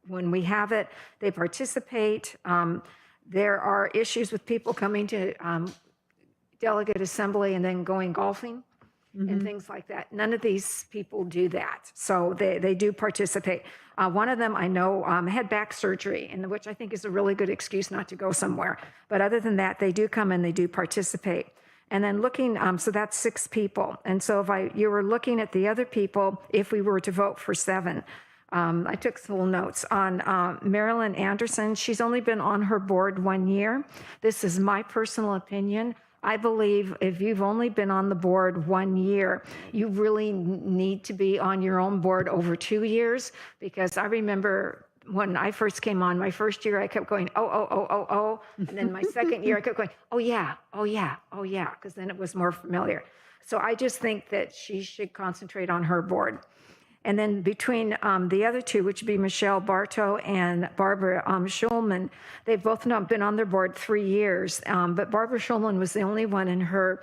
we have it, they participate. There are issues with people coming to delegate assembly and then going golfing and things like that. None of these people do that. So they do participate. One of them I know had back surgery, and which I think is a really good excuse not to go somewhere. But other than that, they do come and they do participate. And then looking, so that's 6 people. And so if you were looking at the other people, if we were to vote for 7, I took some little notes on Marilyn Anderson. She's only been on her board 1 year. This is my personal opinion. I believe if you've only been on the board 1 year, you really need to be on your own board over 2 years, because I remember when I first came on, my first year, I kept going, oh. And then my second year, I kept going, oh yeah, because then it was more familiar. So I just think that she should concentrate on her board. And then between the other 2, which would be Michelle Bartow and Barbara Schulman, they've both not been on their board 3 years. But Barbara Schulman was the only one in her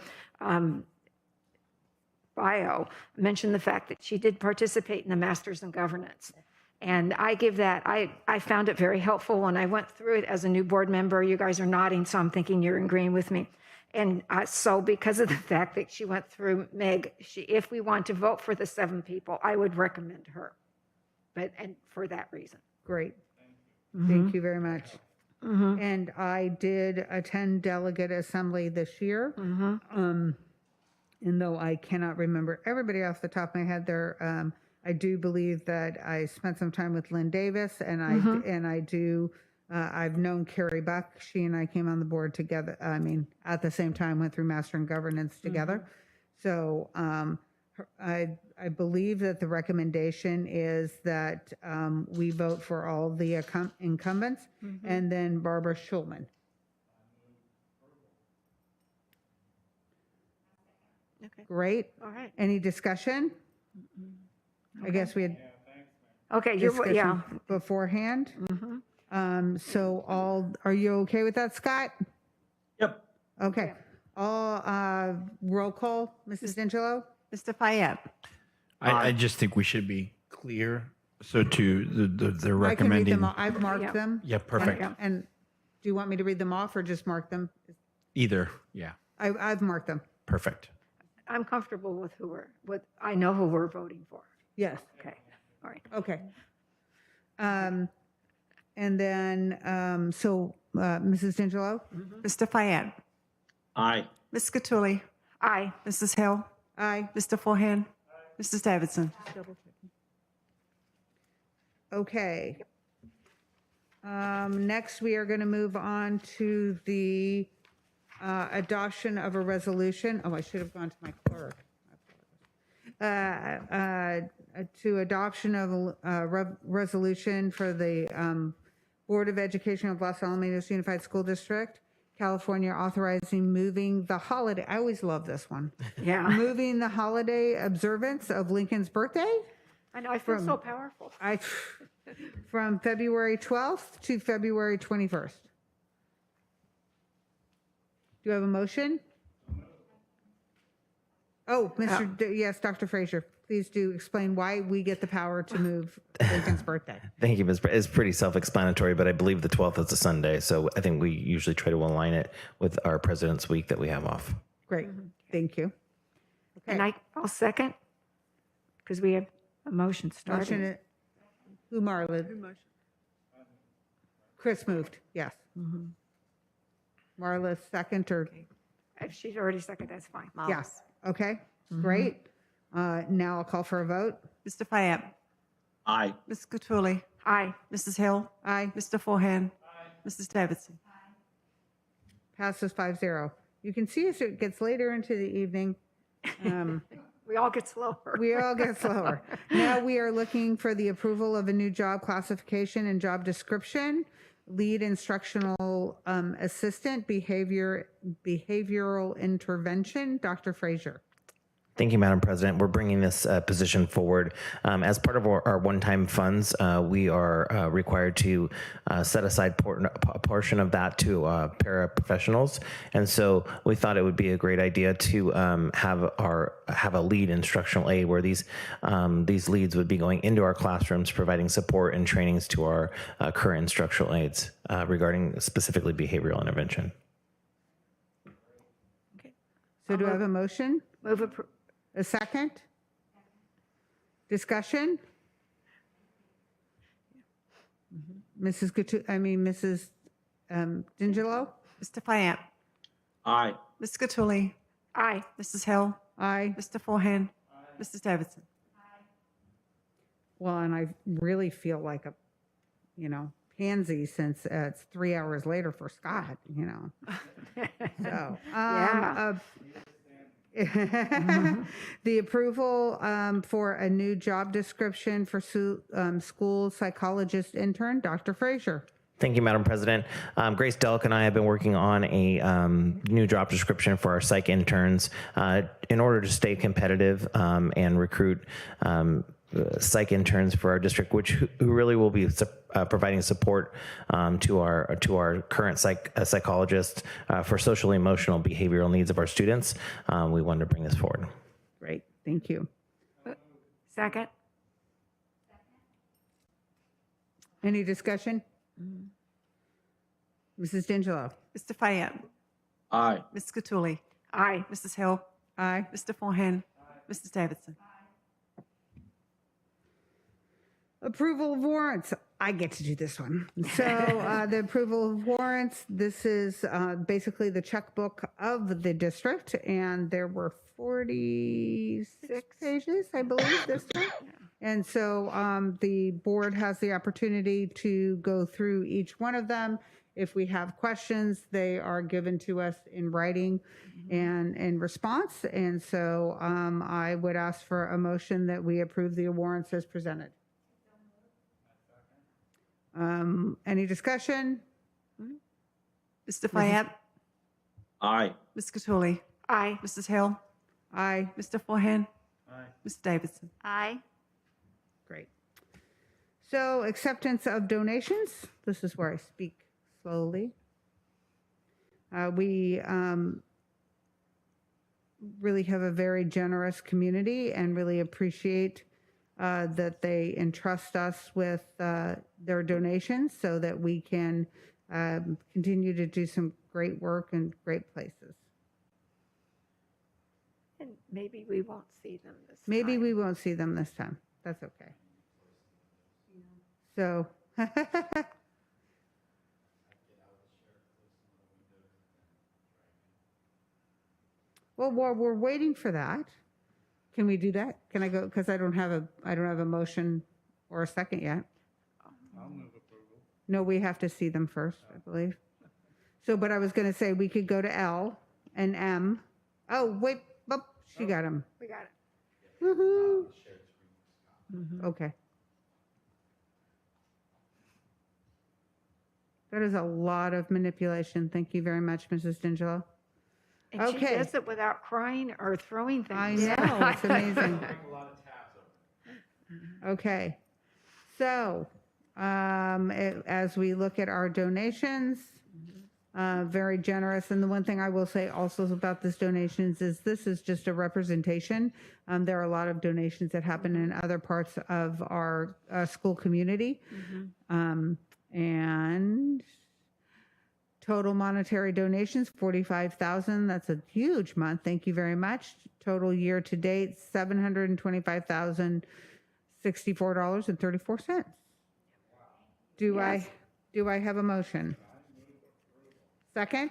bio mentioned the fact that she did participate in the Masters in Governance. And I give that, I found it very helpful when I went through it as a new board member. You guys are nodding, so I'm thinking you're agreeing with me. And so because of the fact that she went through Meg, if we want to vote for the 7 people, I would recommend her. And for that reason. Great. Thank you very much. And I did attend delegate assembly this year. And though I cannot remember everybody off the top of my head there, I do believe that I spent some time with Lynn Davis, and I've known Carrie Buck. She and I came on the board together. I mean, at the same time, went through Master in Governance together. So I believe that the recommendation is that we vote for all the incumbents and then Barbara Schulman. Okay. Great. All right. Any discussion? I guess we had discussion beforehand. So are you okay with that, Scott? Yep. Okay. All roll call, Mrs. D'Angelo? Mr. Fayette. I just think we should be clear. So they're I can read them recommending. all. I've marked them. Yeah, perfect. And do you want me to read them off or just mark them? Either. Yeah. I've marked them. Perfect. I'm comfortable with I know who we're voting for. Yes. Okay. All right. Okay. And then, Mrs. D'Angelo? Mr. Fayette. Aye. Ms. Catulli. Aye. Mrs. Hill. Aye. Mr. Forehand. Mrs. Davidson. Okay. Next, we are going to move on to the adoption of a resolution. Oh, I should have gone to my clerk. To adoption of a resolution for the Board of Education of Los Alamitos Unified School District, California, authorizing moving the holiday. I always love this one. Yeah. Moving the holiday observance of Lincoln's birthday. I know. I feel so powerful. From February 12th to February 21st. Do you have a motion? Oh, yes, Dr. Frazier, please do explain why we get the power to move Lincoln's birthday. Thank you, Ms. It's pretty self-explanatory, but I believe the 12th is a Sunday, so I think we usually try to align it with our President's Week that we have off. Great, thank you. Okay. And I'll second, because we have a motion started. Who, Marla? Chris moved, yes. Marla second or? If she's already second, that's fine. Yes. Okay, great. Now I'll call for a vote. Mr. Fayette. Aye. Ms. Catulli. Aye. Mrs. Hill. Aye. Mr. Forehand. Mrs. Davidson. Passes 5-0. You can see as it gets later into the evening, We all get slower. We all get slower. Now we are looking for the approval of a new job classification and job description. Lead instructional assistant, behavioral intervention, Dr. Frazier. Thank you, Madam President. We're bringing this position forward. As part of our one-time funds, we are required to set aside a portion of that to paraprofessionals. And so we thought it would be a great idea to have a lead instructional aide where these leads would be going into our classrooms, providing support and trainings to our current instructional aides regarding specifically behavioral intervention. So do I have a motion? Move a second? Discussion? Mrs. D'Angelo? Mr. Fayette? Aye. Ms. Cattouli? Aye. Mrs. Hill? Aye. Mr. Forehand? Mrs. Davidson? Well, and I really feel like a, pansy since it's 3 hours later for Scott, So, the approval for a new job description for school psychologist intern, Dr. Frazier. Thank you, Madam President. Grace Delk and I have been working on a new job description for our psych interns in order to stay competitive and recruit psych interns for our district, who really will be providing support to our current psychologists for social emotional behavioral needs of our students. We wanted to bring this forward. Great, thank you. Second. Any discussion? Mrs. D'Angelo? Mr. Fayette? Aye. Ms. Cattouli? Aye. Mrs. Hill? Aye. Mr. Forehand? Mrs. Davidson? Approval of warrants. I get to do this one. So the approval of warrants, this is basically the checkbook of the district, and there were 46 pages, I believe, this time. And so the board has the opportunity to go through each one of them. If we have questions, they are given to us in writing and in response. And so I would ask for a motion that we approve the warrants as presented. Any discussion? Mr. Fayette? Aye. Ms. Cattouli? Aye. Mrs. Hill? Aye. Mr. Forehand? Aye. Mr. Davidson? Aye. Great. So acceptance of donations. This is where I speak slowly. We really have a very generous community and really appreciate that they entrust us with their donations so that we can continue to do some great work in great places. And maybe we won't see them this time. Maybe we won't see them this time. That's okay. So, well, while we're waiting for that, can we do that? Can I go? Because I don't have a motion or a second yet. I'll move approval. No, we have to see them first, I believe. So, but I was going to say we could go to L and M. Oh, wait. Oh, she got them. We got it. Woohoo. Okay. That is a lot of manipulation. Thank you very much, Mrs. D'Angelo. And she does it without crying or throwing things. I know, it's amazing. Okay, so as we look at our donations, very generous. And the one thing I will say also about this donations is this is just a representation. There are a lot of donations that happen in other parts of our school community. And total monetary donations, $45,000. That's a huge month. Thank you very much. Total year to date, $725,064.34. Do I have a motion? Second?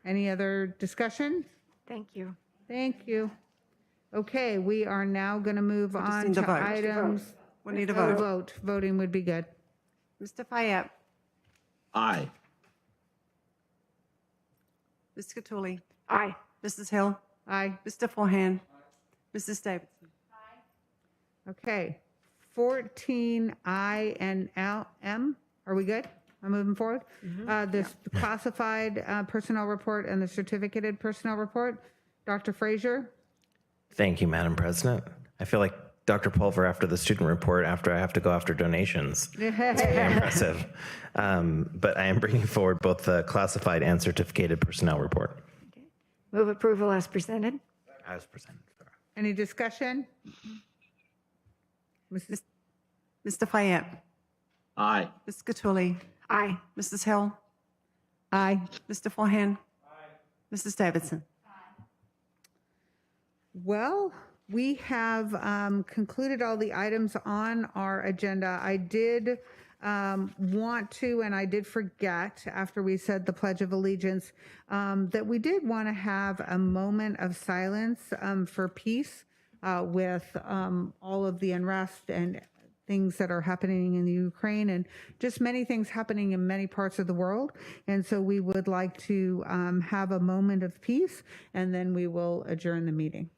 Any other discussion? Thank you. Thank you. Okay, we are now going to move on to items. We need a vote. Voting would be good. Mr. Fayette? Aye. Ms. Cattouli? Aye. Mrs. Hill? Aye. Mr. Forehand? Mrs. Davidson. Okay, 14 I and M. Are we good? I'm moving forward. This classified personnel report and the certificated personnel report. Dr. Frazier. Thank you, Madam President. I feel like Dr. Pulver after the student report after I have to go after donations. It's very impressive. But I am bringing forward both the classified and certificated personnel report. Move approval as presented. As presented. Any discussion? Mr. Fayette. Aye. Ms. Cattouli. Aye. Mrs. Hill. Aye. Mr. Forehand. Mrs. Davidson. Well, we have concluded all the items on our agenda. I did want to, and I did forget after we said the Pledge of Allegiance, that we did want to have a moment of silence for peace with all of the unrest and things that are happening in the Ukraine and just many things happening in many parts of the world. And so we would like to have a moment of peace, and then we will adjourn the meeting.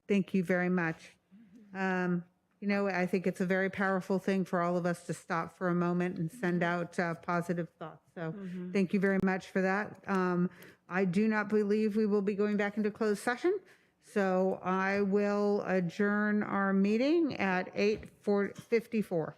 Thank you very much. You know, I think it's a very powerful thing for all of us to stop for a moment and send out positive thoughts. So thank you very much for that. I do not believe we will be going back into closed session. So I will adjourn our meeting at 8:54.